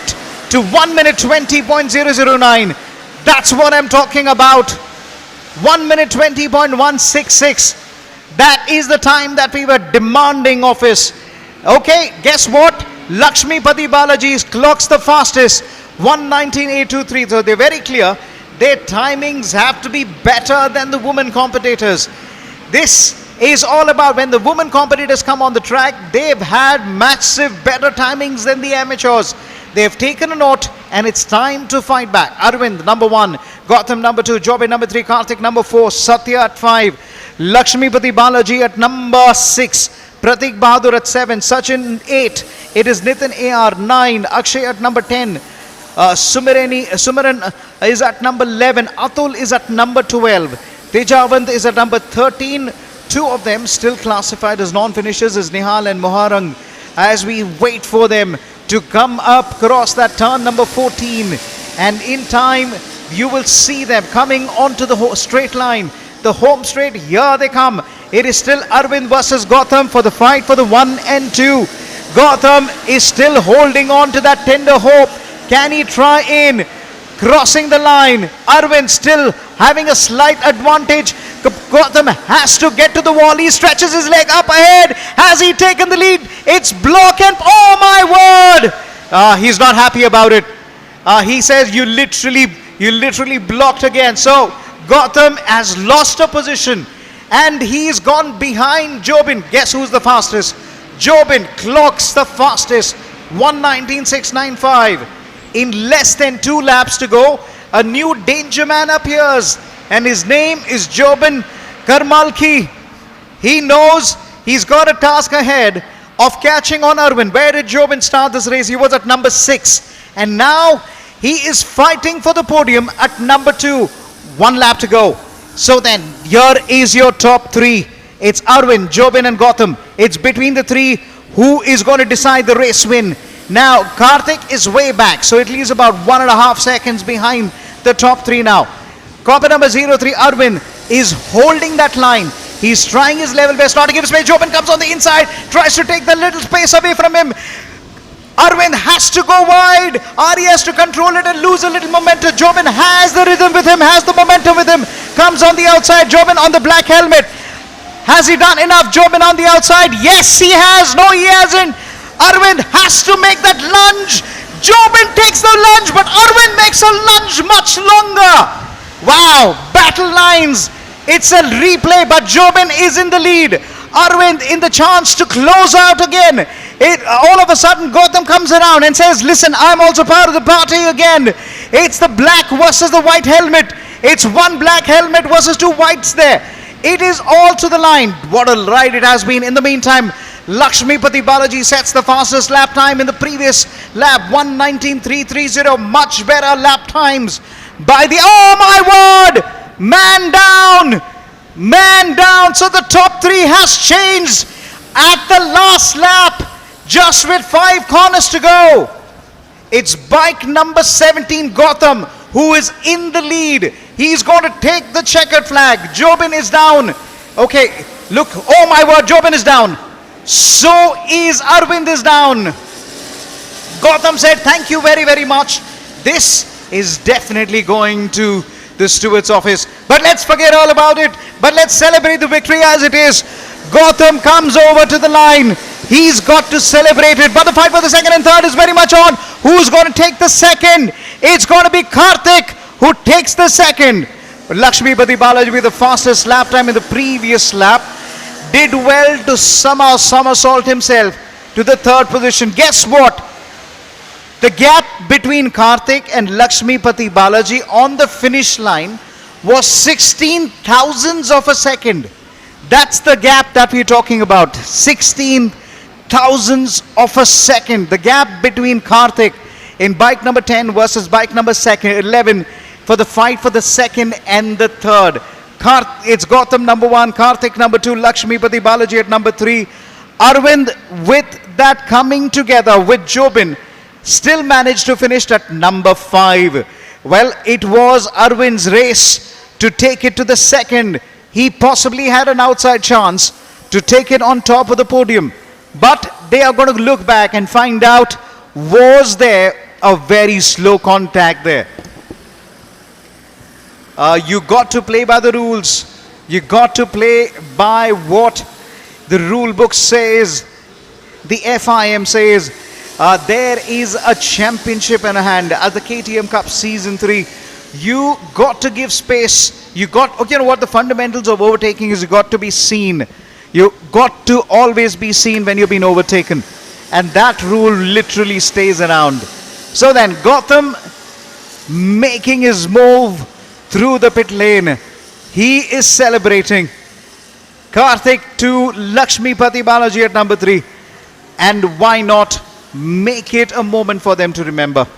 to 1 minute 20.009. That's what I'm talking about. 1 minute 20.166. That is the time that we were demanding of us. Okay, guess what? Lakshmipati Balaji clocks the fastest. 1:19.823. So they're very clear. Their timings have to be better than the women competitors. This is all about when the women competitors come on the track, they've had massive better timings than the amateurs. They've taken a note, and it's time to fight back. Arvind, number 1. Gautam, number 2. Jobin, number 3. Karthik, number 4. Satya at 5. Lakshmipati Balaji at number 6. Pratik Bahadur at 7. Sachin 8. It is Nitin AR 9. Akshay at number 10. Sumiran is at number 11. Atul is at number 12. Tejavant is at number 13. 2 of them still classified as non-finishers is Nihal and Moharang, as we wait for them to come up across that turn number 14. And in time, you will see them coming onto the straight line. The home straight, here they come. It is still Arvind versus Gautam for the fight for the 1 and 2. Gautam is still holding on to that tender hope. Can he try in? Crossing the line. Arvind still having a slight advantage. Gautam has to get to the wall. He stretches his leg up ahead. Has he taken the lead? It's block and oh my word! He's not happy about it. He says you literally blocked again. So Gautam has lost a position and he's gone behind Jobin. Guess who's the fastest? Jobin clocks the fastest. 1:19.695. In less than 2 laps to go, a new danger man appears, and his name is Jobin Karmalki. He knows he's got a task ahead of catching on Arvind. Where did Jobin start this race? He was at number 6, and now he is fighting for the podium at number 2. 1 lap to go. So then, here is your top 3. It's Arvind, Jobin and Gautam. It's between the 3 who is going to decide the race win. Now, Karthik is way back, so it leaves about 1.5 seconds behind the top 3 now. Copper number 03, Arvind, is holding that line. He's trying his level best not to give space. Jobin comes on the inside, tries to take the little space away from him. Arvind has to go wide. Ari has to control it and lose a little momentum. Jobin has the rhythm with him, has the momentum with him. Comes on the outside, Jobin on the black helmet. Has he done enough? Jobin on the outside. Yes, he has. No, he hasn't. Arvind has to make that lunge. Jobin takes the lunge, but Arvind makes a lunge much longer. Wow, battle lines. It's a replay, but Jobin is in the lead. Arvind in the chance to close out again. All of a sudden, Gautam comes around and says, listen, I'm also part of the party again. It's the black versus the white helmet. It's 1 black helmet versus 2 whites there. It is all to the line. What a ride it has been. In the meantime, Lakshmipati Balaji sets the fastest lap time in the previous lap, 1:19.330. Much better lap times by the, oh my word, man down, man down. So the top 3 has changed at the last lap, just with 5 corners to go. It's bike number 17, Gautam, who is in the lead. He's going to take the checkered flag. Jobin is down. Okay, Look, oh my word, Jobin is down. So is Arvind is down. Gautam said, thank you very, very much. This is definitely going to the steward's office. But let's forget all about it. But let's celebrate the victory as it is. Gautam comes over to the line. He's got to celebrate it. But the fight for the second and third is very much on. Who's going to take the second? It's going to be Karthik who takes the second. Lakshmipati Balaji with the fastest lap time in the previous lap did well to somehow somersault himself to the third position. Guess what? The gap between Karthik and Lakshmipati Balaji on the finish line was 16 thousandths of a second. That's the gap that we're talking about. 16 thousandths of a second. The gap between Karthik in bike number 10 versus bike number 11 for the fight for the second and the third. It's Gautam number 1, Karthik number 2, Lakshmipati Balaji at number 3. Arvind with that coming together with Jobin still managed to finish at number 5. Well, it was Arvind's race to take it to the second. He possibly had an outside chance to take it on top of the podium. But they are going to look back and find out, was there a very slow contact there? You got to play by the rules. You got to play by what the rule book says, the FIM says. There is a championship in hand at the KTM Cup Season 3. You got to give space. You know what the fundamentals of overtaking is? You got to be seen. You got to always be seen when you've been overtaken. And that rule literally stays around. So then Gautam making his move through the pit lane. He is celebrating. Karthik to Lakshmipati Balaji at number 3. And why not make it a moment for them to remember?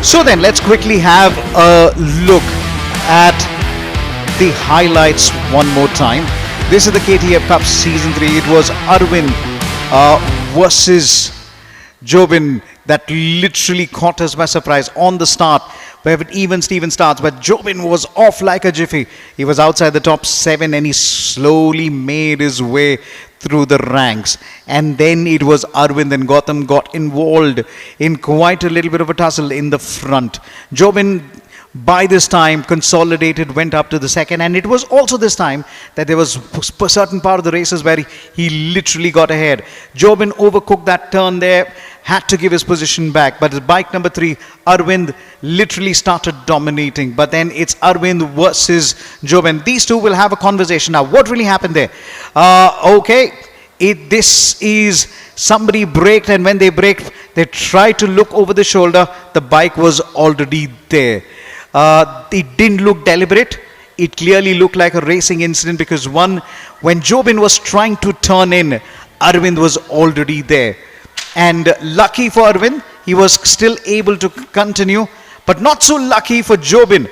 So then let's quickly have a look at the highlights one more time. This is the KTM Cup Season 3. It was Arvind versus Jobin that literally caught us by surprise on the start. We have an even Steven starts, but Jobin was off like a jiffy. He was outside the top 7 and he slowly made his way through the ranks. And then it was Arvind and Gautam got involved in quite a little bit of a tussle in the front. Jobin by this time consolidated, went up to the second, and it was also this time that there was a certain part of the races where he literally got ahead. Jobin overcooked that turn there, had to give his position back, but bike number 3, Arvind, literally started dominating. But then it's Arvind versus Jobin. These two will have a conversation. Now, what really happened there? This is somebody braked, and when they braked, they tried to look over the shoulder. The bike was already there. It didn't look deliberate. It clearly looked like a racing incident because when Jobin was trying to turn in, Arvind was already there. And lucky for Arvind, he was still able to continue, but not so lucky for Jobin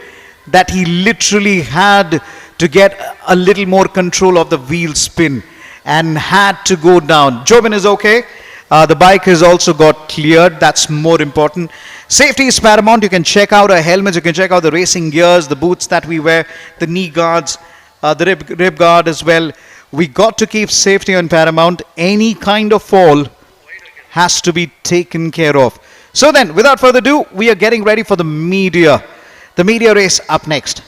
that he literally had to get a little more control of the wheel spin and had to go down. Jobin is okay. The bike has also got cleared. That's more important. Safety is paramount. You can check out our helmets. You can check out the racing gears, the boots that we wear, the knee guards, the rib guard as well. We got to keep safety on paramount. Any kind of fall has to be taken care of. So then, without further ado, we are getting ready for the media race up next.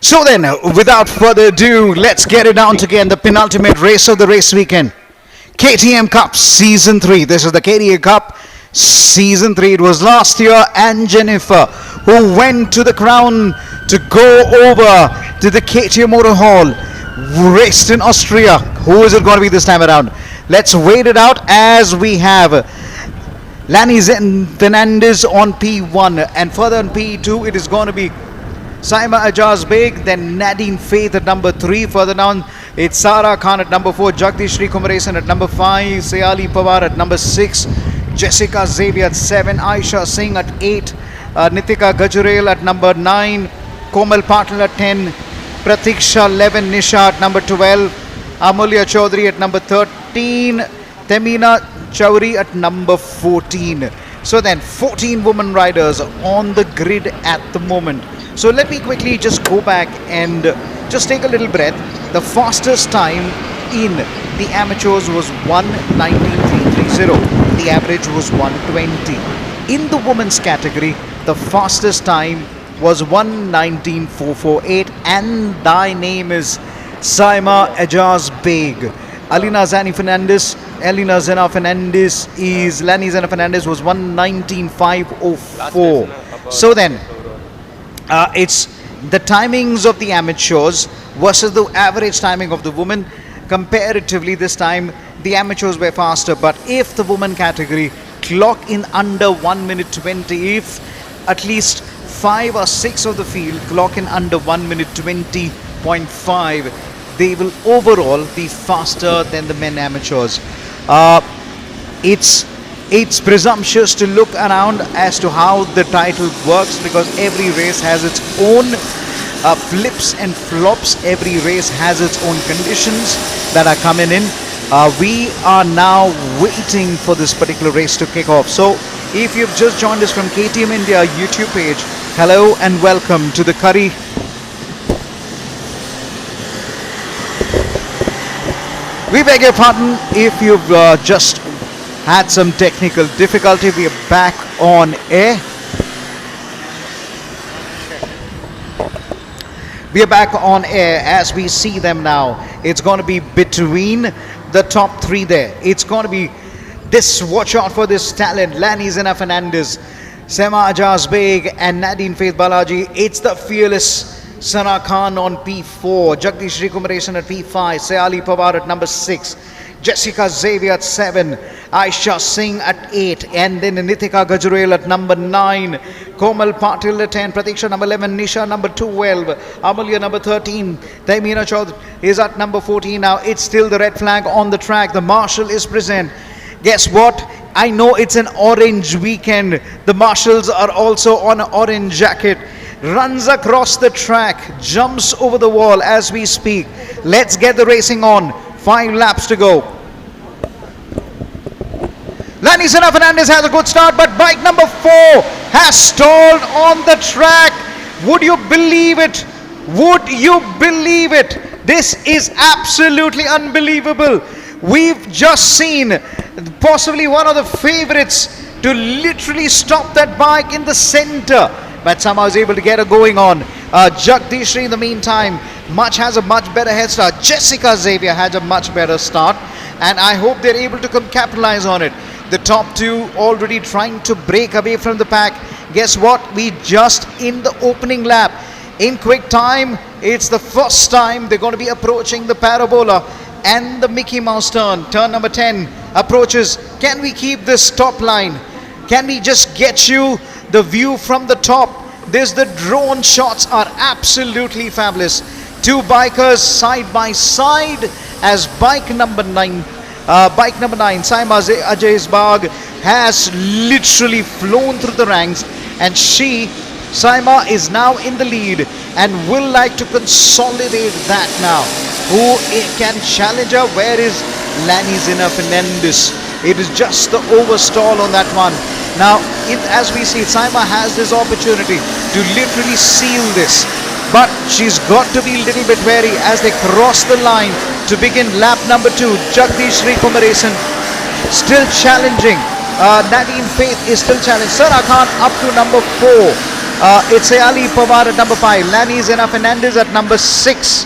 So then, without further ado, let's get it down to again the penultimate race of the race weekend. KTM Cup Season 3. This is the KTM Cup Season 3. It was last year, and Jennifer, who went to the crown to go over to the KTM Motor Hall, raced in Austria. Who is it going to be this time around? Let's wait it out as we have Lani Fernandez on P1, and further on P2 it is going to be Saima Ajaz Beg, then Nadine Faith at number 3. Further down, it's Sara Khan at number 4, Jagdish Sri Kumaresan at number 5, Sayali Pawar at number 6, Jessica Xavier at 7, Aisha Singh at 8, Nitika Gajurel at number 9, Komal Patil at 10, Pratiksha 11, Nisha at number 12, Amulya Chaudhary at number 13, Temina Chaudhary at number 14. So then 14 women riders on the grid at the moment. So let me quickly just go back and just take a little breath. The fastest time in the amateurs was 1:19.330. The average was 1:20. In the women's category, the fastest time was 1:19.448, and thy name is Saima Ajaz Beg. Lani Zena Fernandez was 1:19.504. So then, it's the timings of the amateurs versus the average timing of the women. Comparatively, this time the amateurs were faster, but if the women category clock in under 1:20, if at least 5 or 6 of the field clock in under 1:20.5, they will overall be faster than the men amateurs. It's presumptuous to look around as to how the title works, because every race has its own flips and flops. Every race has its own conditions that are coming in. We are now waiting for this particular race to kick off. So if you've just joined us from KTM India YouTube page, hello and welcome to the Curry. We beg your pardon if you've just had some technical difficulty. We are back on air. We are back on air as we see them now. It's going to be between the top 3 there. It's going to be this, watch out for this talent, Lani Zena Fernandez, Saima Ajaz Beg and Nadine Faith Balaji. It's the fearless Sana Khan on P4, Jagdish Sri Kumaresan at P5, Sayali Pawar at number 6, Jessica Xavier at 7, Aisha Singh at 8, and then Nitika Gajurel at number 9, Komal Patil at 10, Pratiksha number 11, Nisha number 12, Amulya number 13, Taimina Chaudhary is at number 14. Now it's still the red flag on the track. The marshal is present. Guess what? I know it's an orange weekend. The marshals are also on an orange jacket. Runs across the track, jumps over the wall as we speak. Let's get the racing on. 5 laps to go. Lani Zena Fernandez has a good start, but bike number 4 has stalled on the track. Would you believe it? Would you believe it? This is absolutely unbelievable. We've just seen possibly one of the favorites to literally stop that bike in the center, but somehow is able to get it going on. Jagdish Sri in the meantime has a much better head start. Jessica Xavier has a much better start, and I hope they're able to capitalize on it. The top 2 already trying to break away from the pack. Guess what? We just in the opening lap. In quick time, it's the first time they're going to be approaching the parabola and the Mickey Mouse turn. Turn number 10 approaches. Can we keep this top line? Can we just get you the view from the top? The drone shots are absolutely fabulous. 2 bikers side by side as bike number 9, Saima Ajaz Beg, has literally flown through the ranks, and Saima is now in the lead and will like to consolidate that now. Who can challenge her? Where is Lani Zena Fernandez? It is just the overstall on that one. Now, as we see, Saima has this opportunity to literally seal this, but she's got to be a little bit wary as they cross the line to begin lap number 2. Jagdish Sri Kumaresan still challenging. Nadine Faith is still challenging. Sara Khan up to number 4. It's Sayali Pawar at number 5. Lani Zena Fernandez at number 6.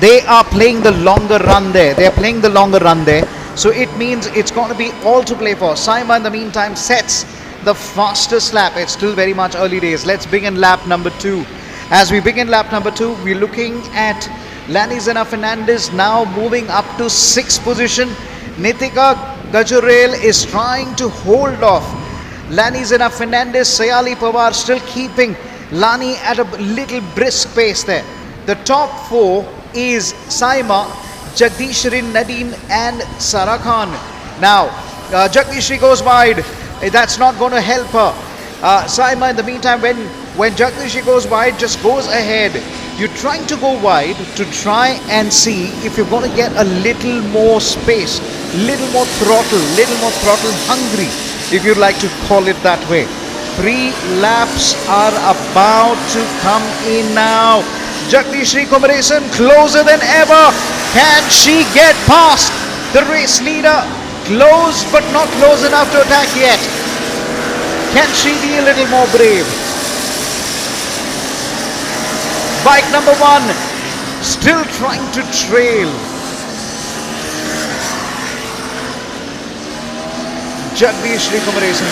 They are playing the longer run there. So it means it's going to be all to play for. Saima in the meantime sets the fastest lap. It's still very much early days. Let's begin lap number 2. As we begin lap number 2, we're looking at Lani Zena Fernandez now moving up to 6th position. Nitika Gajurel is trying to hold off Lani Zena Fernandez. Sayali Pawar still keeping Lani at a little brisk pace there. The top 4 is Saima, Jagdishri, Nadine and Sara Khan. Now Jagdishri goes wide. That's not going to help her. Saima in the meantime, when Jagdishri goes wide, just goes ahead. You're trying to go wide to try and see if you're going to get a little more space, little more throttle hungry, if you'd like to call it that way. 3 laps are about to come in now. Jagdishri Kumaresan closer than ever. Can she get past the race leader? Close but not close enough to attack yet. Can she be a little more brave? Bike number 1 still trying to trail. Jagdishri Kumaresan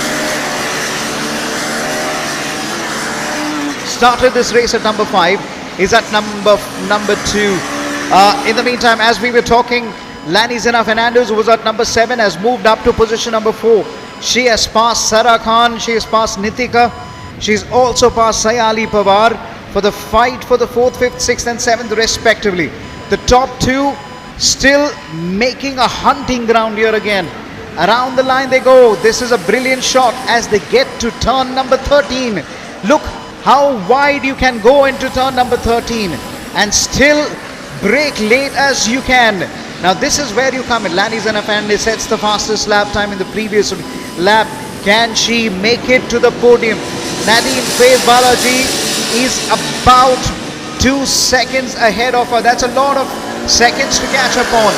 started this race at number 5. Is at number 2. In the meantime, as we were talking, Lani Zena Fernandez, who was at number 7, has moved up to position number 4. She has passed Sara Khan, she has passed Nitika, she's also passed Sayali Pawar for the fight for the 4th, 5th, 6th and 7th respectively. The top 2 still making a hunting ground here again. Around the line they go. This is a brilliant shot as they get to turn number 13. Look how wide you can go into turn number 13 and still brake late as you can. Now this is where you come in. Lani Zena Fernandez sets the fastest lap time in the previous lap. Can she make it to the podium? Nadine Faith Balaji is about 2 seconds ahead of her. That's a lot of seconds to catch up on.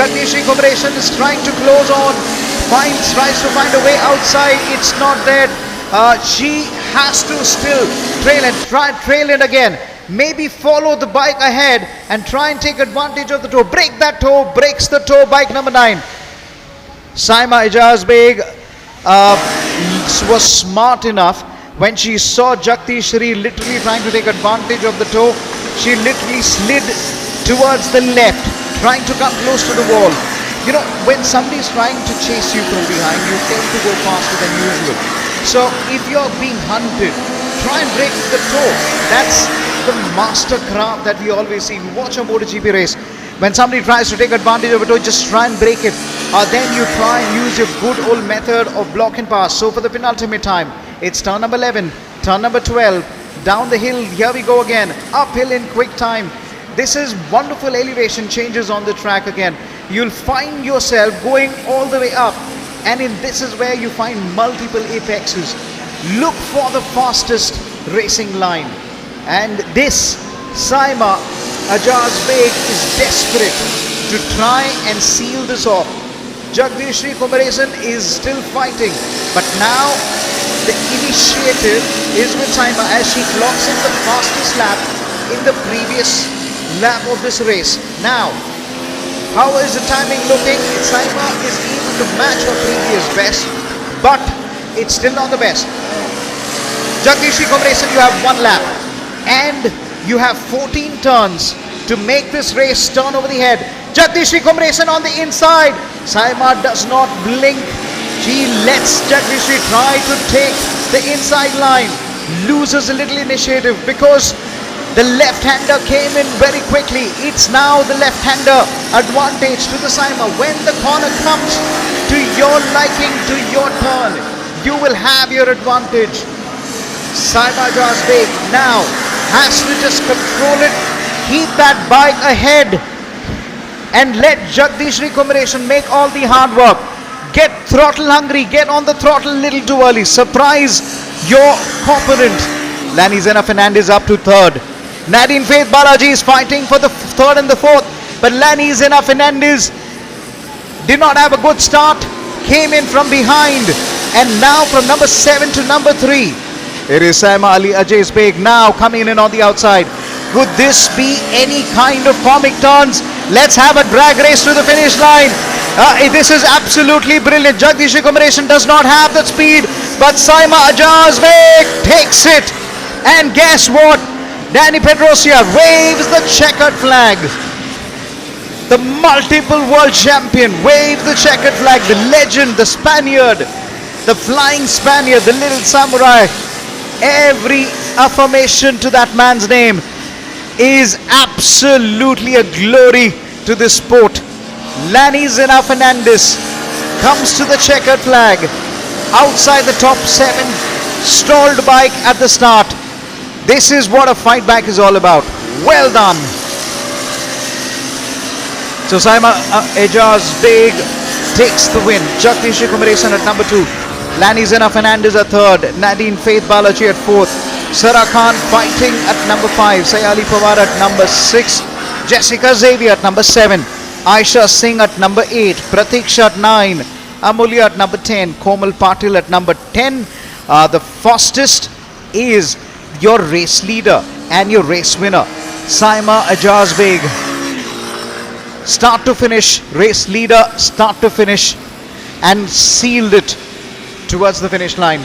Jagdishri Kumaresan is trying to close on, tries to find a way outside. It's not there. She has to still trail it again. Maybe follow the bike ahead and try and take advantage of the toe. Break that toe, breaks the toe, bike number 9. Saima Ijaz Beg was smart enough when she saw Jagdishri literally trying to take advantage of the toe. She literally slid towards the left, trying to come close to the wall. You know, when somebody is trying to chase you from behind, you tend to go faster than usual. So if you're being hunted, try and break the toe. That's the master craft that we always see. We watch a MotoGP race. When somebody tries to take advantage of a toe, just try and break it. Then you try and use your good old method of block and pass. So for the penultimate time, it's turn number 11, turn number 12, down the hill, here we go again, uphill in quick time. This is wonderful elevation changes on the track again. You'll find yourself going all the way up. And this is where you find multiple apexes. Look for the fastest racing line. And this, Saima Ajaz Beg is desperate to try and seal this off. Jagdishri Kumaresan is still fighting. But now the initiative is with Saima as she clocks in the fastest lap in the previous lap of this race. Now, how is the timing looking? Saima is able to match her previous best, but it's still not the best. Jagdishri Kumaresan, you have 1 lap and you have 14 turns to make this race turn over the head. Jagdishri Kumaresan on the inside. Saima does not blink. She lets Jagdishri try to take the inside line. Loses a little initiative because the left-hander came in very quickly. It's now the left-hander advantage to the Saima. When the corner comes to your liking, to your turn, you will have your advantage. Saima Ajaz Beg now has to just control it, keep that bike ahead and let Jagdishri Kumaresan make all the hard work. Get throttle hungry, get on the throttle a little too early. Surprise your opponent. Lani Zena Fernandez up to 3rd. Nadine Faith Balaji is fighting for the 3rd and the 4th. But Lani Zena Fernandez did not have a good start. Came in from behind. And now from number 7 to number 3. It is Saima Ali Ajay's Beg now coming in on the outside. Could this be any kind of comic turns? Let's have a drag race to the finish line. This is absolutely brilliant. Jagdish Kumaresan does not have the speed, but Saima Ajay's Beg takes it. And guess what? Danny Pedrosa waves the checkered flag. The multiple world champion waves the checkered flag. The legend, the Spaniard, the flying Spaniard, the little samurai. Every affirmation to that man's name is absolutely a glory to this sport. Lani Zena Fernandez comes to the checkered flag outside the top 7, stalled bike at the start. This is what a fight back is all about. Well done. So Saima Ajay's Beg takes the win. Jagdish Kumaresan at number 2. Lani Zena Fernandez at 3rd. Nadine Faith Balaji at 4th. Sara Khan fighting at number 5. Sayali Pawar at number 6. Jessica Xavier at number 7. Aisha Singh at number 8. Pratiksha at 9. Amulya at number 10. Komal Patil at number 10. The fastest is your race leader and your race winner, Saima Ajay's Beg. Start to finish, race leader, start to finish, and sealed it towards the finish line.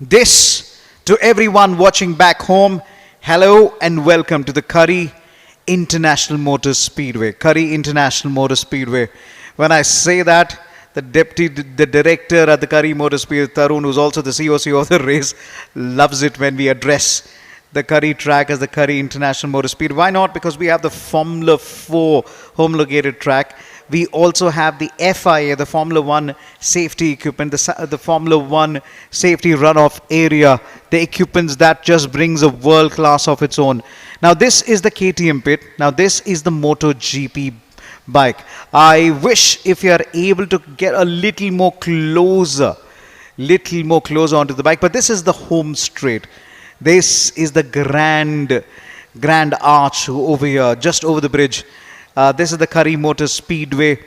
This, to everyone watching back home, hello and welcome to the Curry International Motor Speedway. Curry International Motor Speedway. When I say that, the director at the Curry Motorsport, Tarun, who's also the COC of the race, loves it when we address the Curry track as the Curry International Motor Speed. Why not? Because we have the Formula 4 homologated track. We also have the FIA, the Formula 1 safety equipment, the Formula 1 safety runoff area, the equipments that just brings a world class of its own. Now this is the KTM pit. Now this is the MotoGP bike. I wish if you are able to get a little more closer onto the bike, but this is the home straight. This is the grand arch over here, just over the bridge. This is the Curry Motor Speedway.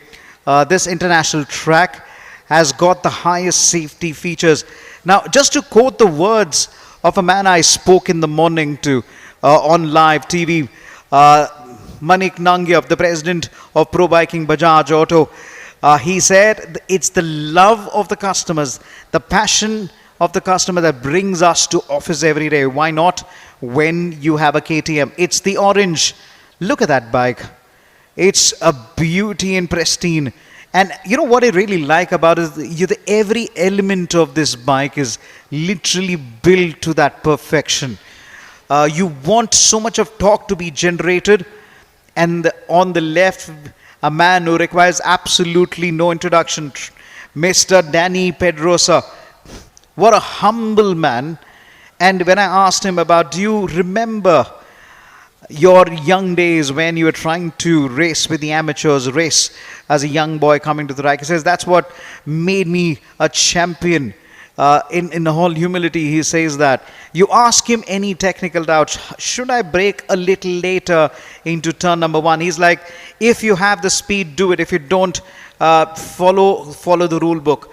This international track has got the highest safety features. Now, just to quote the words of a man I spoke in the morning to on live TV, Manik Nangyap, the president of Pro Biking Bajaj Auto, he said it's the love of the customers, the passion of the customer that brings us to office every day. Why not when you have a KTM? It's the orange. Look at that bike. It's a beauty and pristine. And you know what I really like about it is every element of this bike is literally built to that perfection. You want so much of torque to be generated, and on the left, a man who requires absolutely no introduction, Mr. Danny Pedrosa. What a humble man. And when I asked him about, do you remember your young days when you were trying to race with the amateurs, race as a young boy coming to the track? He says, that's what made me a champion. In all humility, he says that. You ask him any technical doubts, should I brake a little later into turn number 1? He's like, if you have the speed, do it. If you don't, follow the rule book.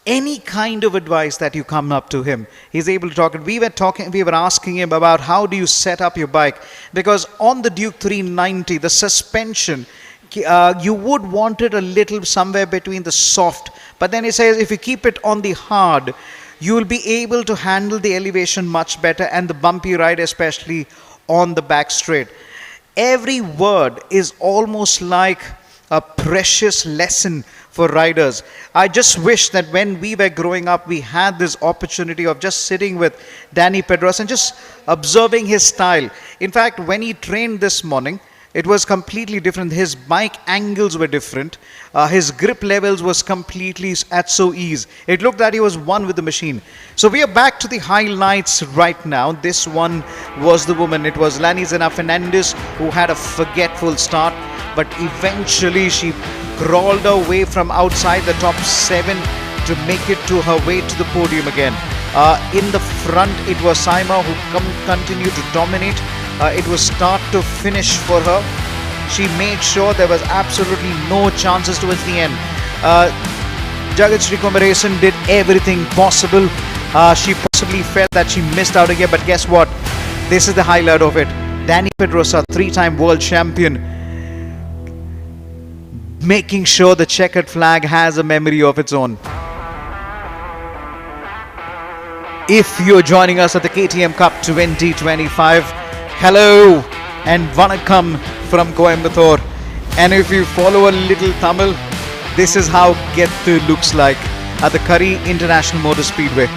Any kind of advice that you come up to him, he's able to talk. We were asking him about how do you set up your bike, because on the Duke 390, the suspension, you would want it a little somewhere between the soft, but then he says if you keep it on the hard, you will be able to handle the elevation much better and the bumpy ride, especially on the back straight. Every word is almost like a precious lesson for riders. I just wish that when we were growing up, we had this opportunity of just sitting with Danny Pedrosa and just observing his style. In fact, when he trained this morning, it was completely different. His bike angles were different. His grip levels was completely at so ease. It looked that he was one with the machine. So we are back to the highlights right now. This one was the woman. It was Lanizena Fernandez who had a forgetful start, but eventually she crawled her way from outside the top 7 to make it to her way to the podium again. In the front, it was Saima who continued to dominate. It was start to finish for her. She made sure there was absolutely no chances towards the end. Jagat Sri Kumaresan did everything possible. She possibly felt that she missed out again, but guess what? This is the highlight of it. Danny Pedrosa, 3-time world champion, making sure the checkered flag has a memory of its own. If you're joining us at the KTM Cup 2025, hello and vanakkam from Coimbatore. And if you follow a little Tamil, this is how Gettu looks like at the Curry International Motor Speedway.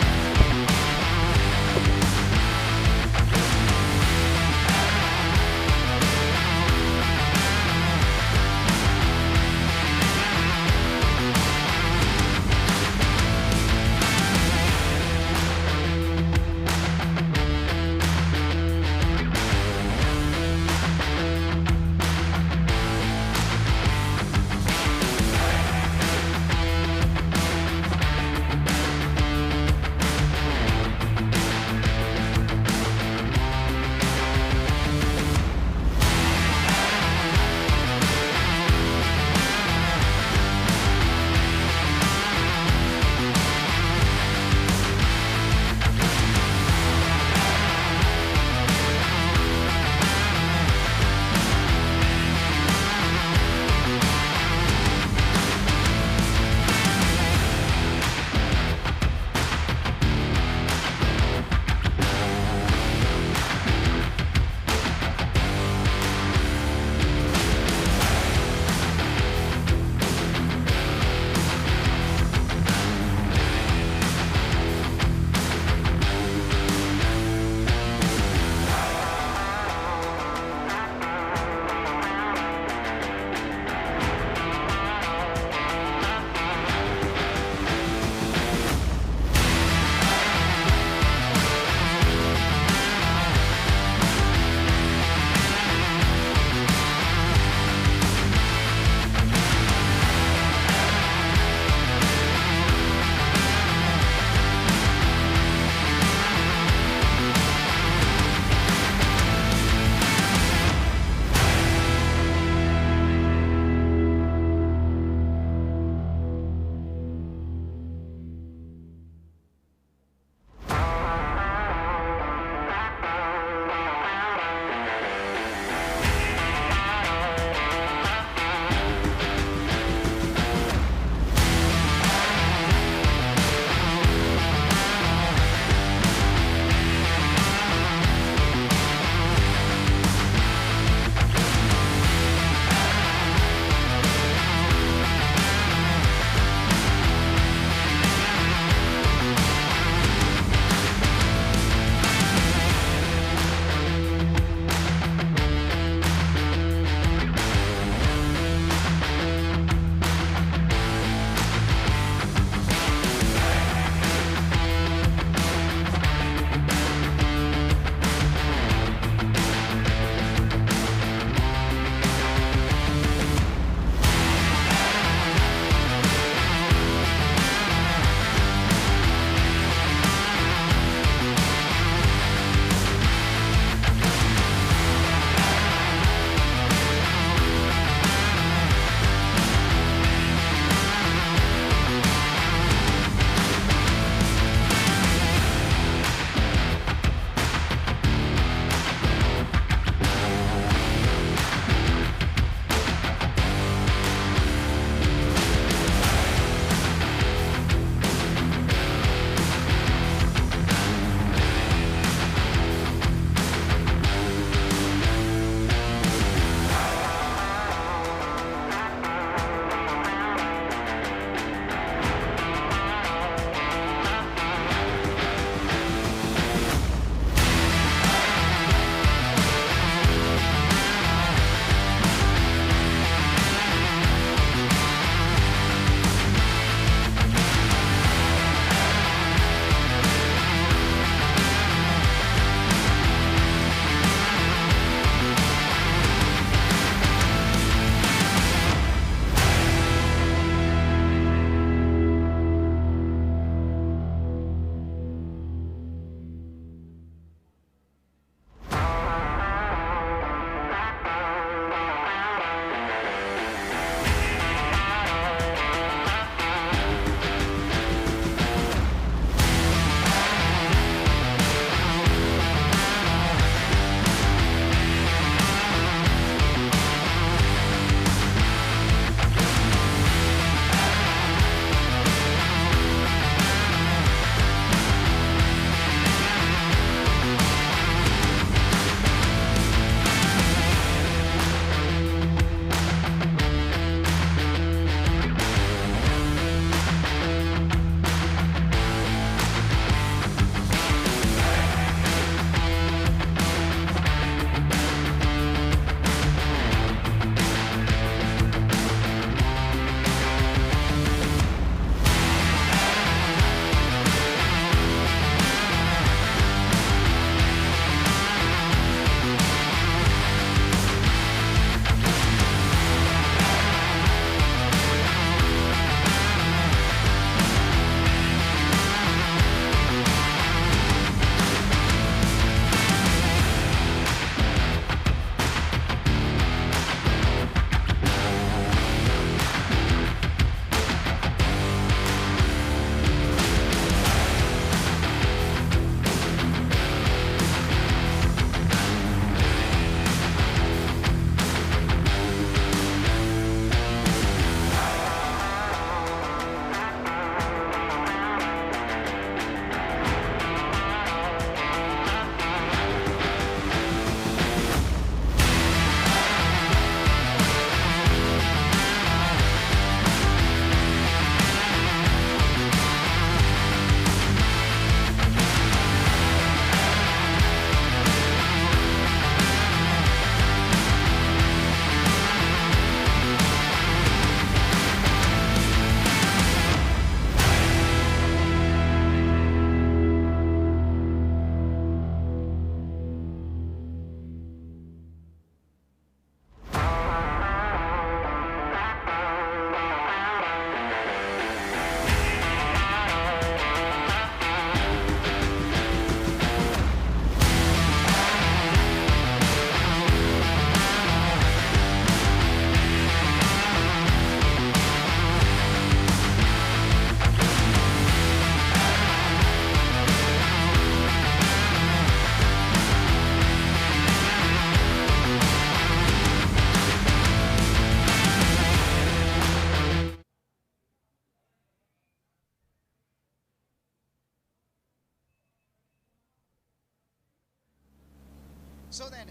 So then,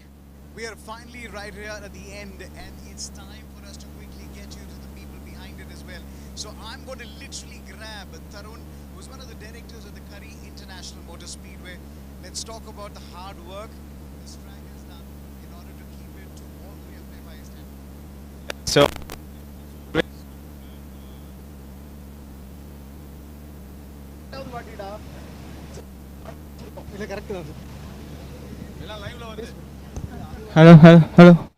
we are finally right here at the end, and it's time for us to quickly get you to the people behind it as well. So I'm going to literally grab Tarun, who's one of the directors of the Curry International Motor Speedway. Let's talk about the hard work this track has done in order to keep it to all the way up to FIA standard. So hello, hello, hello.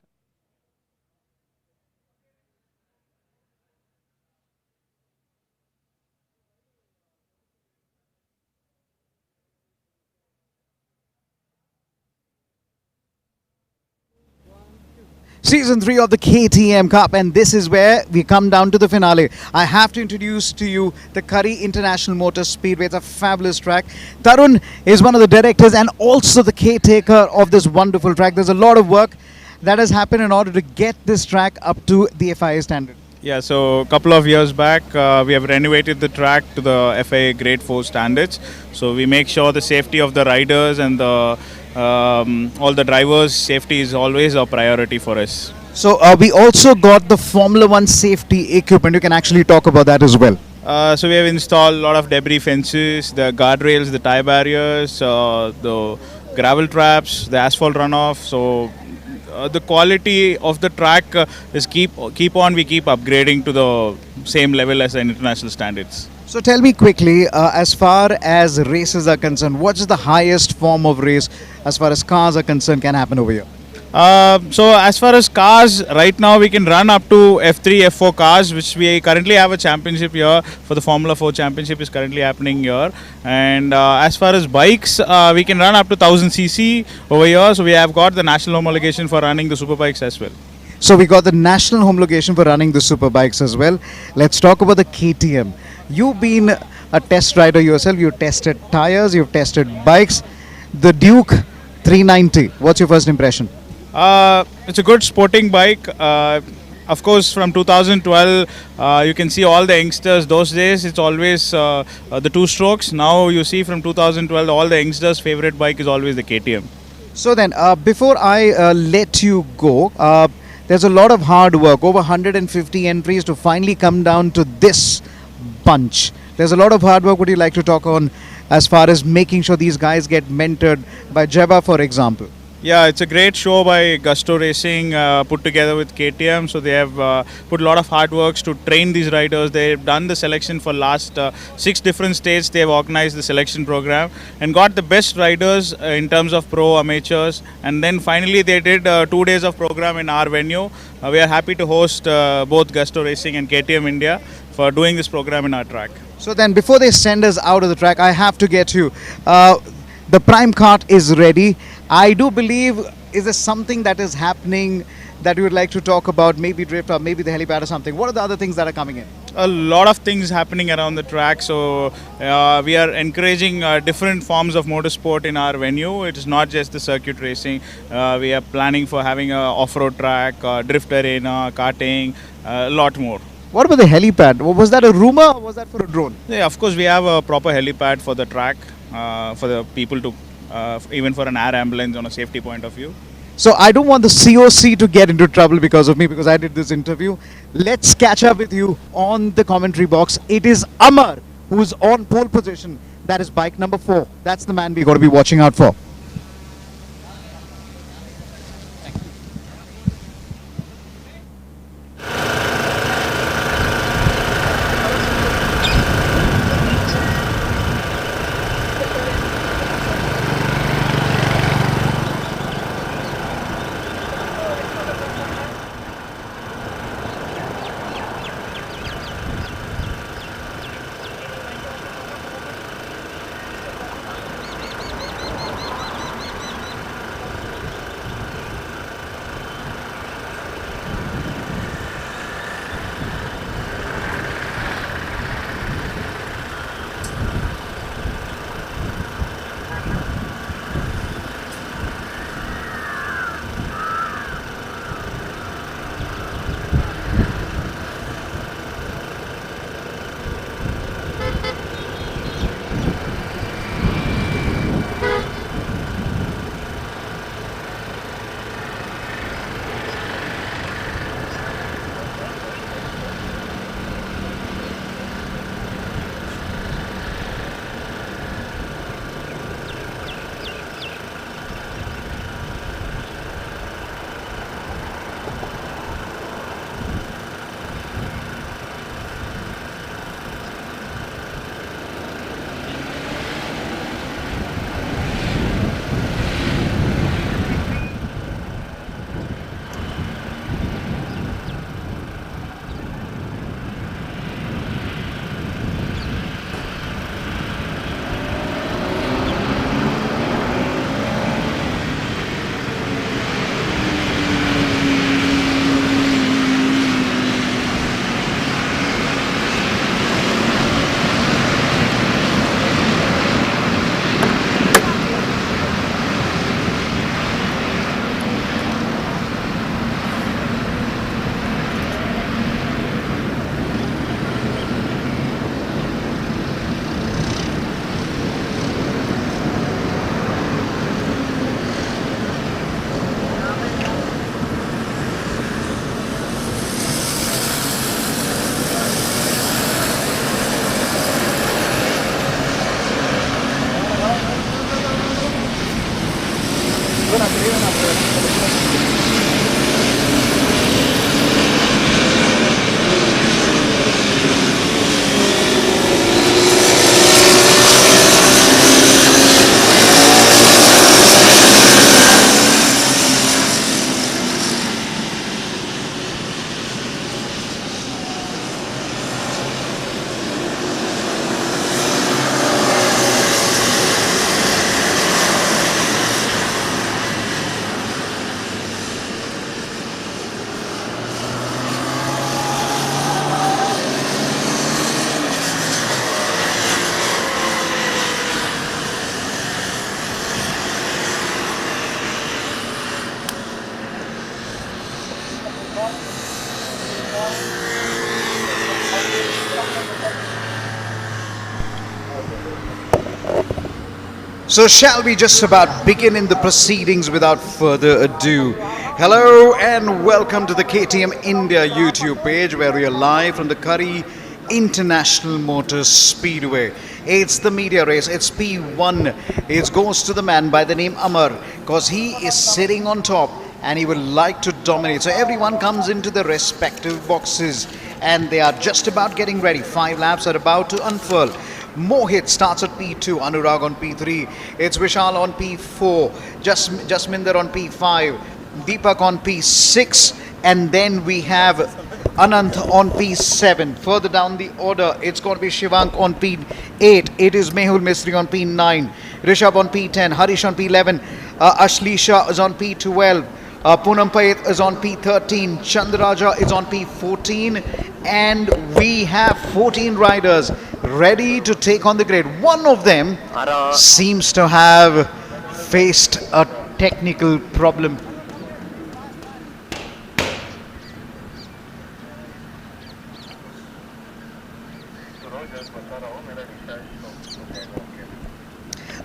Season 3 of the KTM Cup, and this is where we come down to the finale. I have to introduce to you the Curry International Motor Speedway. It's a fabulous track. Tarun is one of the directors and also the caretaker of this wonderful track. There's a lot of work that has happened in order to get this track up to the FIA standard. Yeah, so a couple of years back, we have renovated the track to the FIA Grade 4 standards. So we make sure the safety of the riders and the all the drivers' safety is always a priority for us. So we also got the Formula 1 safety equipment. You can actually talk about that as well. So we have installed a lot of debris fences, the guardrails, the tie barriers, the gravel traps, the asphalt runoff. So the quality of the track is we keep upgrading to the same level as the international standards. So tell me quickly, as far as races are concerned, what is the highest form of race as far as cars are concerned can happen over here? So as far as cars, right now we can run up to F3, F4 cars, which we currently have a championship here for the Formula 4 championship is currently happening here. And as far as bikes, we can run up to 1000cc over here. So we have got the national homologation for running the super bikes as well. So we got the national homologation for running the super bikes as well. Let's talk about the KTM. You've been a test rider yourself. You've tested tires, you've tested bikes. The Duke 390, what's your first impression? It's a good sporting bike. Of course, from 2012, you can see all the youngsters. Those days, it's always the two strokes. Now you see from 2012, all the youngsters' favorite bike is always the KTM. So then, before I let you go, there's a lot of hard work, over 150 entries to finally come down to this bunch. There's a lot of hard work. Would you like to talk on as far as making sure these guys get mentored by Jeba, for example? Yeah, it's a great show by Gusto Racing put together with KTM. So they have put a lot of hard works to train these riders. They've done the selection for last 6 different states. They've organized the selection program and got the best riders in terms of pro amateurs. And then finally they did 2 days of program in our venue. We are happy to host both Gusto Racing and KTM India for doing this program in our track. So then, before they send us out of the track, I have to get you. The prime cart is ready. I do believe, is there something that is happening that you would like to talk about? Maybe drift or maybe the helipad or something. What are the other things that are coming in? A lot of things happening around the track. So we are encouraging different forms of motorsport in our venue. It is not just the circuit racing. We are planning for having a off-road track, drift arena, karting, a lot more. What about the helipad? Was that a rumor or was that for a drone? Yeah, of course, we have a proper helipad for the track, for the people to, even for an air ambulance on a safety point of view. So I don't want the COC to get into trouble because of me, because I did this interview. Let's catch up with you on the commentary box. It is Amar who's on pole position. That is bike number 4. That's the man we got to be watching out for. So shall we just about begin in the proceedings without further ado? Hello and welcome to the KTM India YouTube page where we are live from the Curry International Motor Speedway. It's the media race, it's P1. It goes to the man by the name Amar because he is sitting on top and he would like to dominate. So everyone comes into the respective boxes and they are just about getting ready. 5 laps are about to unfurl. Mohit starts at P2, Anurag on P3, it's Vishal on P4, Jasminder on P5, Deepak on P6, and then we have Anant on P7. Further down the order, it's going to be Shivank on P8, it is Mehul Mistry on P9, Rishabh on P10, Harish on P11, Ashlisha is on P12, Poonam Pait is on P13, Chandraja is on P14, and we have 14 riders ready to take on the grid. One of them seems to have faced a technical problem.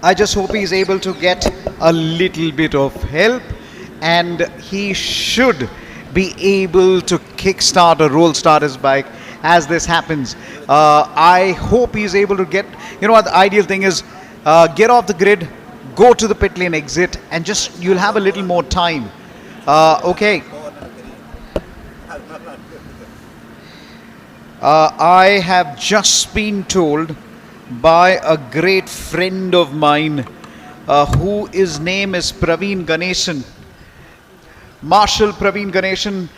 I just hope he's able to get a little bit of help, and he should be able to kickstart or roll start his bike as this happens. I hope he's able to get, you know what the ideal thing is, get off the grid, go to the pit lane exit, and just you'll have a little more time. Okay. I have just been told by a great friend of mine whose name is Praveen Ganeshan. Marshal Praveen Ganeshan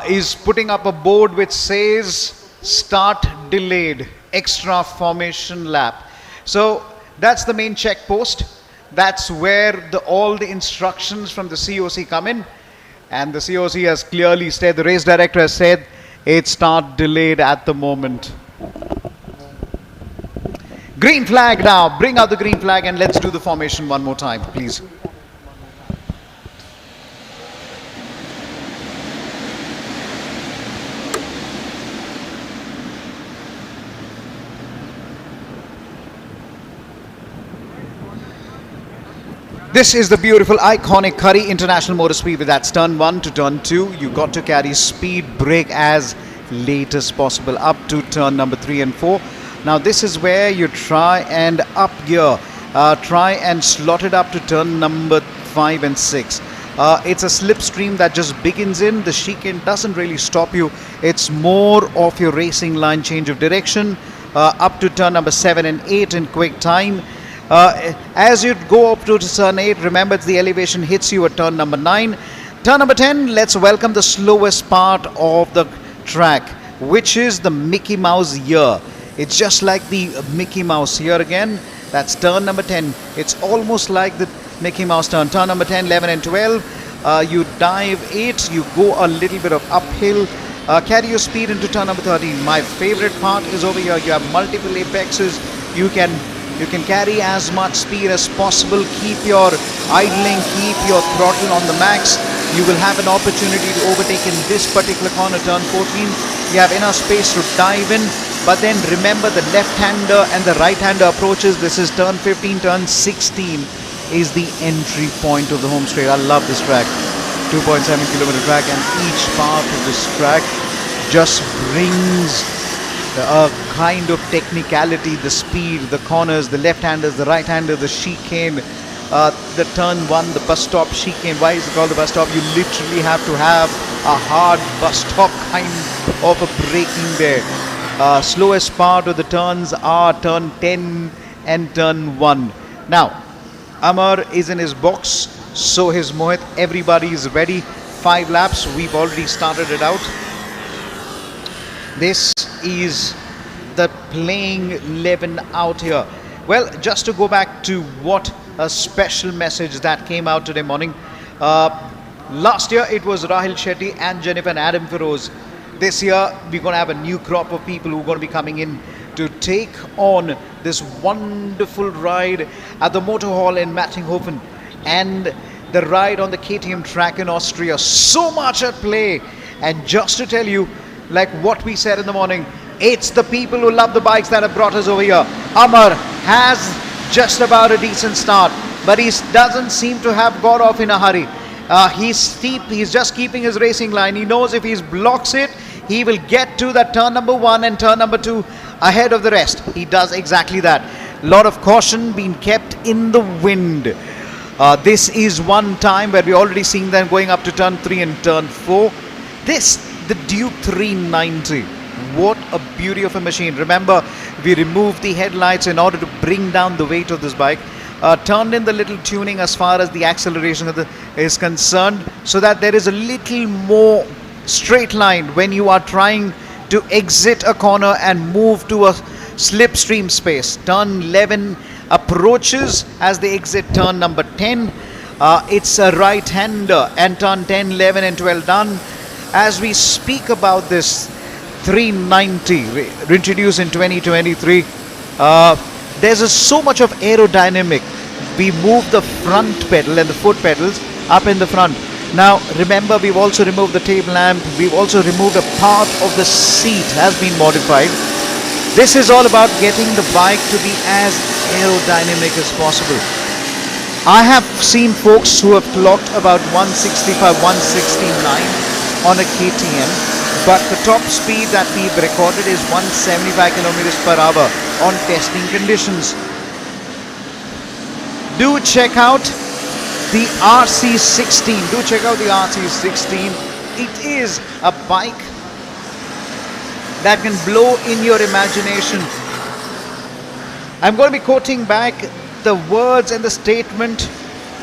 is putting up a board which says start delayed, extra formation lap. So that's the main check post. That's where all the instructions from the COC come in, and the COC has clearly said, the race director has said it's start delayed at the moment. Green flag now, bring out the green flag and let's do the formation one more time, please. This is the beautiful, iconic Curry International Motor Speedway. That's turn 1 to turn 2. You got to carry speed brake as late as possible up to turn number 3 and 4. Now this is where you try and up gear, try and slot it up to turn number 5 and 6. It's a slipstream that just begins in. The chicane doesn't really stop you. It's more of your racing line change of direction up to turn number 7 and 8 in quick time. As you go up to turn 8, remember the elevation hits you at turn number 9. Turn number 10, let's welcome the slowest part of the track, which is the Mickey Mouse year. It's just like the Mickey Mouse here again. That's turn number 10. It's almost like the Mickey Mouse turn. Turn number 10, 11 and 12. You dive 8, you go a little bit of uphill. Carry your speed into turn number 13. My favorite part is over here. You have multiple apexes. You can carry as much speed as possible. Keep your idling, keep your throttle on the max. You will have an opportunity to overtake in this particular corner, turn 14. You have enough space to dive in. But then remember the left-hander and the right-hander approaches. This is turn 15, turn 16 is the entry point of the home straight. I love this track. 2.7 kilometer track, and each part of this track just brings a kind of technicality, the speed, the corners, the left-handers, the right-hander, the chicane, the turn 1, the bus stop chicane. Why is it called the bus stop? You literally have to have a hard bus stop kind of a braking there. Slowest part of the turns are turn 10 and turn 1. Now, Amar is in his box, so is Mohit. Everybody is ready. 5 laps. We've already started it out. This is the playing 11 out here. Well, just to go back to what a special message that came out today morning. Last year it was Rahil Shetty and Jennifer and Adam Feroz. This year we're going to have a new crop of people who are going to be coming in to take on this wonderful ride at the Motor Hall in Mattinghofen and the ride on the KTM track in Austria. So much at play. And just to tell you, like what we said in the morning, it's the people who love the bikes that have brought us over here. Amar has just about a decent start, but he doesn't seem to have got off in a hurry. He's steep, he's just keeping his racing line. He knows if he blocks it, he will get to that turn number 1 and turn number 2 ahead of the rest. He does exactly that. Lot of caution being kept in the wind. This is one time where we already seen them going up to turn 3 and turn 4. The Duke 390. What a beauty of a machine. Remember, we removed the headlights in order to bring down the weight of this bike. Turned in the little tuning as far as the acceleration is concerned, so that there is a little more straight line when you are trying to exit a corner and move to a slipstream space. Turn 11 approaches as they exit turn number 10. It's a right-hander, and turn 10, 11 and 12 done. As we speak about this 390 introduced in 2023, there's so much of aerodynamic. We move the front pedal and the foot pedals up in the front. Now remember, we've also removed the tail lamp. We've also removed a part of the seat, has been modified. This is all about getting the bike to be as aerodynamic as possible. I have seen folks who have clocked about 165, 169 on a KTM, but the top speed that we've recorded is 175 kilometers per hour on testing conditions. Do check out the RC16. Do check out the RC16. It is a bike that can blow in your imagination. I'm going to be quoting back the words and the statement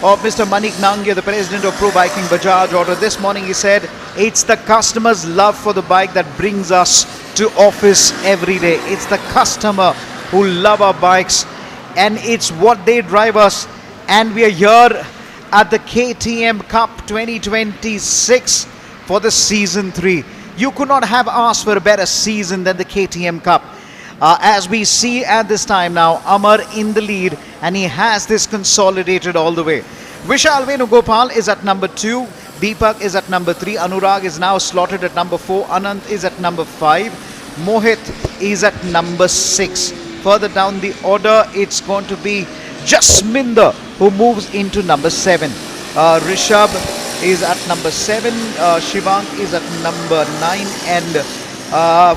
of Mr. Manik Nangia, the president of Pro Biking Bajaj Auto. This morning he said, it's the customer's love for the bike that brings us to office every day. It's the customer who love our bikes, and it's what they drive us. And we are here at the KTM Cup 2026 for the season 3. You could not have asked for a better season than the KTM Cup. As we see at this time now, Amar in the lead, and he has this consolidated all the way. Vishal Venugopal is at number 2. Deepak is at number 3. Anurag is now slotted at number 4. Anant is at number 5. Mohit is at number 6. Further down the order, it's going to be Jasminder who moves into number 7. Rishabh is at number 7. Shivang is at number 9. And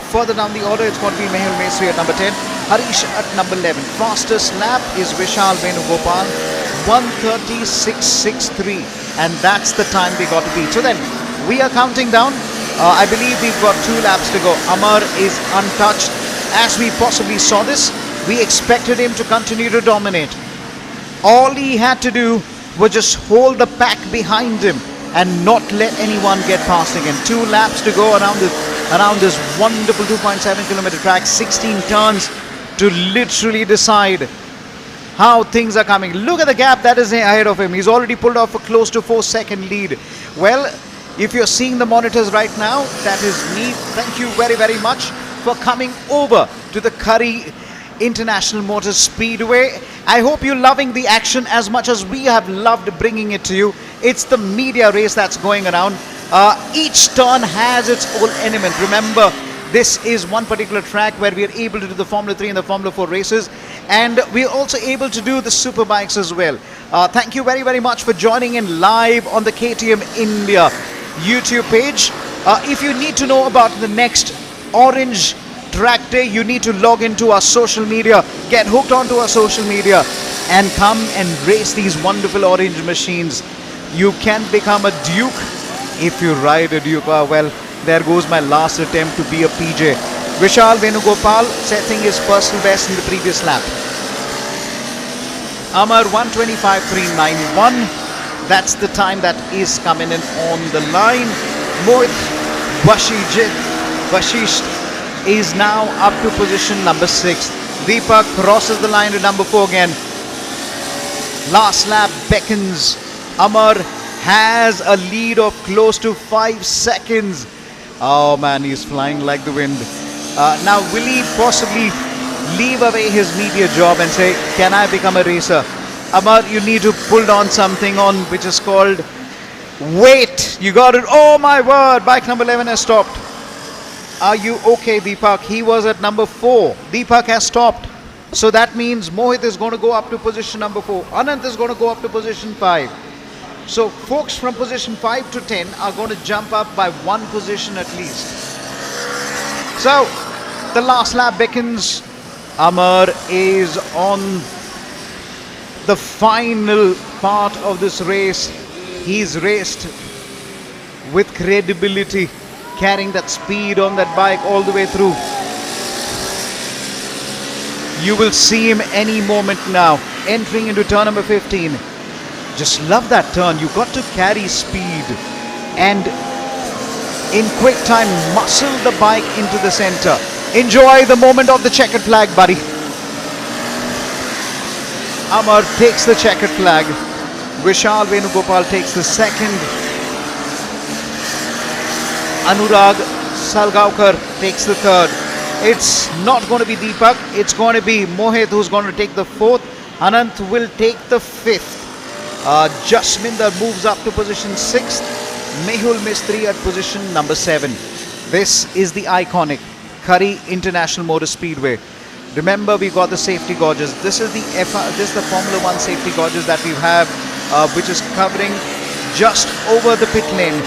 further down the order, it's going to be Mehul Mesri at number 10. Harish at number 11. Fastest lap is Vishal Venugopal, 1:36.63, and that's the time they got to beat. So then, we are counting down. I believe we've got 2 laps to go. Amar is untouched. As we possibly saw this, we expected him to continue to dominate. All he had to do was just hold the pack behind him and not let anyone get past again. 2 laps to go around this wonderful 2.7 kilometer track, 16 turns to literally decide how things are coming. Look at the gap that is ahead of him. He's already pulled off a close to 4-second lead. Well, if you're seeing the monitors right now, that is me. Thank you very, very much for coming over to the Curry International Motor Speedway. I hope you're loving the action as much as we have loved bringing it to you. It's the media race that's going around. Each turn has its own element. Remember, this is one particular track where we are able to do the Formula 3 and the Formula 4 races, and we're also able to do the superbikes as well. Thank you very, very much for joining in live on the KTM India YouTube page. If you need to know about the next Orange Track Day, you need to log into our social media, get hooked onto our social media, and come and race these wonderful orange machines. You can become a Duke if you ride a Duke. Well, there goes my last attempt to be a PJ. Vishal Venugopal setting his personal best in the previous lap. Amar 1:25.391. That's the time that is coming in on the line. Mohit Vashish is now up to position number 6. Deepak crosses the line to number 4 again. Last lap beckons. Amar has a lead of close to 5 seconds. Oh man, he's flying like the wind. Now, will he possibly leave away his media job and say, can I become a racer? Amar, you need to pull on something on which is called weight. You got it. Oh my word, bike number 11 has stopped. Are you okay, Deepak? He was at number 4. Deepak has stopped. So that means Mohit is going to go up to position number 4. Anant is going to go up to position 5. So folks from position 5 to 10 are going to jump up by one position at least. So the last lap beckons. Amar is on the final part of this race. He's raced with credibility, carrying that speed on that bike all the way through. You will see him any moment now, entering into turn number 15. Just love that turn. You got to carry speed and in quick time muscle the bike into the center. Enjoy the moment of the checkered flag, buddy. Amar takes the checkered flag. Vishal Venugopal takes the second. Anurag Salgaonkar takes the third. It's not going to be Deepak, it's going to be Mohit who's going to take the fourth. Anant will take the fifth. Jasminder moves up to position 6th. Mehul Mistry at position number 7. This is the iconic Curry International Motor Speedway. Remember, we got the safety gauges. This is the Formula 1 safety gauges that we have, which is covering just over the pit lane,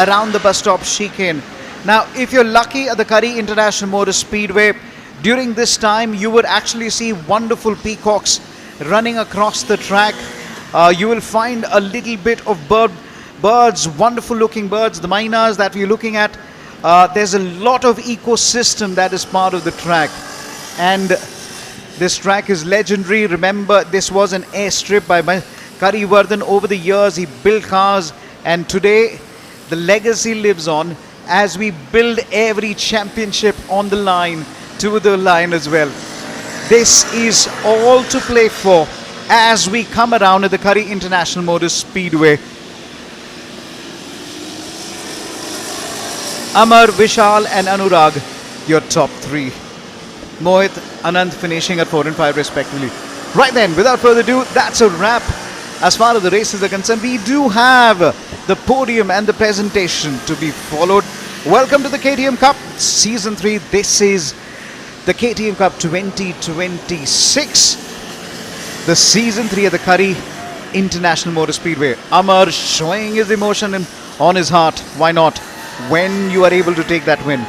around the bus stop chicane. Now, if you're lucky at the Curry International Motor Speedway, during this time, you would actually see wonderful peacocks running across the track. You will find a little bit of birds, wonderful looking birds, the mynas that we're looking at. There's a lot of ecosystem that is part of the track. And this track is legendary. Remember, this was an airstrip by Kari Vardhan. Over the years, he built cars. And today, the legacy lives on as we build every championship on the line, to the line as well. This is all to play for as we come around at the Curry International Motor Speedway. Amar, Vishal and Anurag, your top 3. Mohit, Anand finishing at 4 and 5 respectively. Right then, without further ado, that's a wrap. As far as the races are concerned, we do have the podium and the presentation to be followed. Welcome to the KTM Cup Season 3. This is the KTM Cup 2026. The Season 3 at the Curry International Motor Speedway. Amar showing his emotion on his heart. Why not? When you are able to take that win.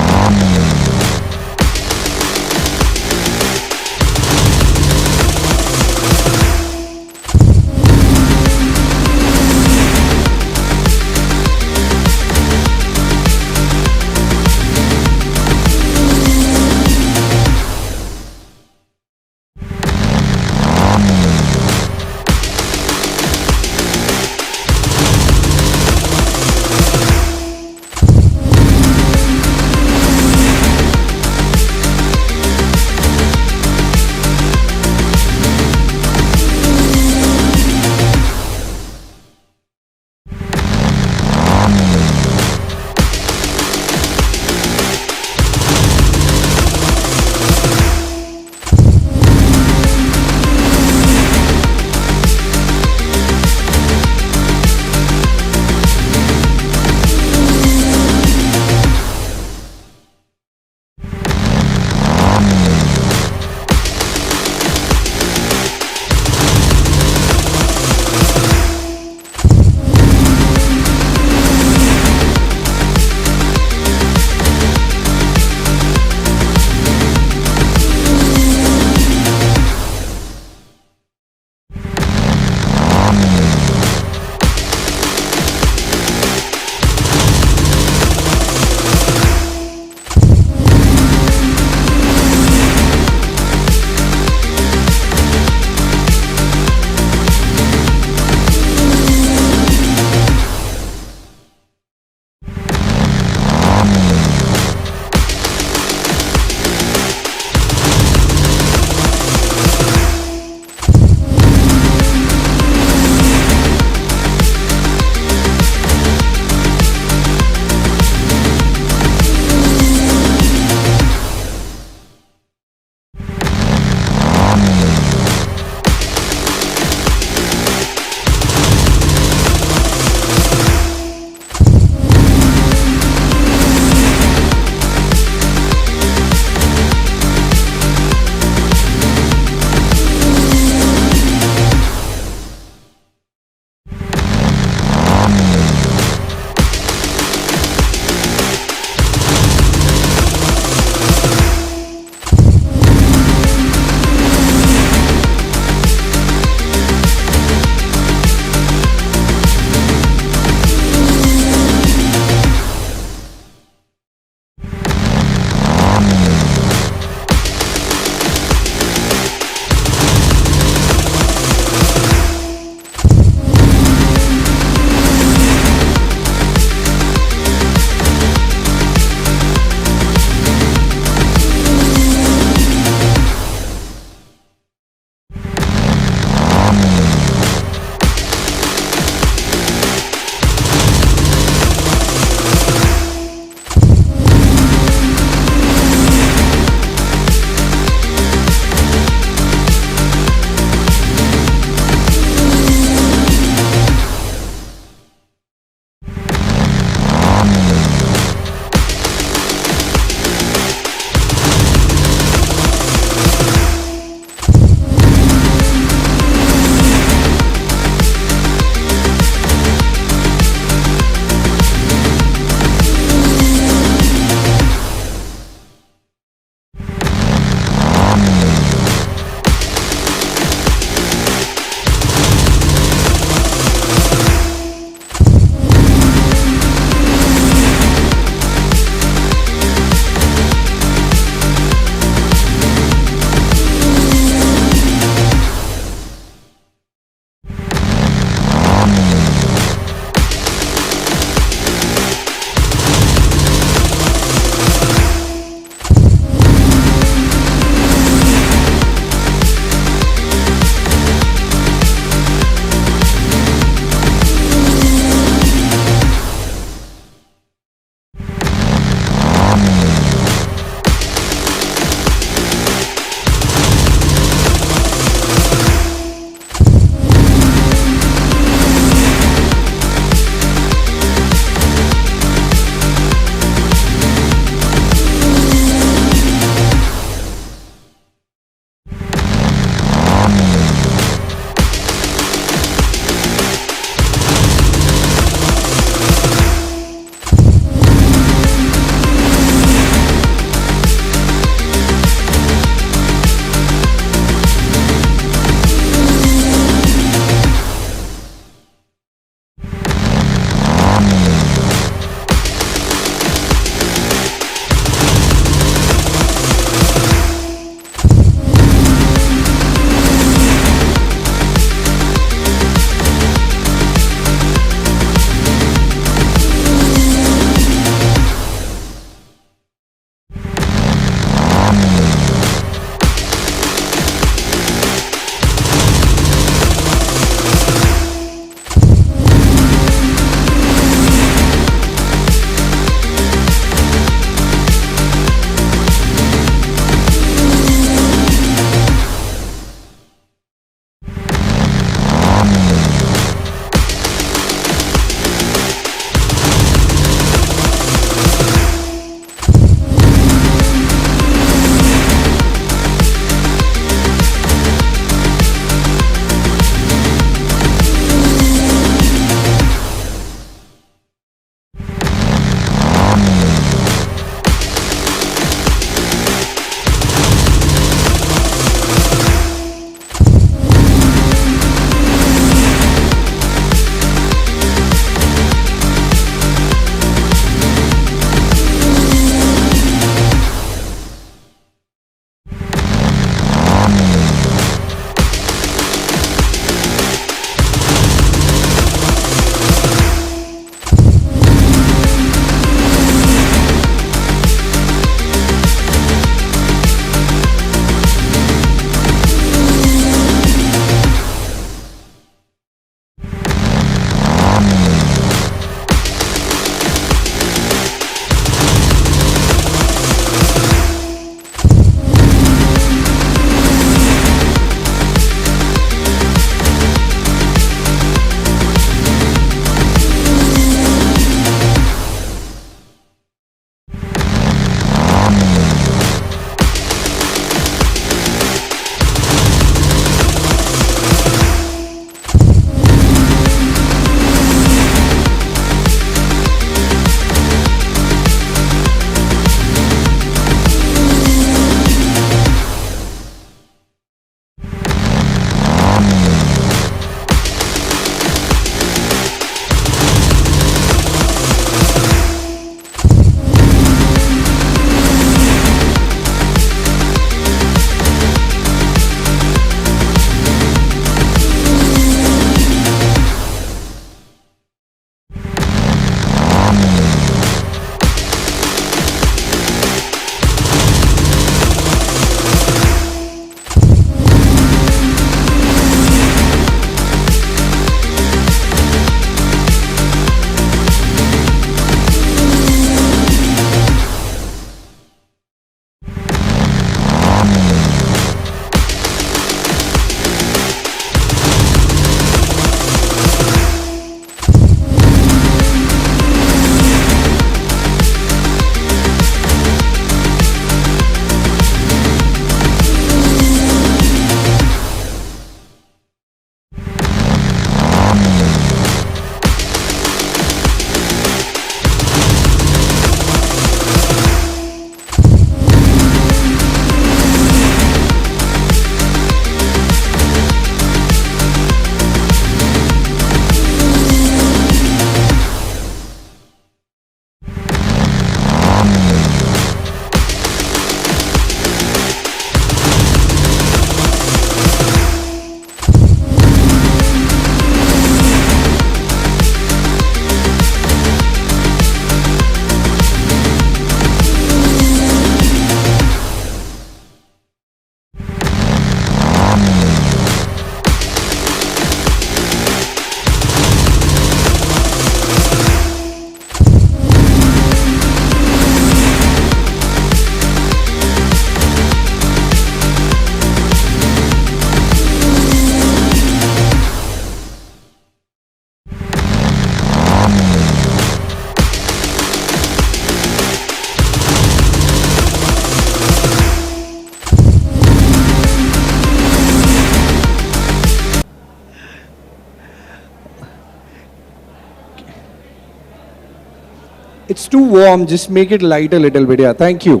It's too warm. Just make it light a little bit. Yeah, thank you.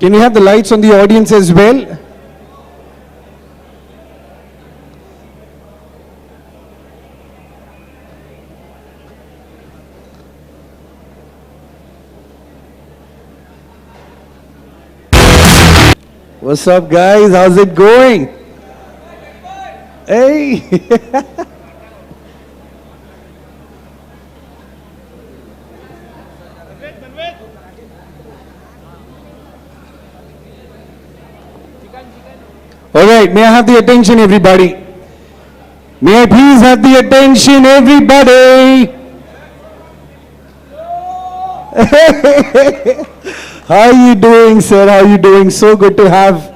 Can we have the lights on the audience as well? What's up, guys? How's it going? Hey! All right, may I have the attention, everybody? May I please have the attention, everybody? How are you doing, sir? How are you doing? So good to have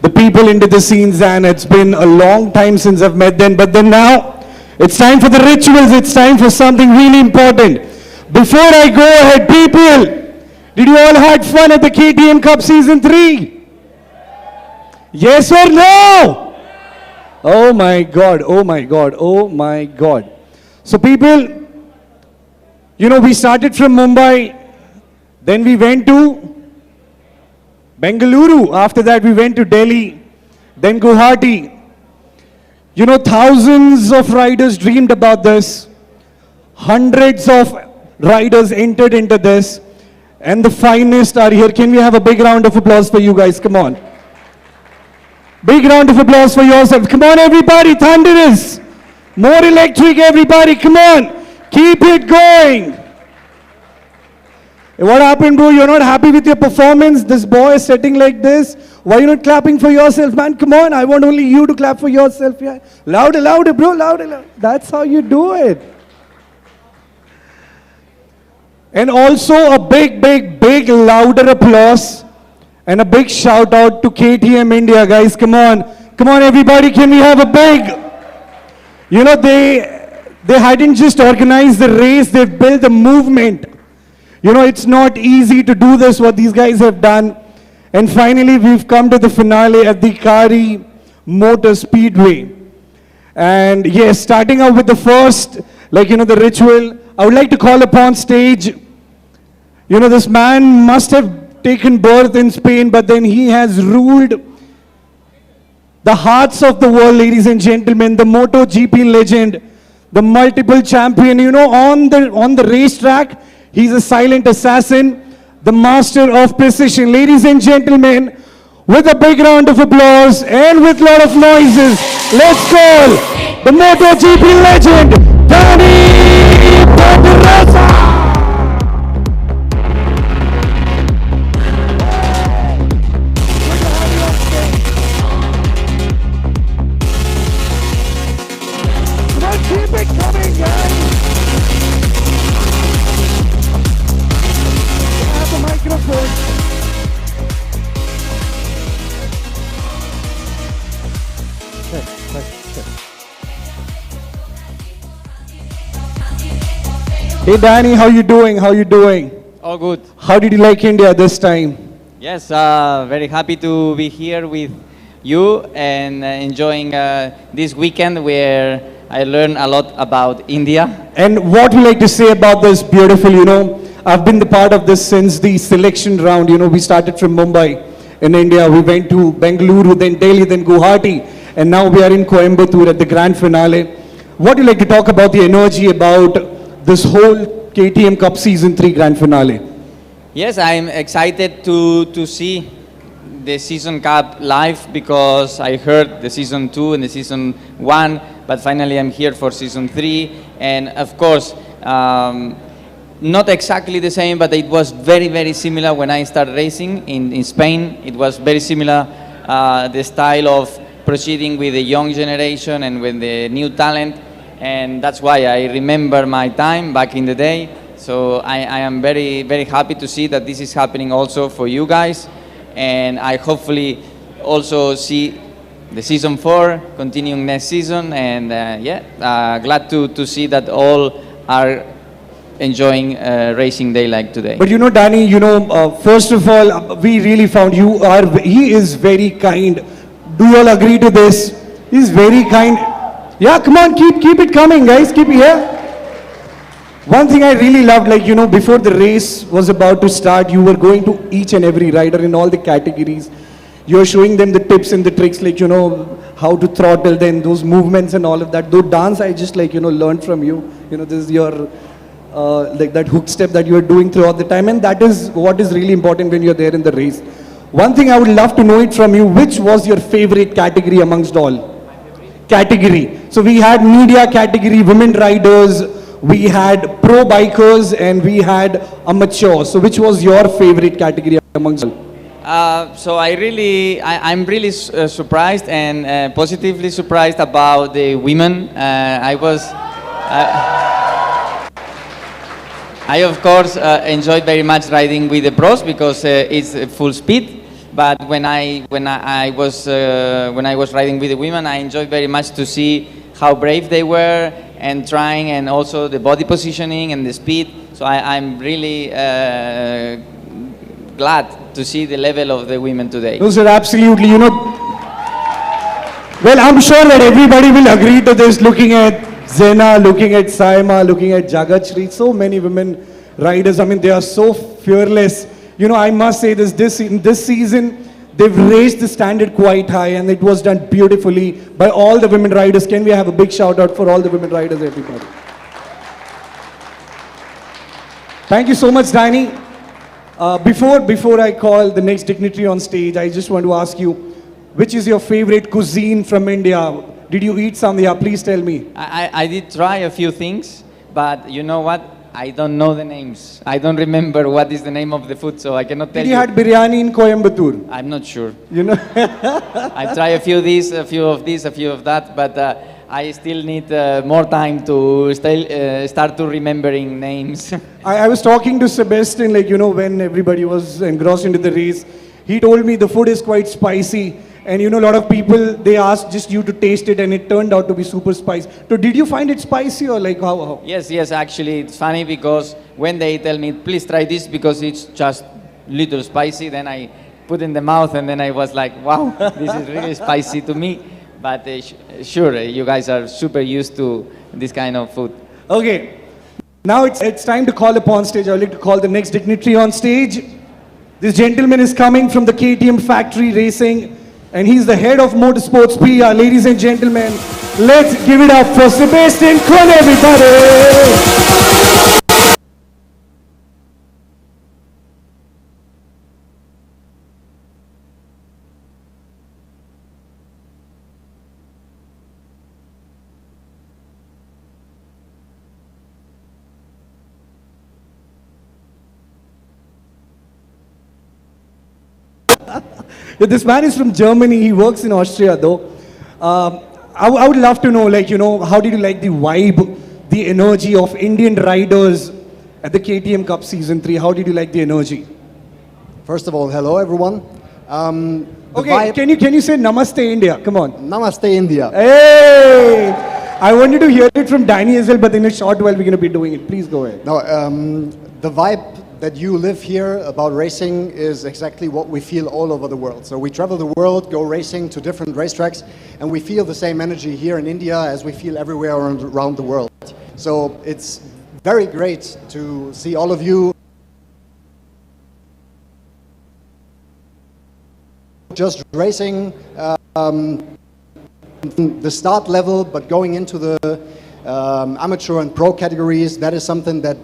the people into the scenes, and it's been a long time since I've met them, but then now it's time for the rituals. It's time for something really important. Before I go ahead, people, did you all had fun at the KTM Cup Season 3? Yes or no? Oh my God, oh my God, oh my God. So people, you know, we started from Mumbai, then we went to Bengaluru. After that, we went to Delhi, then Guwahati. You know, thousands of riders dreamed about this. Hundreds of riders entered into this. And the finest are here. Can we have a big round of applause for you guys? Come on. Big round of applause for yourself. Come on, everybody. Thunderous. More electric, everybody. Come on. Keep it going. What happened, bro? You're not happy with your performance? This boy is sitting like this. Why are you not clapping for yourself, man? Come on. I want only you to clap for yourself. Yeah. Louder, louder, bro. Louder, louder. That's how you do it. And also a big, big, big louder applause and a big shout out to KTM India, guys. Come on. Come on, everybody. Can we have a big? You know, they hadn't just organized the race. They've built a movement. You know, it's not easy to do this, what these guys have done. And finally, we've come to the finale at the Kari Motor Speedway. And yes, starting out with the first, like, you know, the ritual, I would like to call upon stage. You know, this man must have taken birth in Spain, but then he has ruled the hearts of the world, ladies and gentlemen, the MotoGP legend, the multiple champion. You know, on the racetrack, he's a silent assassin, the master of precision. Ladies and gentlemen, with a big round of applause and with a lot of noises, let's call the MotoGP legend, Pedrosa! Keep it coming, guys! Have the microphone. Hey Danny, how you doing? How you doing? All good. How did you like India this time? Yes, very happy to be here with you and enjoying this weekend where I learned a lot about India. And what would you like to say about this beautiful, you know, I've been the part of this since the selection round. You know, we started from Mumbai in India. We went to Bengaluru, then Delhi, then Guwahati. And now we are in Coimbatore at the grand finale. What would you like to talk about the energy about this whole KTM Cup Season 3 grand finale? Yes, I'm excited to see the Season Cup live because I heard the Season 2 and the Season 1, but finally I'm here for Season 3. And of course, not exactly the same, but it was very, very similar when I started racing in Spain. It was very similar, the style of proceeding with the young generation and with the new talent. And that's why I remember my time back in the day. So I am very, very happy to see that this is happening also for you guys. And I hopefully also see the Season 4 continuing next season. And glad to see that all are enjoying racing day like today. But you know, Danny, you know, first of all, we really found he is very kind. Do you all agree to this? He's very kind. Yeah, come on, keep it coming, guys. Keep it here. One thing I really loved, like, before the race was about to start, you were going to each and every rider in all the categories. You're showing them the tips and the tricks, like, how to throttle, then those movements and all of that. Though dance, I just, like, learned from you. This is your, like that hook step that you are doing throughout the time. And that is what is really important when you're there in the race. One thing I would love to know it from you, which was your favorite category amongst all? Category. So we had media category, women riders, we had pro bikers, and we had amateur. So which was your favorite category amongst all? So I'm really surprised and positively surprised about the women. I of course enjoyed very much riding with the pros because it's full speed. But when I was riding with the women, I enjoyed very much to see how brave they were and trying, and also the body positioning and the speed. So I'm really glad to see the level of the women today. Those are absolutely, well, I'm sure that everybody will agree to this, looking at Zena, looking at Saima, looking at Jagatshri, so many women riders. I mean, they are so fearless. I must say in this season, they've raised the standard quite high, and it was done beautifully by all the women riders. Can we have a big shout out for all the women riders, everybody? Thank you so much, Danny. Before I call the next dignitary on stage, I just want to ask you, which is your favorite cuisine from India? Did you eat some? Yeah, please tell me. I did try a few things, but you know what? I don't know the names. I don't remember what is the name of the food, so I cannot tell you. Did you had biryani in Coimbatore? I'm not sure. I try a few of this, a few of that, but I still need more time to start to remembering names. I was talking to Sebastian, like, when everybody was engrossed into the race. He told me the food is quite spicy. And a lot of people, they asked just you to taste it, and it turned out to be super spicy. So did you find it spicy, or like how? Yes, actually it's funny because when they tell me, please try this because it's just little spicy, then I put in the mouth and then I was like, wow, this is really spicy to me. But sure, you guys are super used to this kind of food. Okay, now it's time to call upon stage. I would like to call the next dignitary on stage. This gentleman is coming from the KTM factory racing, and he's the head of motorsports PR. Ladies and gentlemen, let's give it up for Sebastian Kun, everybody. This man is from Germany. He works in Austria, though. I would love to know, like, how did you like the vibe, the energy of Indian riders at the KTM Cup Season 3? How did you like the energy? First of all, hello everyone. Okay, can you say Namaste India? Come on. Namaste India. Hey! I wanted to hear it from Danny as well, but in a short while we're going to be doing it. Please go ahead. No, the vibe that you live here about racing is exactly what we feel all over the world. So we travel the world, go racing to different racetracks, and we feel the same energy here in India as we feel everywhere around the world. So it's very great to see all of you just racing the start level, but going into the amateur and pro categories. That is something that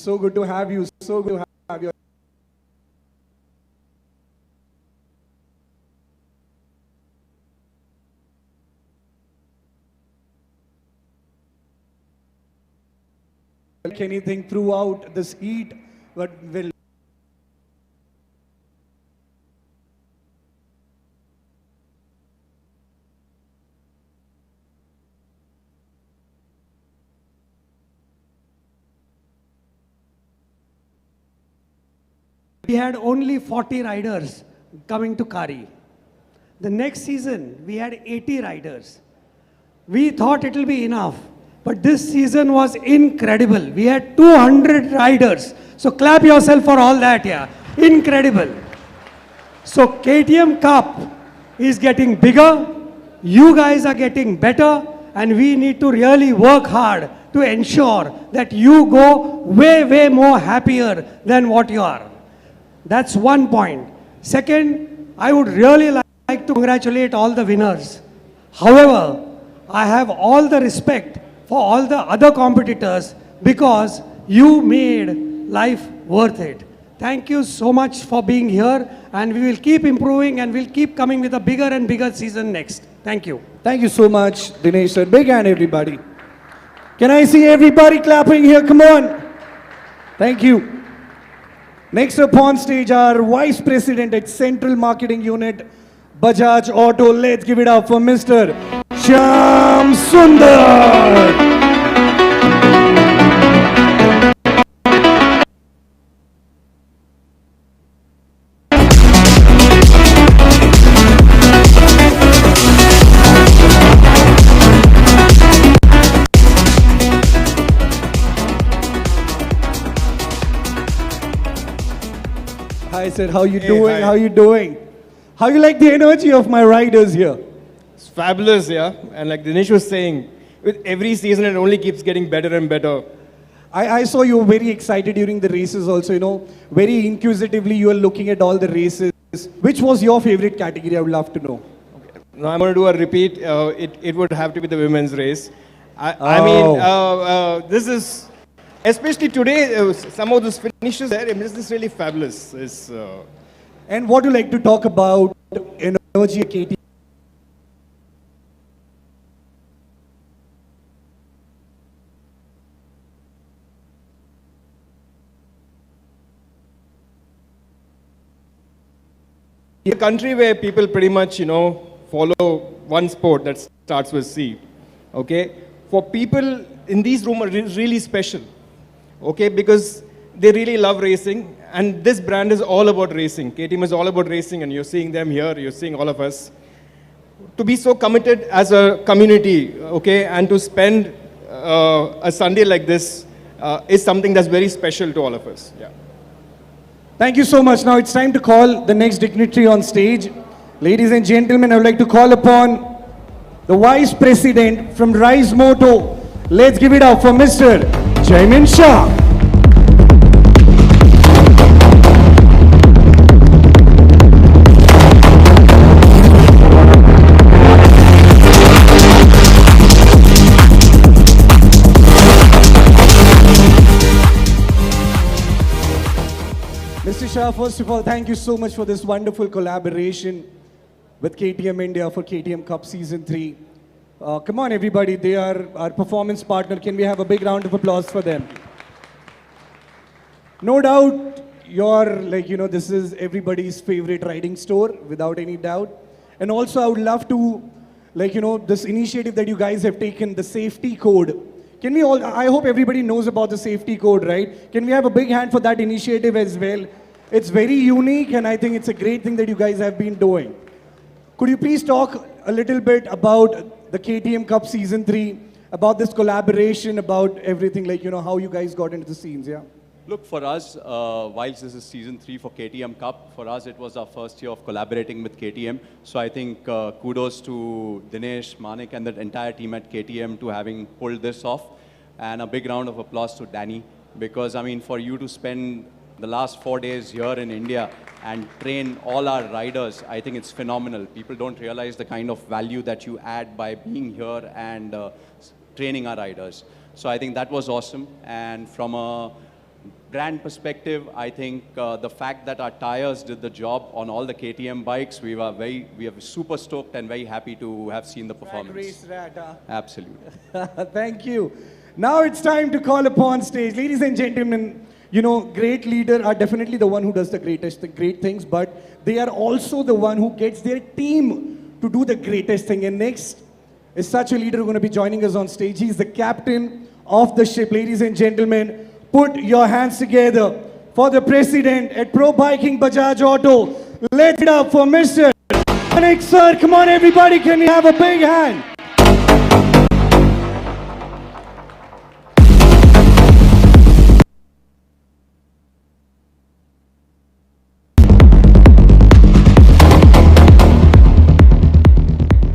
So good to have you. So good to have you. Anything throughout this heat, but will we had only 40 riders coming to Kari. The next season, we had 80 riders. We thought it will be enough, but this season was incredible. We had 200 riders. So clap yourself for all that, yeah. Incredible. So KTM Cup is getting bigger, you guys are getting better, and we need to really work hard to ensure that you go way, way more happier than what you are. That's one point. Second, I would really like to congratulate all the winners. However, I have all the respect for all the other competitors because you made life worth it. Thank you so much for being here, and we will keep improving and we'll keep coming with a bigger and bigger season next. Thank you. Thank you so much, Dinesh sir. Big hand, everybody. Can I see everybody clapping here? Come on. Thank you. Next up on stage, our Vice President at Central Marketing Unit, Bajaj Auto. Let's give it up for Mr. Shyam Sundar. Hi sir, how you doing? Hi. How you doing? How you like the energy of my riders here? It's fabulous, yeah. And like Dinesh was saying, with every season it only keeps getting better and better. I saw you were very excited during the races also, you know, very inquisitively you were looking at all the races. Which was your favorite category? I would love to know. Now I'm going to do a repeat. It would have to be the women's race. I Oh. mean, this is, especially today, some of those finishes there, I mean, this is really fabulous. And what do you like to talk about energy at KT? In a country where people pretty much, you know, follow one sport that starts with C, okay? For people in these rooms are really special, okay? Because they really love racing, and this brand is all about racing. KTM is all about racing, and you're seeing them here, you're seeing all of us. To be so committed as a community, okay, and to spend a Sunday like this is something that's very special to all of us, yeah. Thank you so much. Now it's time to call the next dignitary on stage. Ladies and gentlemen, I would like to call upon the Vice President from Rise Moto. Let's give it up for Mr. Jaimin Shah. Mr. Shah, first of all, thank you so much for this wonderful collaboration with KTM India for KTM Cup Season 3. Come on, everybody. They are our performance partner. Can we have a big round of applause for them? No doubt, this is everybody's favorite riding store, without any doubt. And also, I would love to, this initiative that you guys have taken, the safety code. Can we all, I hope everybody knows about the safety code, right? Can we have a big hand for that initiative as well? It's very unique, and I think it's a great thing that you guys have been doing. Could you please talk a little bit about the KTM Cup Season 3, about this collaboration, about everything, how you guys got into the scenes, yeah? Look, for us, whilst this is Season 3 for KTM Cup, for us it was our first year of collaborating with KTM. So I think kudos to Dinesh, Manik and the entire team at KTM to having pulled this off. And a big round of applause to Danny, because I mean, for you to spend the last 4 days here in India and train all our riders, I think it's phenomenal. People don't realize the kind of value that you add by being here and training our riders. So I think that was awesome. And from a brand perspective, I think the fact that our tires did the job on all the KTM bikes, we are super stoked and very happy to have seen the performance. Race rat, huh? Absolutely. Thank you. Now it's time to call upon stage. Ladies and gentlemen, you know, great leader are definitely the one who does the great things, but they are also the one who gets their team to do the greatest thing. And next is such a leader who's going to be joining us on stage. He's the captain of the ship. Ladies and gentlemen, put your hands together for the president at Pro Biking Bajaj Auto. Let's it up for Mr. Manik sir. Come on everybody, can we have a big hand?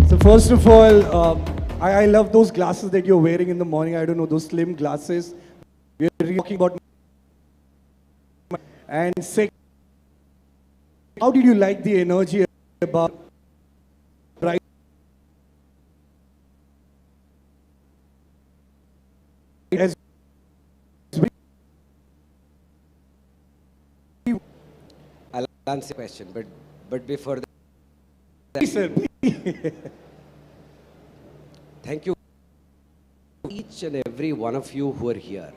So first of all, I love those glasses that you're wearing in the morning. I don't know, those slim glasses. We're really talking about. And second, how did you like the energy about right? As I'll answer the question, but before that, please, sir, please. thank you each and every one of you who are here.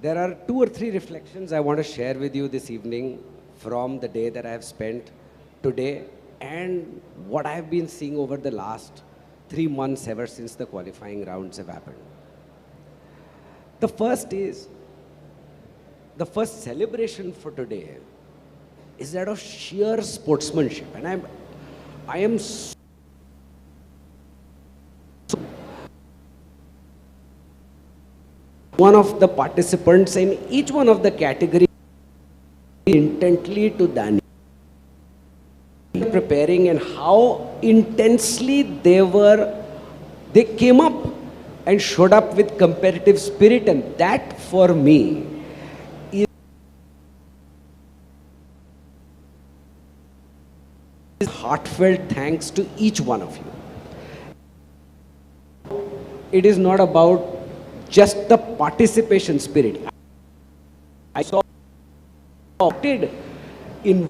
There are 2 or 3 reflections I want to share with you this evening from the day that I have spent today and what I have been seeing over the last 3 months ever since the qualifying rounds have happened. The first is, the first celebration for today is that of sheer sportsmanship, and I am one of the participants in each one of the categories intently to Danny, preparing, and how intensely they came up and showed up with competitive spirit, and that for me is heartfelt thanks to each one of you. It is not about just the participation spirit. I saw in